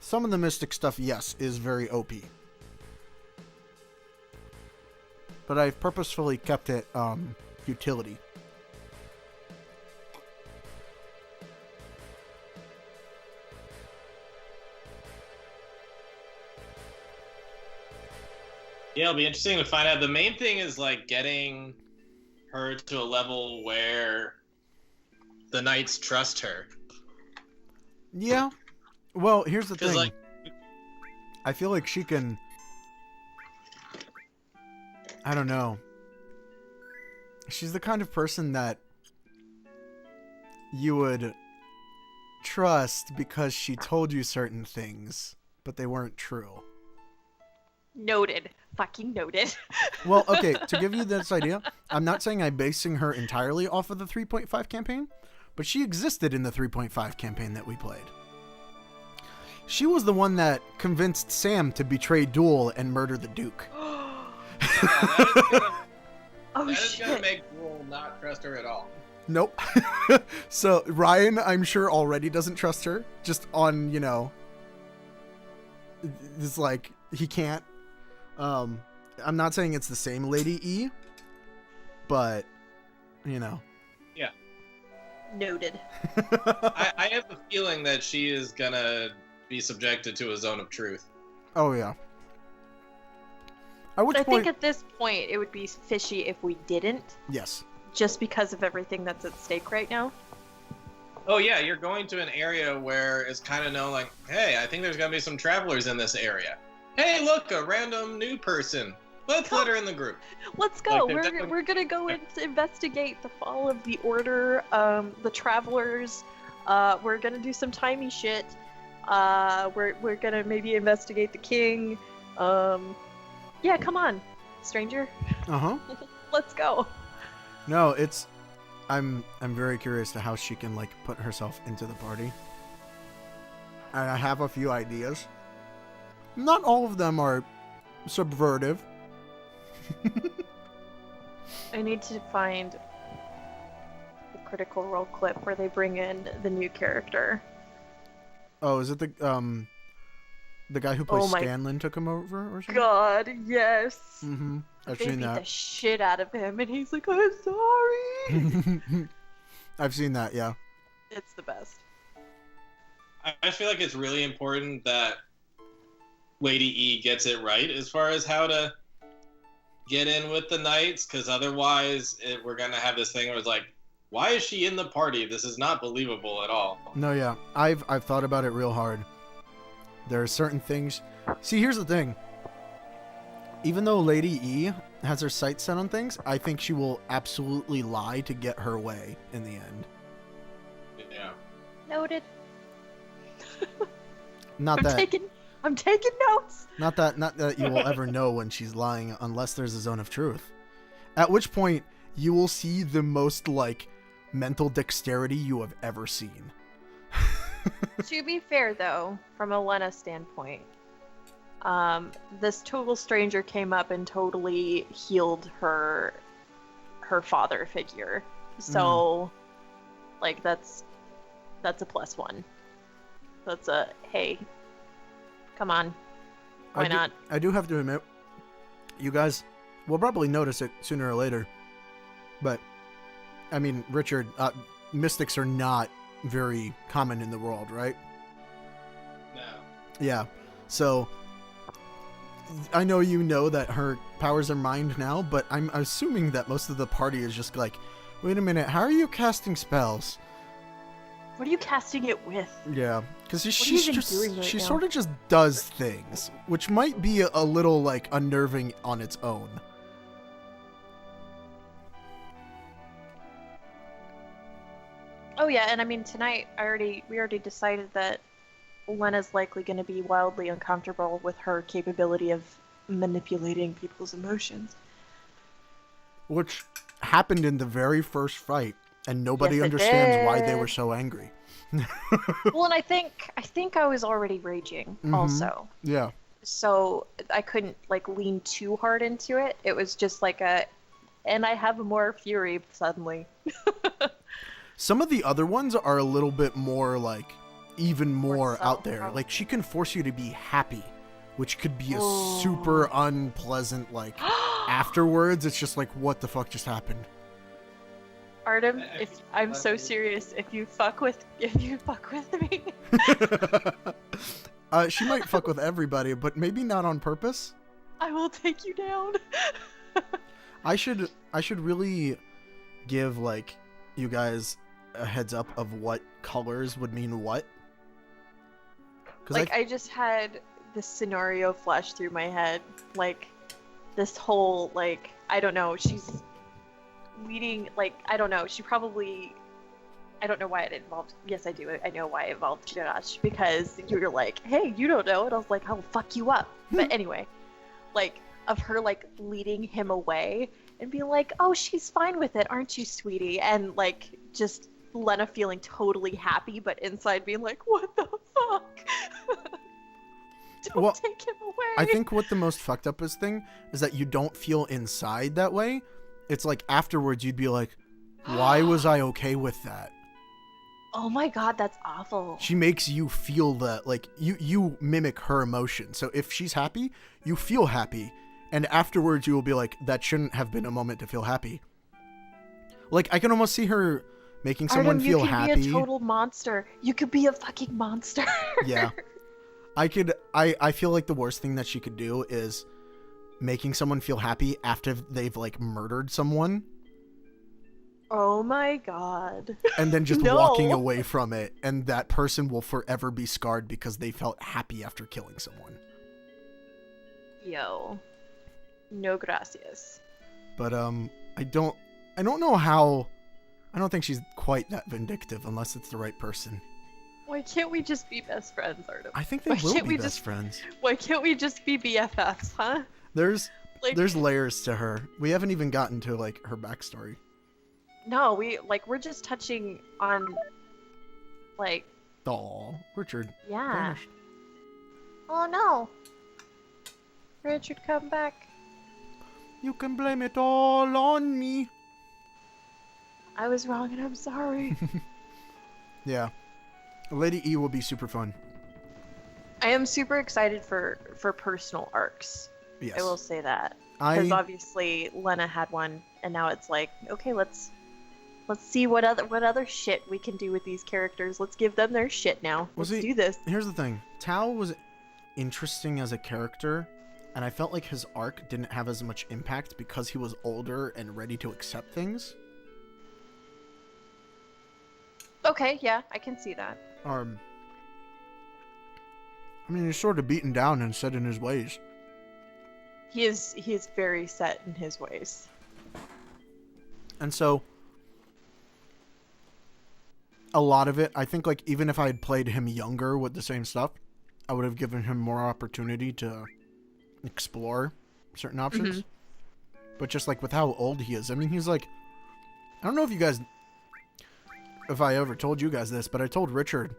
some of the mystic stuff, yes, is very OP. But I've purposefully kept it utility.
Yeah, it'll be interesting to find out. The main thing is like getting her to a level where the knights trust her.
Yeah. Well, here's the thing.
Like,
I feel like she can... I don't know. She's the kind of person that you would trust because she told you certain things, but they weren't true.
Noted. Fucking noted.
Well, okay, to give you this idea, I'm not saying I'm basing her entirely off of the 3.5 campaign, but she existed in the 3.5 campaign that we played. She was the one that convinced Sam to betray Duel and murder the Duke.
that
Oh
is
shit.
gonna make Rule not trust her at all.
Nope. So Ryan, I'm sure, already doesn't trust her, just on, you know, it's like, he can't. I'm not saying it's the same Lady E, but, you know.
Yeah.
Noted.
I have a feeling that she is gonna be subjected to a zone of truth.
Oh, yeah. At which
I
point...
think at this point it would be fishy if we didn't,
Yes.
just because of everything that's at stake right now.
Oh yeah, you're going to an area where it's kind of known like, hey, I think there's gonna be some travelers in this area. Hey, look, a random new person. Let's let her in the group.
Let's go.
Like,
we're gonna go and investigate the fall of the Order, the Travelers. We're gonna do some timey shit. We're gonna maybe investigate the king. Yeah, come on, stranger.
Uh-huh.
Let's go.
No, it's... I'm very curious to how she can, like, put herself into the party. And I have a few ideas. Not all of them are subvertive.
I need to find the Critical Role clip where they bring in the new character.
Oh, is it the guy who plays Scanlan took him over or something?
God, yes.
Mm-hmm. I've
They
seen
beat
that.
the shit out of him, and he's like, "I'm sorry."
I've seen that, yeah.
It's the best.
I feel like it's really important that Lady E gets it right as far as how to get in with the knights, because otherwise we're gonna have this thing where it's like, why is she in the party? This is not believable at all.
No, yeah. I've thought about it real hard. There are certain things... See, here's the thing. Even though Lady E has her sights set on things, I think she will absolutely lie to get her way in the end.
Yeah.
Noted.
Not that
I'm taking notes.
not that you will ever know when she's lying unless there's a zone of truth. At which point you will see the most like mental dexterity you have ever seen.
To be fair, though, from a Lena standpoint, this total stranger came up and totally healed her father figure. So, like, that's a +1. That's a, hey, come on, why not?
I do have to admit, you guys will probably notice it sooner or later. But, I mean, Richard, mystics are not very common in the world, right?
No.
Yeah. So, I know you know that her powers are mined now, but I'm assuming that most of the party is just like, wait a minute, how are you casting spells?
What are you casting it with?
Yeah, because
are you
she's
even
just
doing right
she
now?
sort of just does things, which might be a little like unnerving on its own.
Oh yeah, and I mean tonight we already decided that Lena's likely going to be wildly uncomfortable with her capability of manipulating people's emotions.
Which happened in the very first fight, and nobody
Yes, it
understands why they
did.
were so angry.
Well, and I think I was already raging also.
Yeah.
So I couldn't like lean too hard into it. It was just like and I have more fury suddenly.
Some of the other ones are a little bit more like even more out there.
probably.
Like, she can force you to be happy, which could be a super unpleasant, like, afterwards. It's just like, what the fuck just happened?
Artem, if I'm so serious, if you fuck with me,
She might fuck with everybody, but maybe not on purpose.
I will take you down.
I should really give, like, you guys a heads up of what colors would mean what.
Like, I just had this scenario flash through my head. Like, this whole, like, I don't know, she's leading, like, I don't know, she probably, I don't know why it involved, yes I do, I know why it involved Josh, because you were like, hey, you don't know, and I was like, I'll fuck you up. But anyway, like, of her, like, leading him away, and being like, oh, she's fine with it, aren't you, sweetie? And, like, just Lena feeling totally happy, but inside being like, what the fuck? Don't take him away.
I think what the most fucked up thing is that you don't feel inside that way. It's like afterwards you'd be like, why was I okay with that?
Oh my god, that's awful.
She makes you feel that, like, you mimic her emotion. So if she's happy, you feel happy. And afterwards you will be like, that shouldn't have been a moment to feel happy. Like, I can almost see her making someone feel happy.
You could be a total monster. You could be a fucking monster.
Yeah. I feel like the worst thing that she could do is making someone feel happy after they've, like, murdered someone.
Oh my god.
And then just walking away from it, and that person will forever be scarred because they felt happy after killing someone.
Yo. No gracias.
But I don't know how. I don't think she's quite that vindictive unless it's the right person.
Why can't we just be best friends, Artem?
I think they will be best friends.
Why can't we just be BFFs, huh?
There's
Like,
there's layers to her. We haven't even gotten to, like, her backstory.
no, we're just touching on, like,
Aw, Richard.
yeah.
Vanished.
Oh no. Richard, come back.
You can blame it all on me.
I was wrong and I'm sorry.
Yeah. Lady E will be super fun.
I am super excited for personal arcs.
Yes.
I will say that. Because obviously Lena had one, and now it's like, okay, let's see what other shit we can do with these characters. Let's give them their shit now. Let's do this.
Here's the thing. Tao was interesting as a character, and I felt like his arc didn't have as much impact because he was older and ready to accept things.
Okay, yeah, I can see that.
I mean, he's sort of beaten down and set in his ways.
He is very set in his ways.
And so, a lot of it, I think, like, even if I had played him younger with the same stuff, I would have given him more opportunity to explore certain options. Mm-hmm. But just, like, with how old he is, I mean, he's like, I don't know if I ever told you guys this, but I told Richard,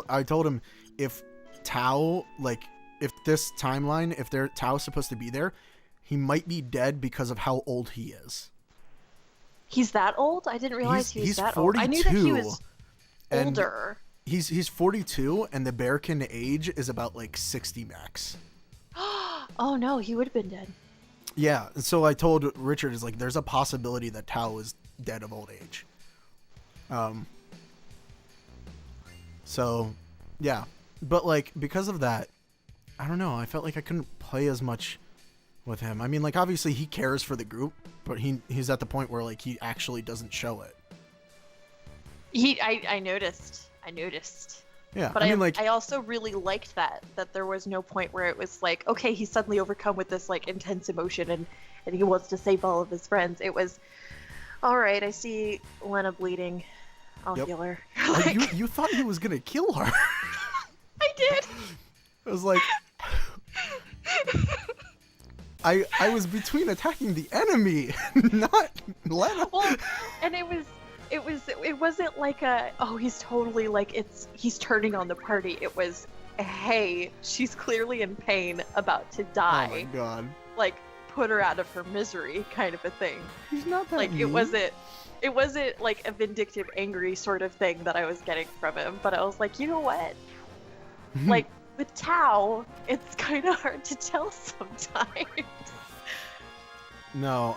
I told him, if Tao, like, if this timeline, if Tao's supposed to be there, he might be dead because of how old he is.
He's that old? I didn't realize he was that
42,
old. I knew that he was older.
He's 42, and the Bearkin age is about, like, 60 max.
Oh no, he would have been dead.
Yeah, so I told Richard, is like, there's a possibility that Tao is dead of old age. So, yeah. But, like, because of that, I don't know, I felt like I couldn't play as much with him. I mean, like, obviously he cares for the group, but he's at the point where, like, he actually doesn't show it.
I noticed.
Yeah,
but
I mean, like,
I also really liked that there was no point where it was like, okay, he's suddenly overcome with this, like, intense emotion and he wants to save all of his friends. It was, all right, I see Lena bleeding. I'll heal her.
Like, you thought he was gonna kill her.
I did.
I was like, I was between attacking the enemy, not Lena.
Well, and it wasn't like he's totally, like, he's turning on the party. It was, hey, she's clearly in pain, about to die.
Oh my god.
Like, put her out of her misery kind of a thing.
He's not that
Like
mean.
it wasn't like a vindictive, angry sort of thing that I was getting from him, but I was like, you know what? Like with Tao, it's kind of hard to tell sometimes.
No,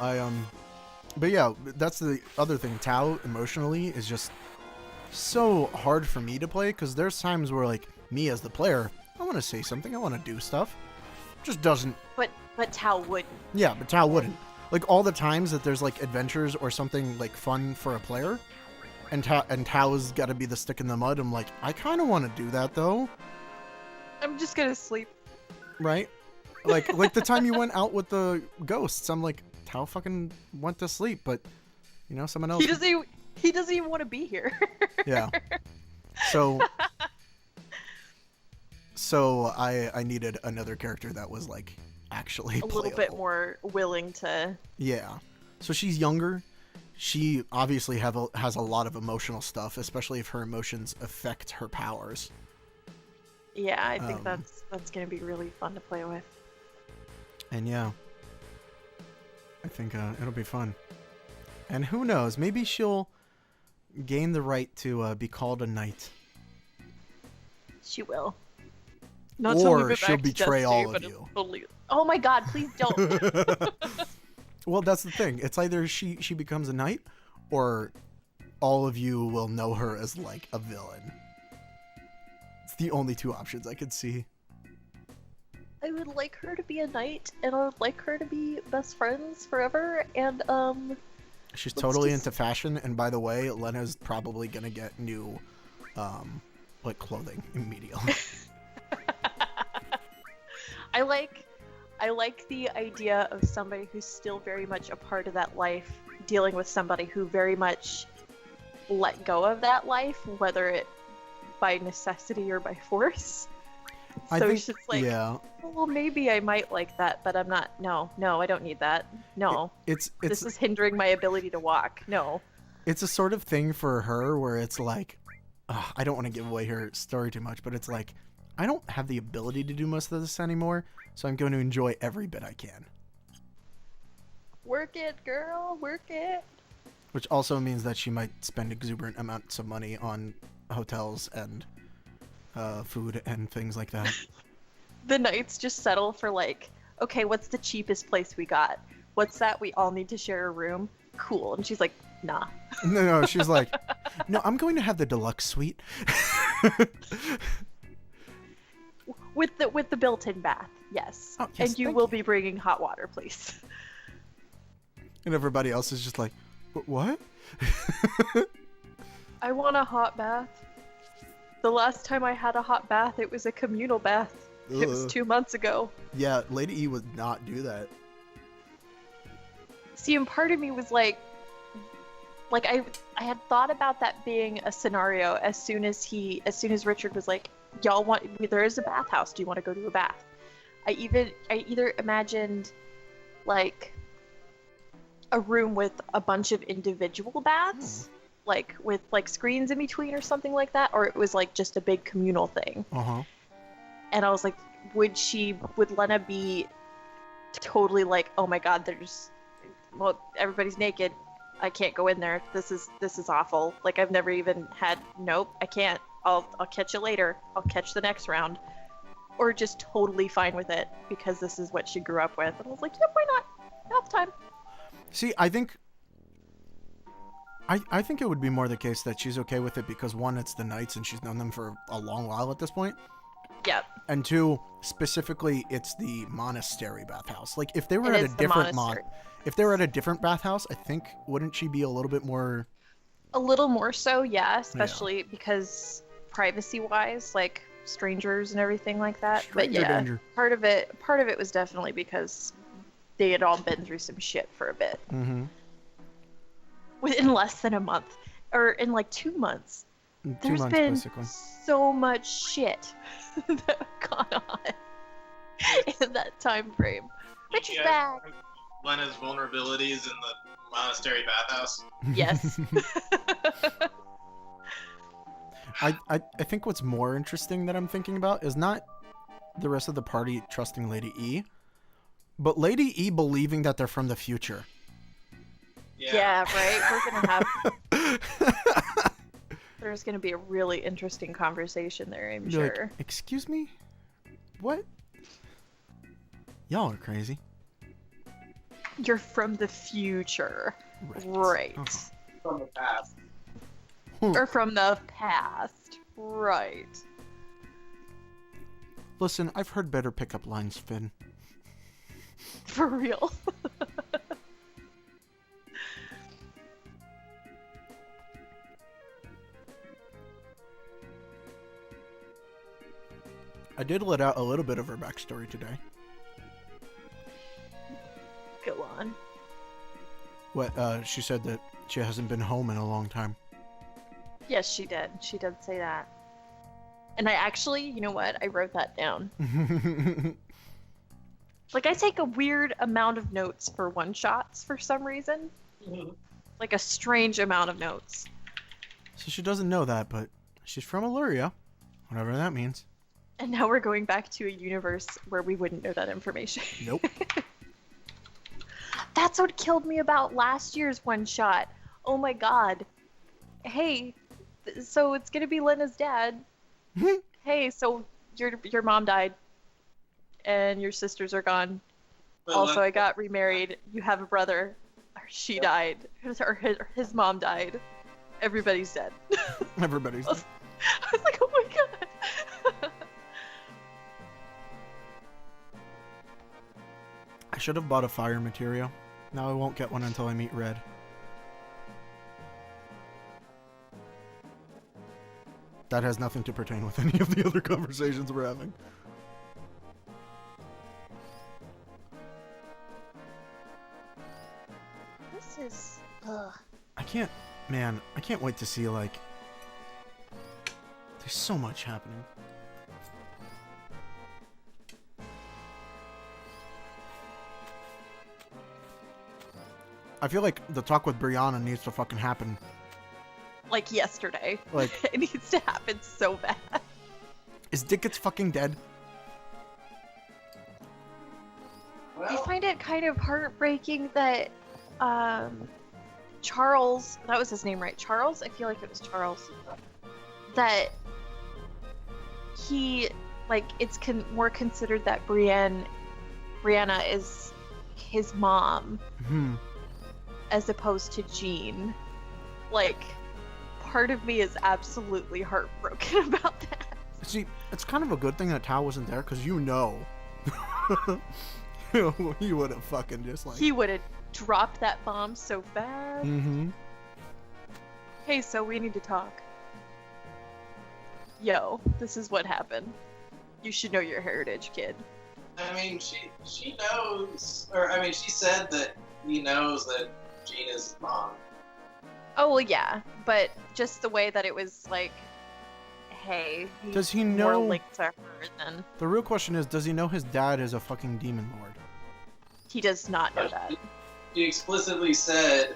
but yeah, that's the other thing. Tao emotionally is just so hard for me to play, because there's times where, like, me as the player, I want to say something, I want to do stuff. Just doesn't.
But Tao wouldn't.
Yeah, but Tao wouldn't. Like, all the times that there's, like, adventures or something, like, fun for a player, and Tao's got to be the stick in the mud, I'm like, I kind of want to do that, though.
I'm just gonna sleep.
Right? Like the time you went out with the ghosts, I'm like, Tao fucking went to sleep, but, you know, someone else...
He doesn't even want to be here.
Yeah. So I needed another character that was, like, actually
a little bit more willing to...
Yeah. So she's younger. She obviously has a lot of emotional stuff, especially if her emotions affect her powers.
Yeah, I think that's going to be really fun to play with.
And yeah, I think it'll be fun. And who knows, maybe she'll gain the right to be called a knight.
She will.
Or she'll betray all of you.
Totally... Oh my god, please don't.
Well, that's the thing. It's either she becomes a knight, or all of you will know her as, like, a villain. It's the only two options I could see.
I would like her to be a knight, and I would like her to be best friends forever, and,
She's totally into fashion, and by the way, Lena's probably gonna get new, like, clothing immediately.
I like the idea of somebody who's still very much a part of that life, dealing with somebody who very much let go of that life, whether it by necessity or by force. So
I think,
it's just like,
yeah.
Well, maybe I might like that, but I'm not. No, I don't need that. No,
this
is hindering my ability to walk. No.
It's a sort of thing for her where it's like, I don't want to give away her story too much, but it's like, I don't have the ability to do most of this anymore, so I'm going to enjoy every bit I can.
Work it, girl, work it.
Which also means that she might spend exuberant amounts of money on hotels and food and things like that.
The knights just settle for, like, okay, what's the cheapest place we got? What's that? We all need to share a room? Cool. And she's like, nah.
No, she's like, no, I'm going to have the deluxe suite.
With the built-in bath, yes.
Oh, yes,
and you will be bringing hot water, please.
And everybody else is just like, what?
I want a hot bath. The last time I had a hot bath, it was a communal bath. Ugh. It was 2 months ago.
Yeah, Lady E would not do that.
See, and part of me was like I had thought about that being a scenario as soon as Richard was like, there is a bathhouse. Do you want to go to a bath? I either imagined, like, a room with a bunch of individual baths, like with, like, screens in between or something like that, or it was, like, just a big communal thing.
Uh-huh.
And I was like, would Lena be totally like, oh my god, everybody's naked, I can't go in there, this is awful, like, I've never even had, nope, I can't, I'll catch you later, I'll catch the next round, or just totally fine with it because this is what she grew up with. And I was like, yep, why not? Now's the time.
See, I think it would be more the case that she's okay with it because, one, it's the Knights and she's known them for a long while at this point.
Yep.
And two, specifically, it's the monastery bathhouse. Like, if they were at a different bathhouse, I think, wouldn't she be a little bit more...
A little more so, yeah, especially because privacy-wise, like, strangers and everything like that. But yeah,
danger.
part of it was definitely because they had all been through some shit for a bit.
Mm-hmm.
Within less than a month, or in like 2 months. There's been
basically
so much shit that gone on in that time frame. Which is bad.
Lena's vulnerabilities in the monastery bathhouse.
Yes.
I think what's more interesting that I'm thinking about is not the rest of the party trusting Lady E, But Lady E believing that they're from the future.
Yeah, right? We're gonna have... There's gonna be a really interesting conversation there, I'm
You're
sure.
like, excuse me? What?
Oh.
Y'all are crazy.
You're from the future. Right.
Oh.
From the past.
Or from the past. Right.
Listen, I've heard better pickup lines, Finn.
For real.
I did let out a little bit of her backstory today.
Go on.
What, she said that she hasn't been home in a long time.
Yes, she did. She did say that. And I actually, you know what? I wrote that down. Like, I take a weird amount of notes for one-shots for some reason. Like, a strange amount of notes.
So she doesn't know that, but she's from Illyria. Whatever that means.
And now we're going back to a universe where we wouldn't know that information.
Nope.
That's what killed me about last year's one-shot. Oh my god. Hey, so it's gonna be Lena's dad. Hey, so your mom died. And your sisters are gone.
But
Also, I got remarried. You have a brother. She died. Or his mom died. Everybody's dead.
Everybody's.
I was like, oh my god.
I should have bought a fire material. Now I won't get one until I meet Red. That has nothing to pertain with any of the other conversations we're having.
This is. Ugh.
I can't wait to see, like... There's so much happening. I feel like the talk with Brianna needs to fucking happen.
Like yesterday.
Like...
It needs to happen so bad.
Is Dickens fucking dead?
I find it kind of heartbreaking that Charles, that was his name, right? Charles? I feel like it was Charles. That he, like, it's more considered that Brianna is his mom as opposed to Jean. Like, part of me is absolutely heartbroken about that.
See, it's kind of a good thing that Tao wasn't there, because you know. He would have fucking just like...
He would have dropped that bomb so fast.
Mm-hmm.
Hey, so we need to talk. Yo, this is what happened. You should know your heritage, kid.
I mean, she knows, or I mean, she said that he knows that Jean is his mom.
Oh, well, yeah, but just the way that it was like, hey, he's
Does he
more
know-
linked to her than...
The real question is, does he know his dad is a fucking demon lord?
He does not know that.
He explicitly said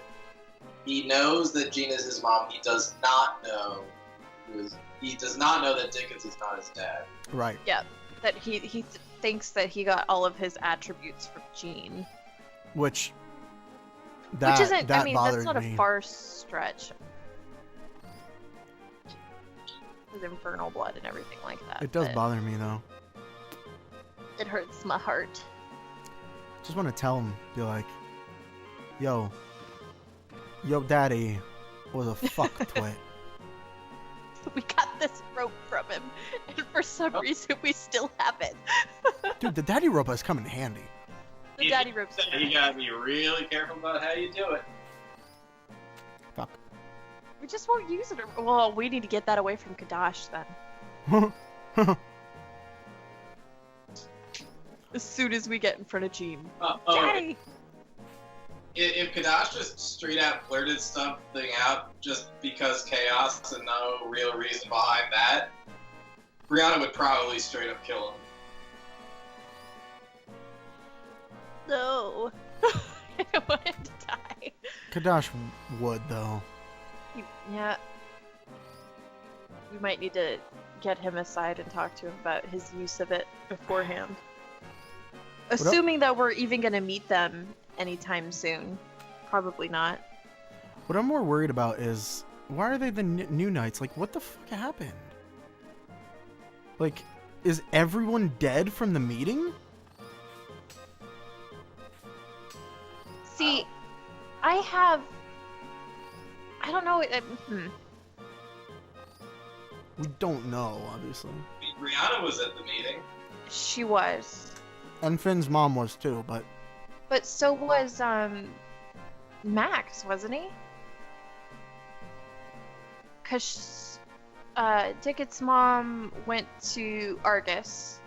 he knows that Jean is his mom. He does not know he does not know that Dickens is not his dad.
Right.
Yeah, that he thinks that he got all of his attributes from Jean.
Which isn't,
I mean, that's
bothered
not
me.
a far stretch. With infernal blood and everything like that.
It does
but
bother me, though.
It hurts my heart.
Just want to tell him, be like, yo, daddy was a fuck twit.
We got this rope from him, and for some reason we still have it.
Dude, the daddy rope has come in handy.
The daddy rope's
You gotta be really careful about how you do it.
Fuck.
We just won't use it. Well, we need to get that away from Kadash then. As soon as we get in front of Jean. Daddy!
If Kadash just straight out blurted something out just because chaos and no real reason behind that, Brianna would probably straight up kill him.
No. I don't want him to die.
Kadash would, though.
Yeah. We might need to get him aside and talk to him about his use of it beforehand. Assuming that we're even going to meet them anytime soon. Probably not.
What I'm more worried about is, why are they the new knights? Like, what the fuck happened? Like, is everyone dead from the meeting?
See, I don't know.
We don't know, obviously.
Brianna was at the meeting.
She was.
And Finn's mom was too, but...
But so was, Max, wasn't he? Because, Ticket's mom went to Argus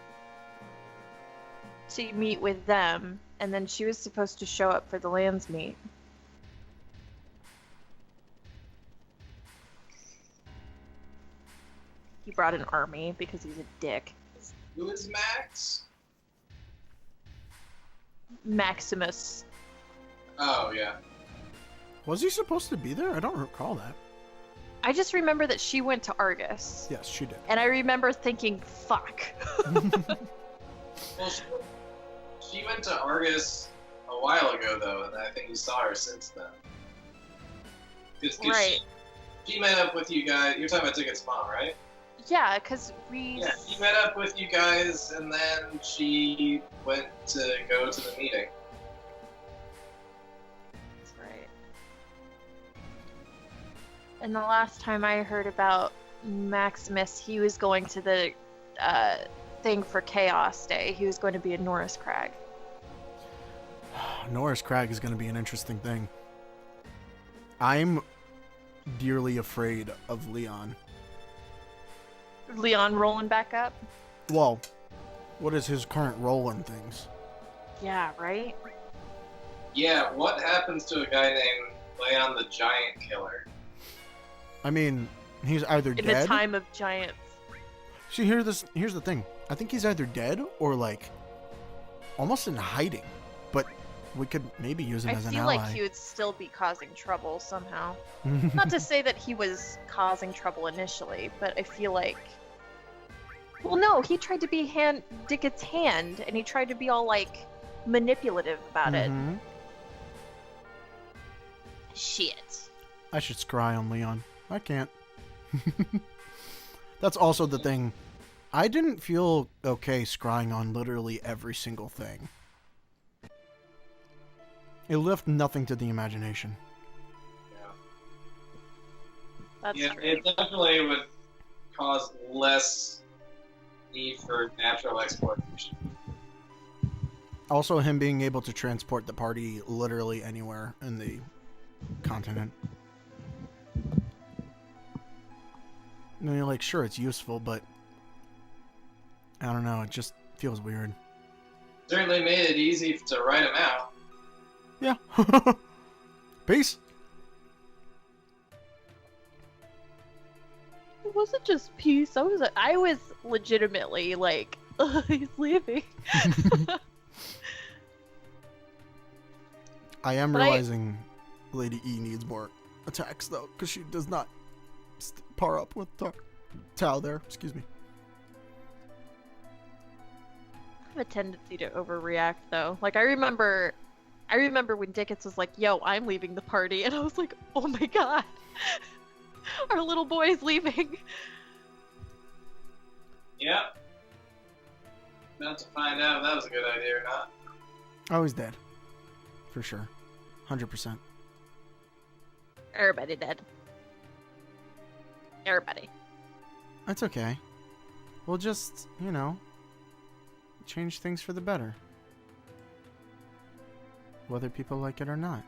to meet with them, and then she was supposed to show up for the lands meet. He brought an army because he's a dick.
Who is Max?
Maximus.
Oh, yeah.
Was he supposed to be there? I don't recall that.
I just remember that she went to Argus.
Yes, she did.
And I remember thinking, fuck.
Well, she went to Argus a while ago, though, and I think you saw her since then.
Right.
She met up with you guys. You're talking about Ticket's mom, right?
Yeah, because we...
Yeah, she met up with you guys, and then she went to go to the meeting.
That's right. And the last time I heard about Maximus, he was going to the thing for Chaos Day. He was going to be in Norris Crag.
Norris Crag is going to be an interesting thing. I'm dearly afraid of Leon.
Leon rolling back up?
Well, what is his current role in things?
Yeah, right?
Yeah, what happens to a guy named Leon the Giant Killer?
I mean, he's either
In
dead...
the time of giants.
See, here's the thing. I think he's either dead or, like, almost in hiding. But we could maybe use him as an ally.
I feel like he would still be causing trouble somehow. Not to say that he was causing trouble initially, but I feel like... Well, no, he tried to be Dickett's hand, and he tried to be all, like, manipulative about it. Shit.
I should scry on Leon. I can't. That's also the thing. I didn't feel okay scrying on literally every single thing. It left nothing to the imagination.
That's
Yeah,
true.
it definitely would cause less need for natural exploration.
Also, him being able to transport the party literally anywhere in the continent. I mean, like, sure, it's useful, but I don't know, it just feels weird.
Certainly made it easy to write him out.
Yeah. Peace.
It wasn't just peace. I was legitimately like, he's leaving.
I am realizing Lady E needs more attacks, though, because she does not par up with Tao there. Excuse me.
I have a tendency to overreact, though. Like, I remember when Dickens was like, yo, I'm leaving the party, and I was like, oh my god. Our little boy is leaving.
Yep. About to find out if that was a good idea or not.
Oh, he's dead. For sure. 100%.
Everybody dead. Everybody.
That's okay. We'll just, you know, change things for the better. Whether people like it or not.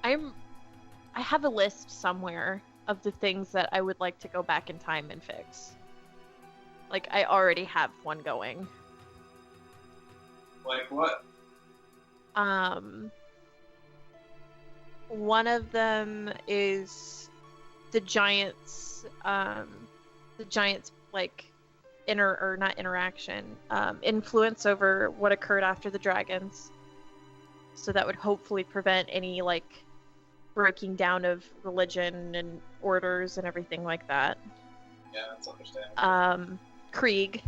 I have a list somewhere of the things that I would like to go back in time and fix. Like, I already have one going.
Like what?
One of them is the Giants, like, influence over what occurred after the dragons. So that would hopefully prevent any, like, breaking down of religion and orders and everything like that.
Yeah, that's understandable.
Krieg.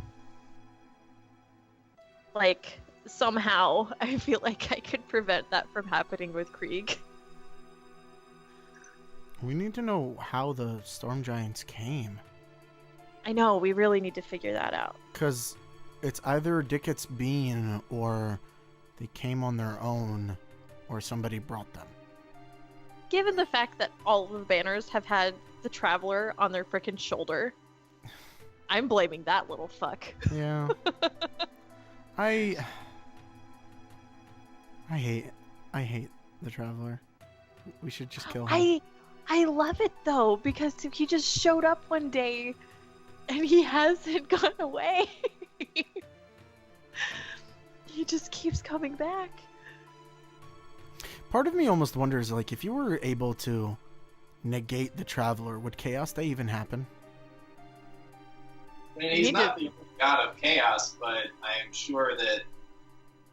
Like, somehow I feel like I could prevent that from happening with Krieg.
We need to know how the storm giants came.
I know, we really need to figure that out.
Because it's either Dickett's Bean or they came on their own or somebody brought them.
Given the fact that all of the banners have had the Traveler on their frickin' shoulder, I'm blaming that little fuck.
Yeah. I hate the Traveler. We should just kill him.
I love it though, because he just showed up one day and he hasn't gone away. He just keeps coming back.
Part of me almost wonders, like, if you were able to negate the Traveler, would Chaos Day even happen?
I mean, he's not the god of chaos, but I am sure that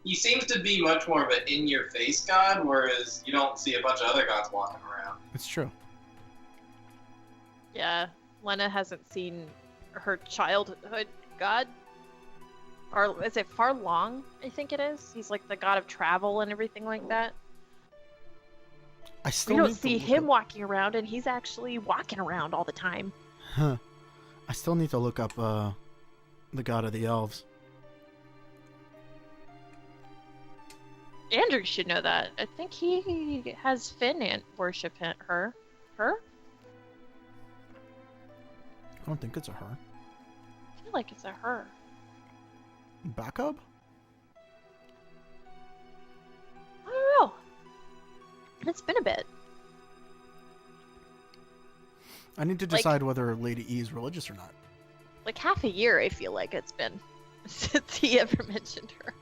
he seems to be much more of an in-your-face god, whereas you don't see a bunch of other gods walking around.
It's true.
Yeah, Lena hasn't seen her childhood god. Or is it Farlong? I think it is. He's like the god of travel and everything like that.
I still
We don't see him walking around, and he's actually walking around all the time.
Huh. I still need to look up the god of the elves.
Andrew should know that. I think he has Finn worship her. Her?
I don't think it's a her.
I feel like it's a her.
Backup?
I don't know. It's been a bit.
I need to decide whether Lady E is religious or not.
Like half a year, I feel like it's been since he ever mentioned her.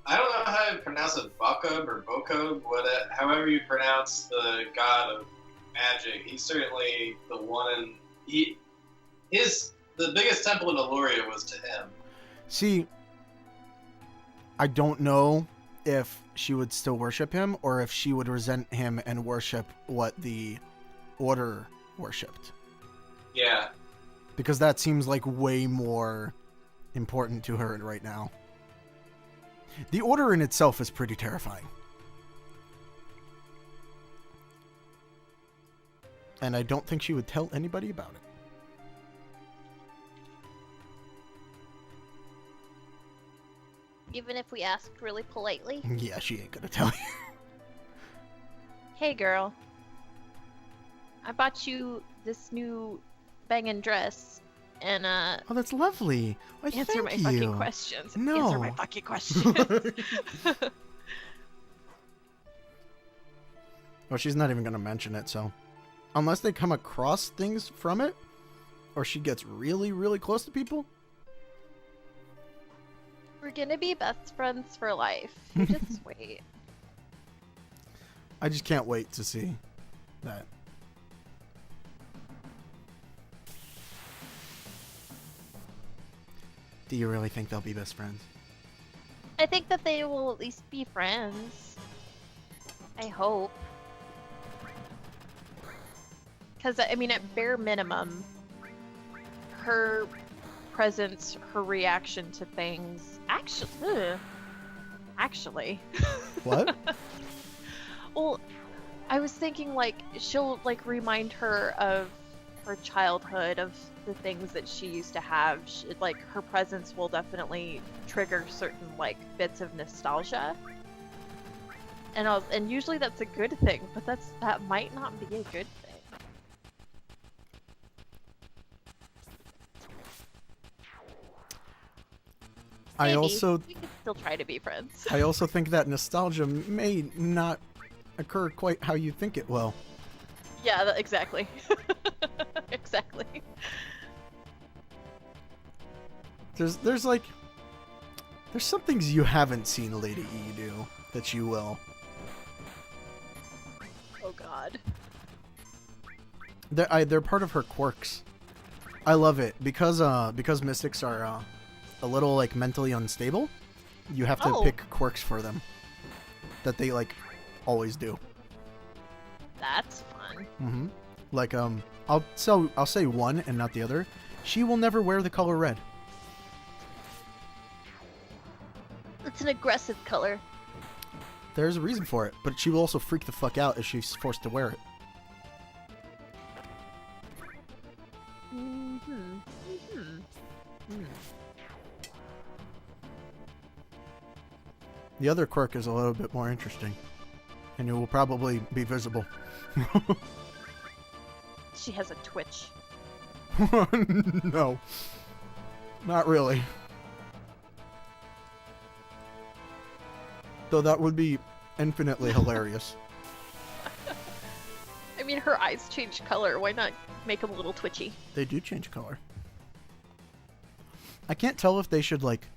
I don't know how to pronounce it, Bakub or Bokub, however you pronounce the god of magic. He's certainly the one, the biggest temple in Aluria was to him.
See, I don't know if she would still worship him or if she would resent him and worship what the Order worshipped.
Yeah.
Because that seems like way more important to her right now. The Order in itself is pretty terrifying. And I don't think she would tell anybody about it.
Even if we asked really politely.
Yeah, she ain't gonna tell you.
Hey girl, I bought you this new bangin' dress, and
Oh, that's lovely. Why,
answer my
thank
fucking
you.
questions.
No.
Answer my fucking questions.
Well, she's not even gonna mention it, so unless they come across things from it, or she gets really, really close to people.
We're gonna be best friends for life. You just wait.
I just can't wait to see that. Do you really think they'll be best friends?
I think that they will at least be friends. I hope. Because, I mean, at bare minimum, her presence, her reaction to things, actually.
What?
Well, I was thinking, like, she'll, like, remind her of her childhood, of the things that she used to have. Like, her presence will definitely trigger certain, like, bits of nostalgia. And usually that's a good thing, but that might not be a good thing.
I
Maybe.
also
We could still try to be friends.
I also think that nostalgia may not occur quite how you think it will.
Yeah, exactly. Exactly.
There's some things you haven't seen Lady E do that you will.
Oh god.
They're part of her quirks. I love it because mystics are a little like mentally unstable. You have to pick quirks for them that they like always do.
That's fun.
Mm-hmm. Like I'll say one and not the other. She will never wear the color red.
It's an aggressive color.
There's a reason for it, but she will also freak the fuck out if she's forced to wear it. The other quirk is a little bit more interesting, and it will probably be visible.
She has a twitch.
No. Not really. Though that would be infinitely hilarious.
I mean, her eyes change color. Why not make them a little twitchy?
They do change color. I can't tell if they should, like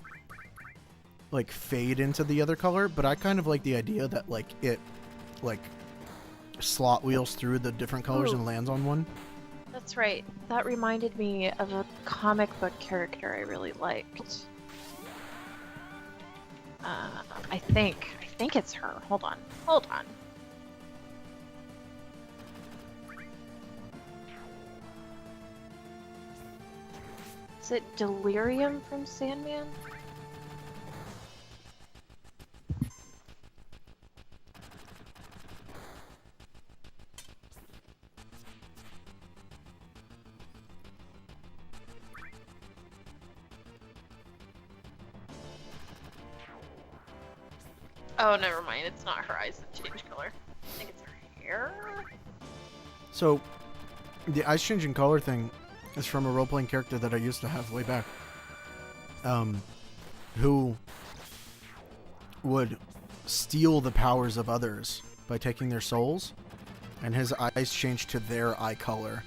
fade into the other color, but I kind of like the idea that, like, it, like, slot wheels through the different colors and lands on one.
That's right. That reminded me of a comic book character I really liked. I think it's her. Hold on. Is it Delirium from Sandman? Oh, never mind. It's not her eyes that change color. I think it's her hair.
So, the eyes changing color thing is from a role-playing character that I used to have way back. Who would steal the powers of others by taking their souls, and his eyes changed to their eye color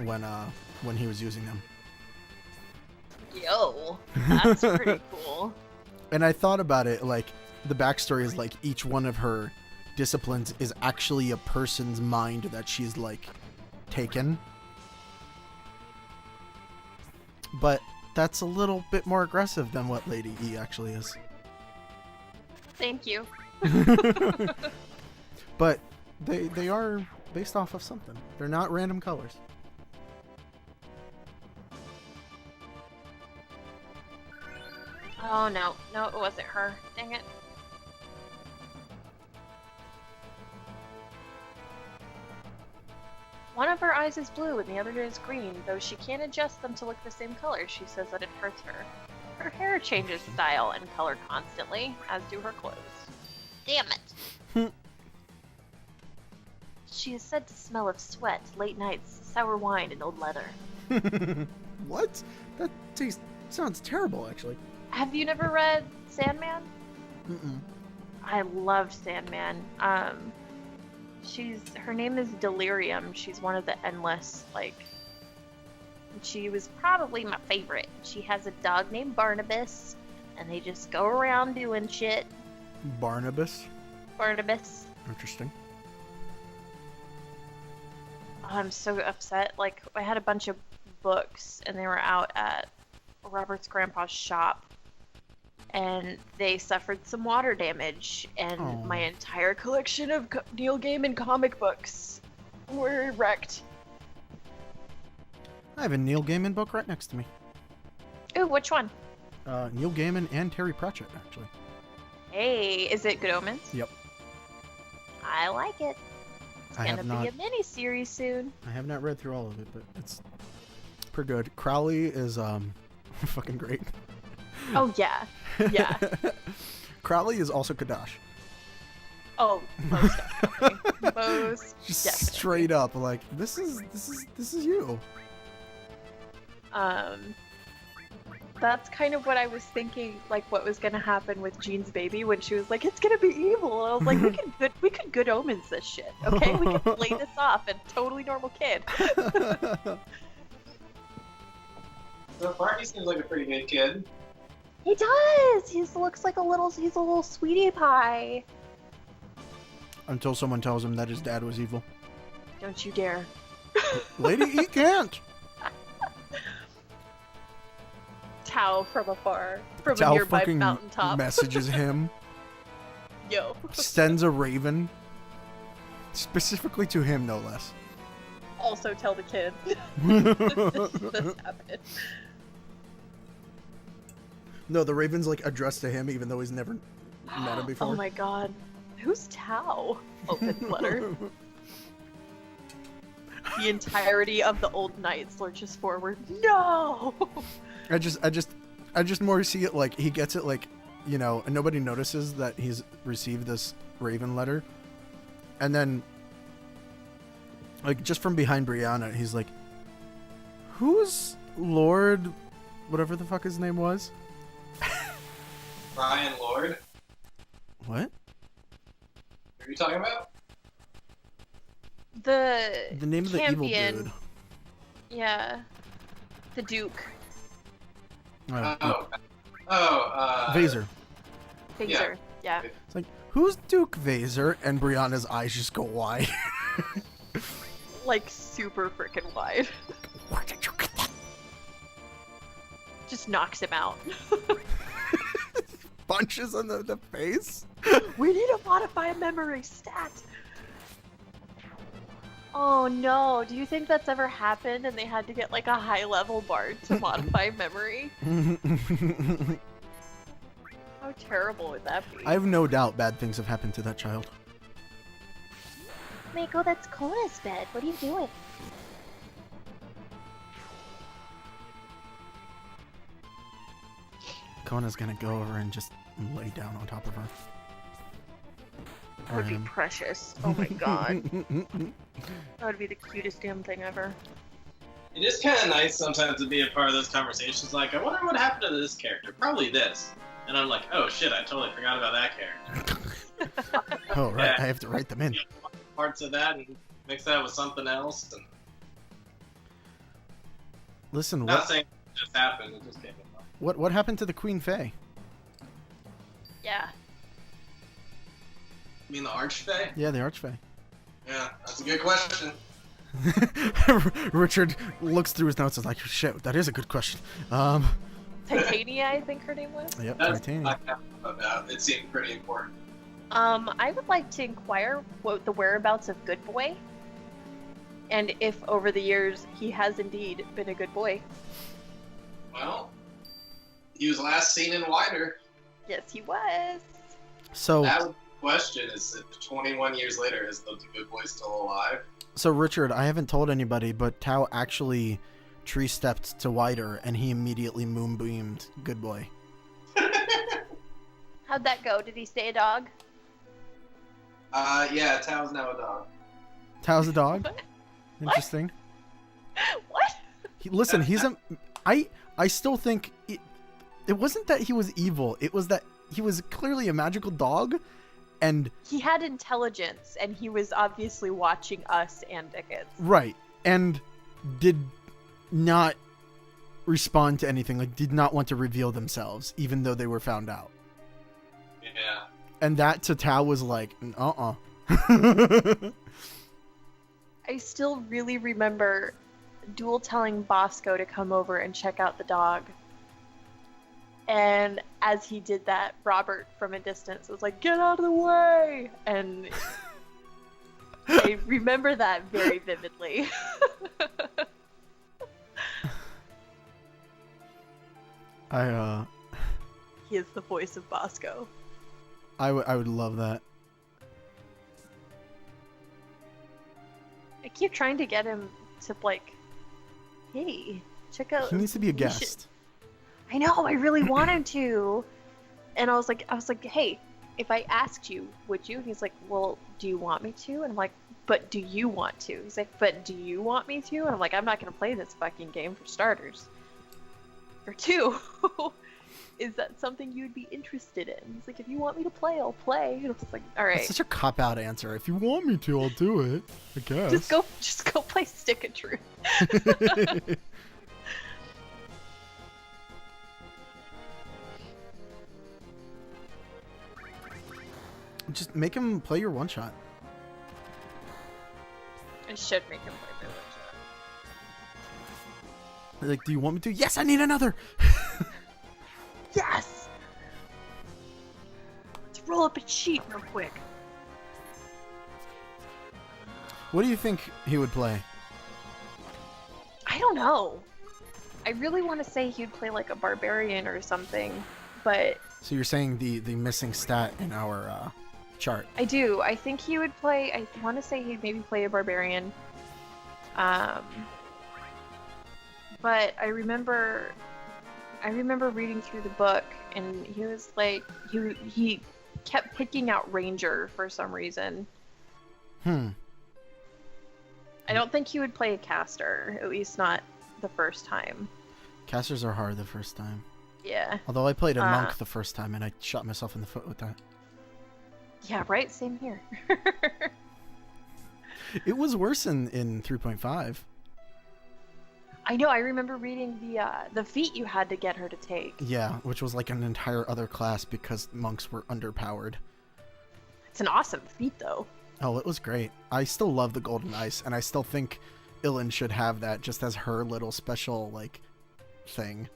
when he was using them.
Yo, that's pretty cool.
And I thought about it, like, the backstory is, like, each one of her disciplines is actually a person's mind that she's, like, taken. But that's a little bit more aggressive than what Lady E actually is.
Thank you.
But they are based off of something. They're not random colors.
Oh, no, it wasn't her. Dang it. One of her eyes is blue and the other is green, though she can't adjust them to look the same color. She says that it hurts her. Her hair changes style and color constantly, as do her clothes. Damn it! She is said to smell of sweat, late nights, sour wine, and old leather.
What? That sounds terrible, actually.
Have you never read Sandman?
Mm-mm.
I loved Sandman. Her name is Delirium. She's one of the Endless, she was probably my favorite. She has a dog named Barnabas, and they just go around doing shit.
Barnabas?
Barnabas.
Interesting.
Oh, I'm so upset. Like, I had a bunch of books, and they were out at Robert's grandpa's shop, and they suffered some water damage, and my entire collection of Neil Gaiman comic books were wrecked.
I have a Neil Gaiman book right next to me.
Ooh, which one?
Neil Gaiman and Terry Pratchett, actually.
Hey, is it Good Omens?
Yep.
I like it. It's
I
gonna be a mini-series soon.
I have not read through all of it, but it's pretty good. Crowley is fucking great.
Oh yeah, yeah.
Crowley is also Kadash.
Oh, most definitely. Most
Just
definitely.
straight up, like, this is you.
That's kind of what I was thinking, like what was gonna happen with Jean's baby when she was like, "It's gonna be evil." I was like, we could Good Omens this shit, okay? We could play this off a totally normal kid.
So far, he seems like a pretty good kid.
He does. He looks like he's a little sweetie pie.
Until someone tells him that his dad was evil.
Don't you dare.
Lady E can't.
Tao from afar, from
Tao
a nearby
fucking
mountaintop.
messages him.
Yo.
Sends a raven. Specifically to him, no less.
Also tell the kid this happened.
No, the Raven's like addressed to him, even though he's never met him before.
Oh my god. Who's Tao? Opens letter. The entirety of the old knights lurches forward. No!
I just more see it like he gets it like, you know, and nobody notices that he's received this Raven letter. And then, like, just from behind Brianna, he's like, who's Lord, whatever the fuck his name was?
Brian Lord?
What?
What are you talking about?
The
name of the evil
champion.
dude.
Yeah. The Duke.
Vaser.
Phaser. Yeah.
It's like, who's Duke Vaser? And Brianna's eyes just go wide.
Like, super freaking wide.
Where did you get that?
Just knocks him out.
Punches on the face?
We need to modify a memory stat. Oh no, do you think that's ever happened and they had to get like a high level bard to modify memory? How terrible would that be?
I have no doubt bad things have happened to that child.
Mako, that's Kona's bed. What are you doing?
Kona's gonna go over and just lay down on top of her.
That would be precious. Oh my god. That would be the cutest damn thing ever.
It is kind of nice sometimes to be a part of those conversations. Like, I wonder what happened to this character. Probably this. And I'm like, oh shit, I totally forgot about that character.
Oh, right.
Yeah.
I have to write them in.
Parts of that and mix that with something else. And
Listen,
not saying it just happened. It just came up.
what happened to the Queen Fae?
Yeah.
You mean the Archfey?
Yeah, the Archfey.
Yeah, that's a good question.
Richard looks through his notes and is like, shit, that is a good question.
Titania, I think her name was.
Yep,
That's
Titania.
about. It seemed pretty important.
I would like to inquire what the whereabouts of Good Boy, and if over the years he has indeed been a good boy.
Well, he was last seen in Wider.
Yes, he was.
So,
That was the question: is if 21 years later, is the good boy still alive?
so Richard, I haven't told anybody, but Tao actually tree stepped to Wider, and he immediately moonbeamed Good Boy.
How'd that go? Did he stay a dog?
Yeah, Tao's now a dog.
Tao's a dog.
What?
Interesting.
What?
Listen, he's a. I still think it wasn't that he was evil. It was that he was clearly a magical dog, and
He had intelligence, and he was obviously watching us and Dickens.
right, and did not respond to anything. Like, did not want to reveal themselves, even though they were found out.
Yeah.
And that to Tao was like,
I still really remember Duel telling Bosco to come over and check out the dog. And as he did that, Robert from a distance was like, "Get out of the way!" And I remember that very vividly. He is the voice of Bosco.
I would love that.
I keep trying to get him to like, hey, check out.
He needs to be a
we
guest.
should- I know, I really want him to. And I was like, hey, if I asked you, would you? He's like, well, do you want me to? And I'm like, but do you want to? He's like, but do you want me to? And I'm like, I'm not gonna play this fucking game for starters. For two, is that something you'd be interested in? He's like, if you want me to play, I'll play. And I was like, all right,
That's such a cop-out answer. If you want me to, I'll do it. I guess.
just go play Stick of Truth.
Just make him play your one-shot.
I should make him play my one
Like, do you want me to? Yes, I need another!
shot. Yes! Let's roll up a sheet real quick.
What do you think he would play?
I don't know. I really want to say he'd play like a barbarian or something, but...
So you're saying the missing stat in our chart?
I do. I think he would play... I want to say he'd maybe play a barbarian. But I remember reading through the book, and he was like... He kept picking out Ranger for some reason.
I
don't think he would play a caster, at least not the first time.
Casters are hard the first time.
Yeah.
Although I played a monk the first time, and I shot myself in the foot with that.
Yeah, right? Same here.
It was worse in 3.5.
I know, I remember reading the feat you had to get her to take.
Yeah, which was like an entire other class because monks were underpowered.
It's an awesome feat, though.
Oh, it was great. I still love the Golden Ice, and I still think Ilyn should have that just as her little special, like, thing.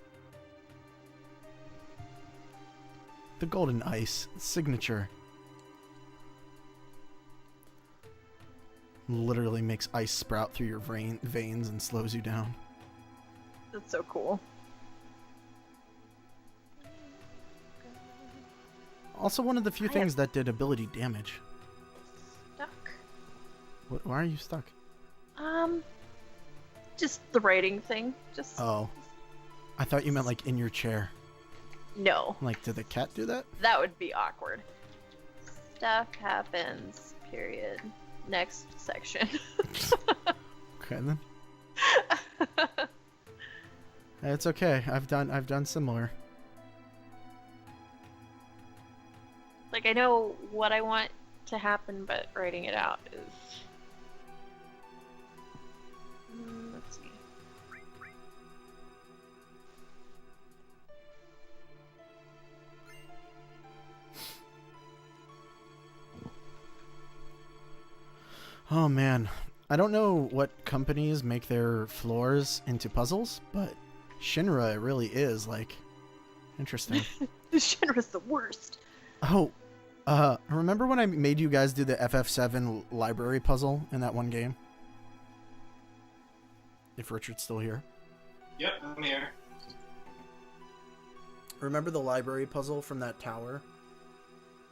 The Golden Ice signature. Literally makes ice sprout through your veins and slows you down.
That's so cool.
Also one of the few things that did ability damage.
Stuck.
Why are you stuck?
Just the writing thing. Just.
Oh. I thought you meant like in your chair.
No.
Like, did the cat do that?
That would be awkward. Stuff happens, period. Next section.
Okay then. It's okay. I've done similar.
Like, I know what I want to happen, but writing it out is... let's see.
Oh man. I don't know what companies make their floors into puzzles, but Shinra really is, like, interesting.
Shinra's the worst.
Oh, remember when I made you guys do the FF7 library puzzle in that one game? If Richard's still here.
Yep, I'm here.
Remember the library puzzle from that tower?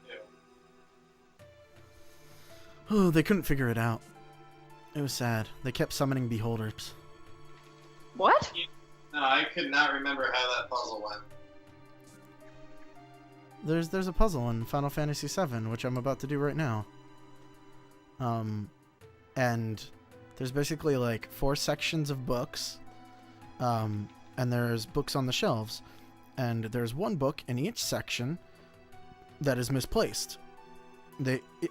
Yeah.
Oh, they couldn't figure it out. It was sad. They kept summoning beholders.
What?
No, I could not remember how that puzzle went.
There's a puzzle in Final Fantasy VII, which I'm about to do right now. And there's basically like 4 sections of books, and there's books on the shelves, and there's one book in each section that is misplaced.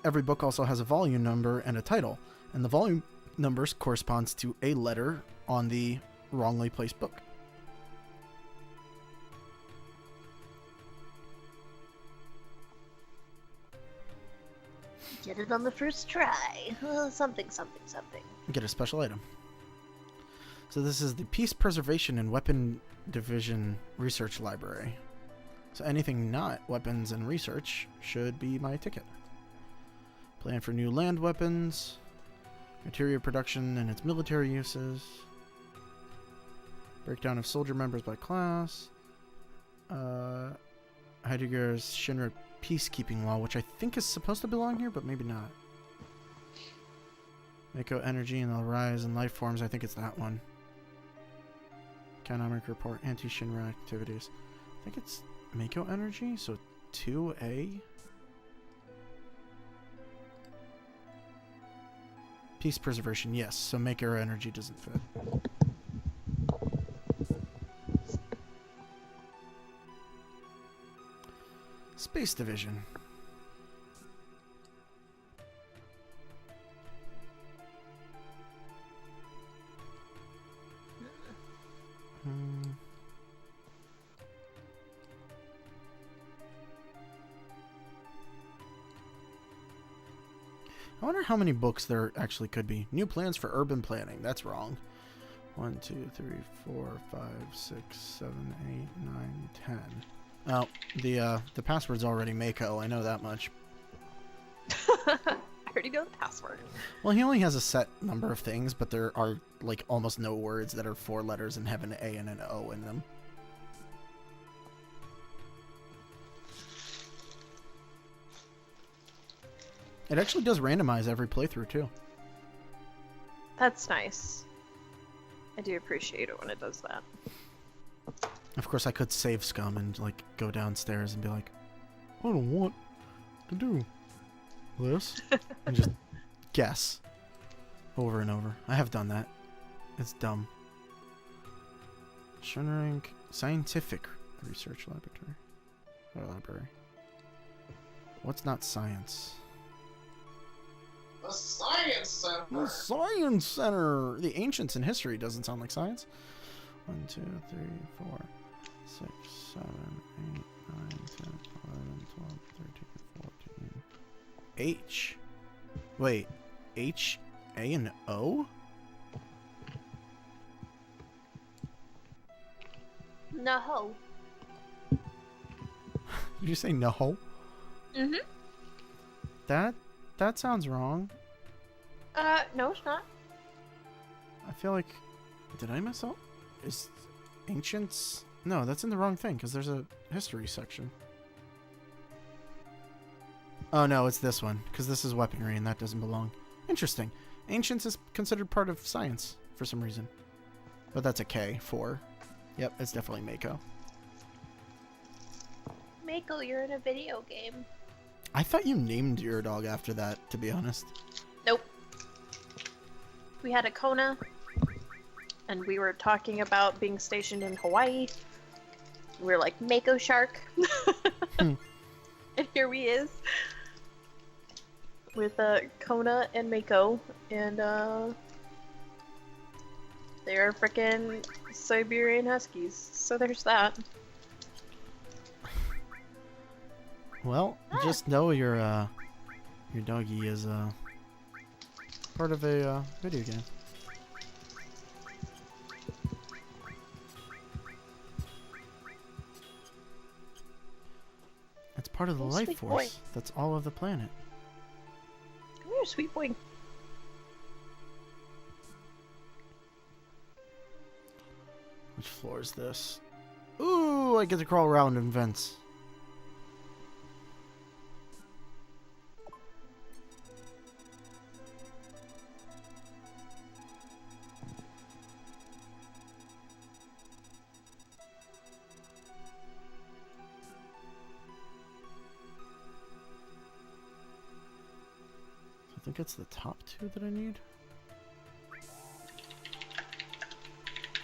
Every book also has a volume number and a title, and the volume numbers corresponds to a letter on the wrongly placed book.
Get it on the first try. Something, something, something.
Get a special item. So this is the Peace Preservation and Weapon Division Research Library. So anything not weapons and research should be my ticket. Plan for new land weapons. Material production and its military uses. Breakdown of soldier members by class. Heidegger's Shinra Peacekeeping Law, which I think is supposed to belong here, but maybe not. Mako Energy and the Rise in Life Forms, I think it's that one. Economic Report, Anti-Shinra Activities. I think it's Mako Energy, so 2A. Peace Preservation, yes, so Mako Energy doesn't fit. Space Division. I wonder how many books there actually could be. New plans for urban planning. That's wrong. 1, 2, 3, 4, 5, 6, 7, 8, 9, 10. Oh, the password's already Mako. I know that much.
already know the password.
Well, he only has a set number of things, but there are, like, almost no words that are 4 letters and have an A and an O in them. It actually does randomize every playthrough, too.
That's nice. I do appreciate it when it does that.
Of course, I could save Scum and, like, go downstairs and be like, I don't want to do this. And just guess over and over. I have done that. It's dumb. Schoenering Scientific Research Laboratory. Or library. What's not science?
The Science Center!
The Science Center! The ancients in history doesn't sound like science. 1, 2, 3, 4, 6, 7, 8, 9, 10, 11, 12, 13, 14. H. Wait. H, A, and O?
No.
Did you say no?
Mm-hmm.
That sounds wrong.
No, it's not.
I feel like... Did I mess up? Is ancients... No, that's in the wrong thing, because there's a history section. Oh, no, it's this one, because this is weaponry, and that doesn't belong. Interesting. Ancients is considered part of science, for some reason. But that's a K, 4. Yep, it's definitely Mako.
Mako, you're in a video game.
I thought you named your dog after that, to be honest.
Nope. We had a Kona, and we were talking about being stationed in Hawaii. We were like, Mako Shark. And here we is. With Kona and Mako, and they're frickin' Siberian Huskies. So there's that.
Well, just know your doggy is part of a video game. It's part of the life
sweet
force. That's all of the planet.
Come here, sweet boy.
Which floor is this? Ooh, I get to crawl around in vents. I think it's the top 2 that I need.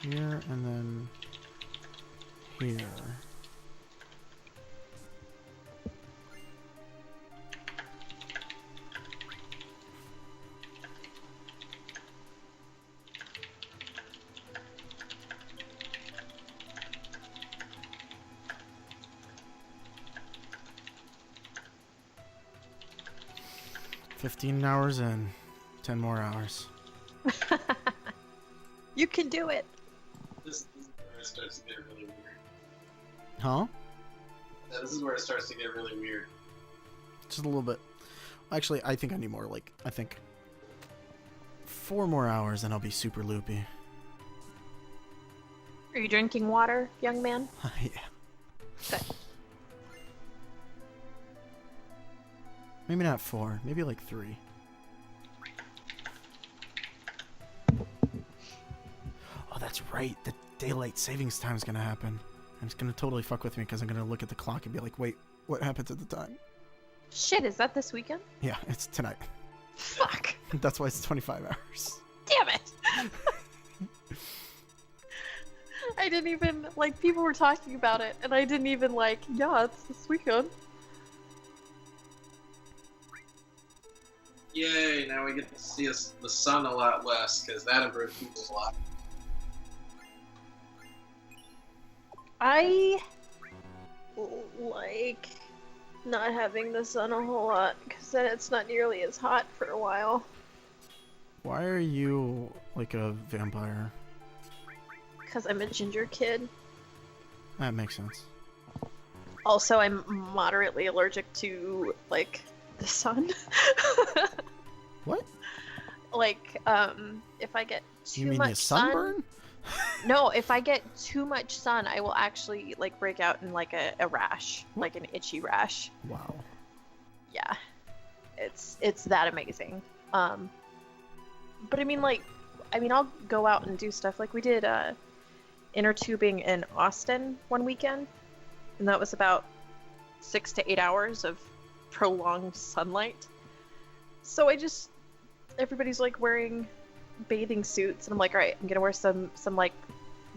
Here and then here. "15 hours in, 10 more hours."
You can do it.
This is where it starts to get really weird.
Huh?
Yeah, this is where it starts to get really weird.
Just a little bit. Actually, I think I need more. Like, I think 4 more hours and I'll be super loopy.
Are you drinking water, young man?
Yeah.
Good.
Maybe not 4. Maybe like 3. Oh, that's right. The daylight savings time is going to happen. And it's going to totally fuck with me because I'm going to look at the clock and be like, wait, what happened to the time?
Shit, is that this weekend?
Yeah, it's tonight.
Fuck.
That's why it's 25 hours.
Damn it. I didn't even, like, people were talking about it, and I didn't even, like, yeah, it's this weekend.
Yay, now we get to see the sun a lot less, because that improves people's lives.
I like not having the sun a whole lot, because then it's not nearly as hot for a while.
Why are you like a vampire?
Because I'm a ginger kid.
That makes sense.
Also, I'm moderately allergic to, like, the sun.
What?
Like, if I get
You
too
mean
much
you sunburn?
No, if I get too much sun, I will actually like break out in like a rash, like an itchy rash.
Wow.
Yeah, it's that amazing. But I mean, like, I'll go out and do stuff. Like we did inner tubing in Austin one weekend, and that was about 6 to 8 hours of prolonged sunlight. So everybody's like wearing bathing suits, and I'm like, all right, I'm gonna wear some like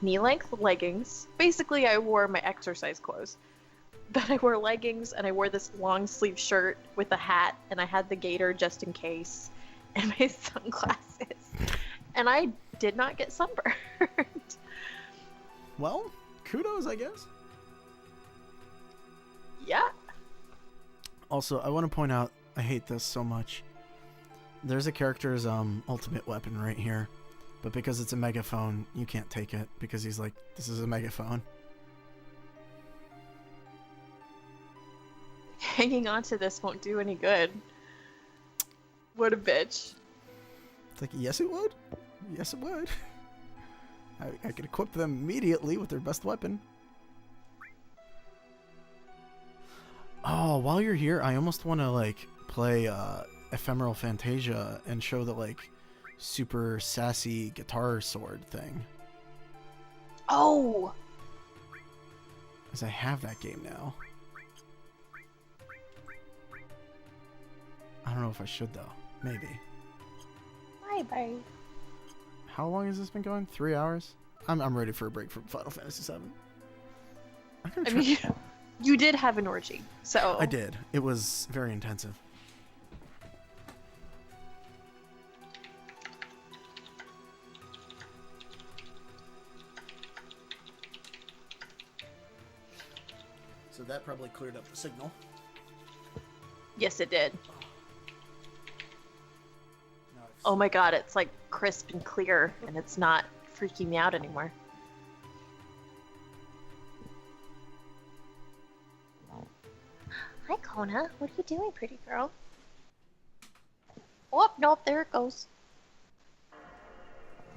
knee-length leggings. Basically, I wore my exercise clothes, but I wore leggings and I wore this long sleeve shirt with a hat, and I had the gaiter just in case, and my sunglasses, and I did not get sunburned.
Well, kudos, I guess.
Yeah.
Also, I want to point out, I hate this so much. There's a character's ultimate weapon right here, but because it's a megaphone, you can't take it because he's like, this is a megaphone.
Hanging on to this won't do any good. What a bitch.
It's like, yes it would. Yes it would. I could equip them immediately with their best weapon. Oh, while you're here, I almost want to like play Ephemeral Fantasia and show the like super sassy guitar sword thing.
Oh!
Because I have that game now. I don't know if I should though. Maybe.
Bye.
How long has this been going? 3 hours? I'm ready for a break from Final Fantasy VII.
I mean, you did have an orgy, so...
I did. It was very intensive. So that probably cleared up the signal.
Yes, it did. Oh my god, it's like crisp and clear, and it's not freaking me out anymore.
Hi, Kona. What are you doing, pretty girl? Oh, nope, there it goes.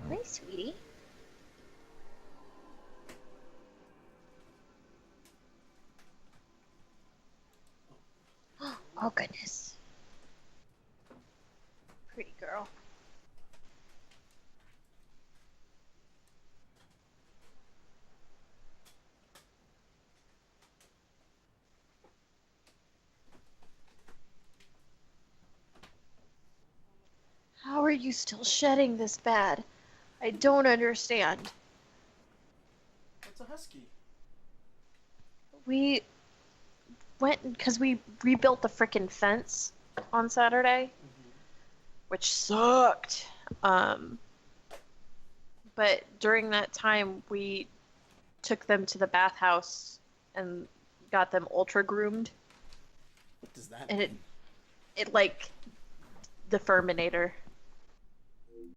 Hi, sweetie. Oh, goodness. Pretty girl.
How are you still shedding this bad? I don't understand.
It's a husky.
We went because we rebuilt the frickin' fence on Saturday, which sucked. But during that time, we took them to the bathhouse and got them ultra groomed.
What does that
And
mean?
it like the Furminator.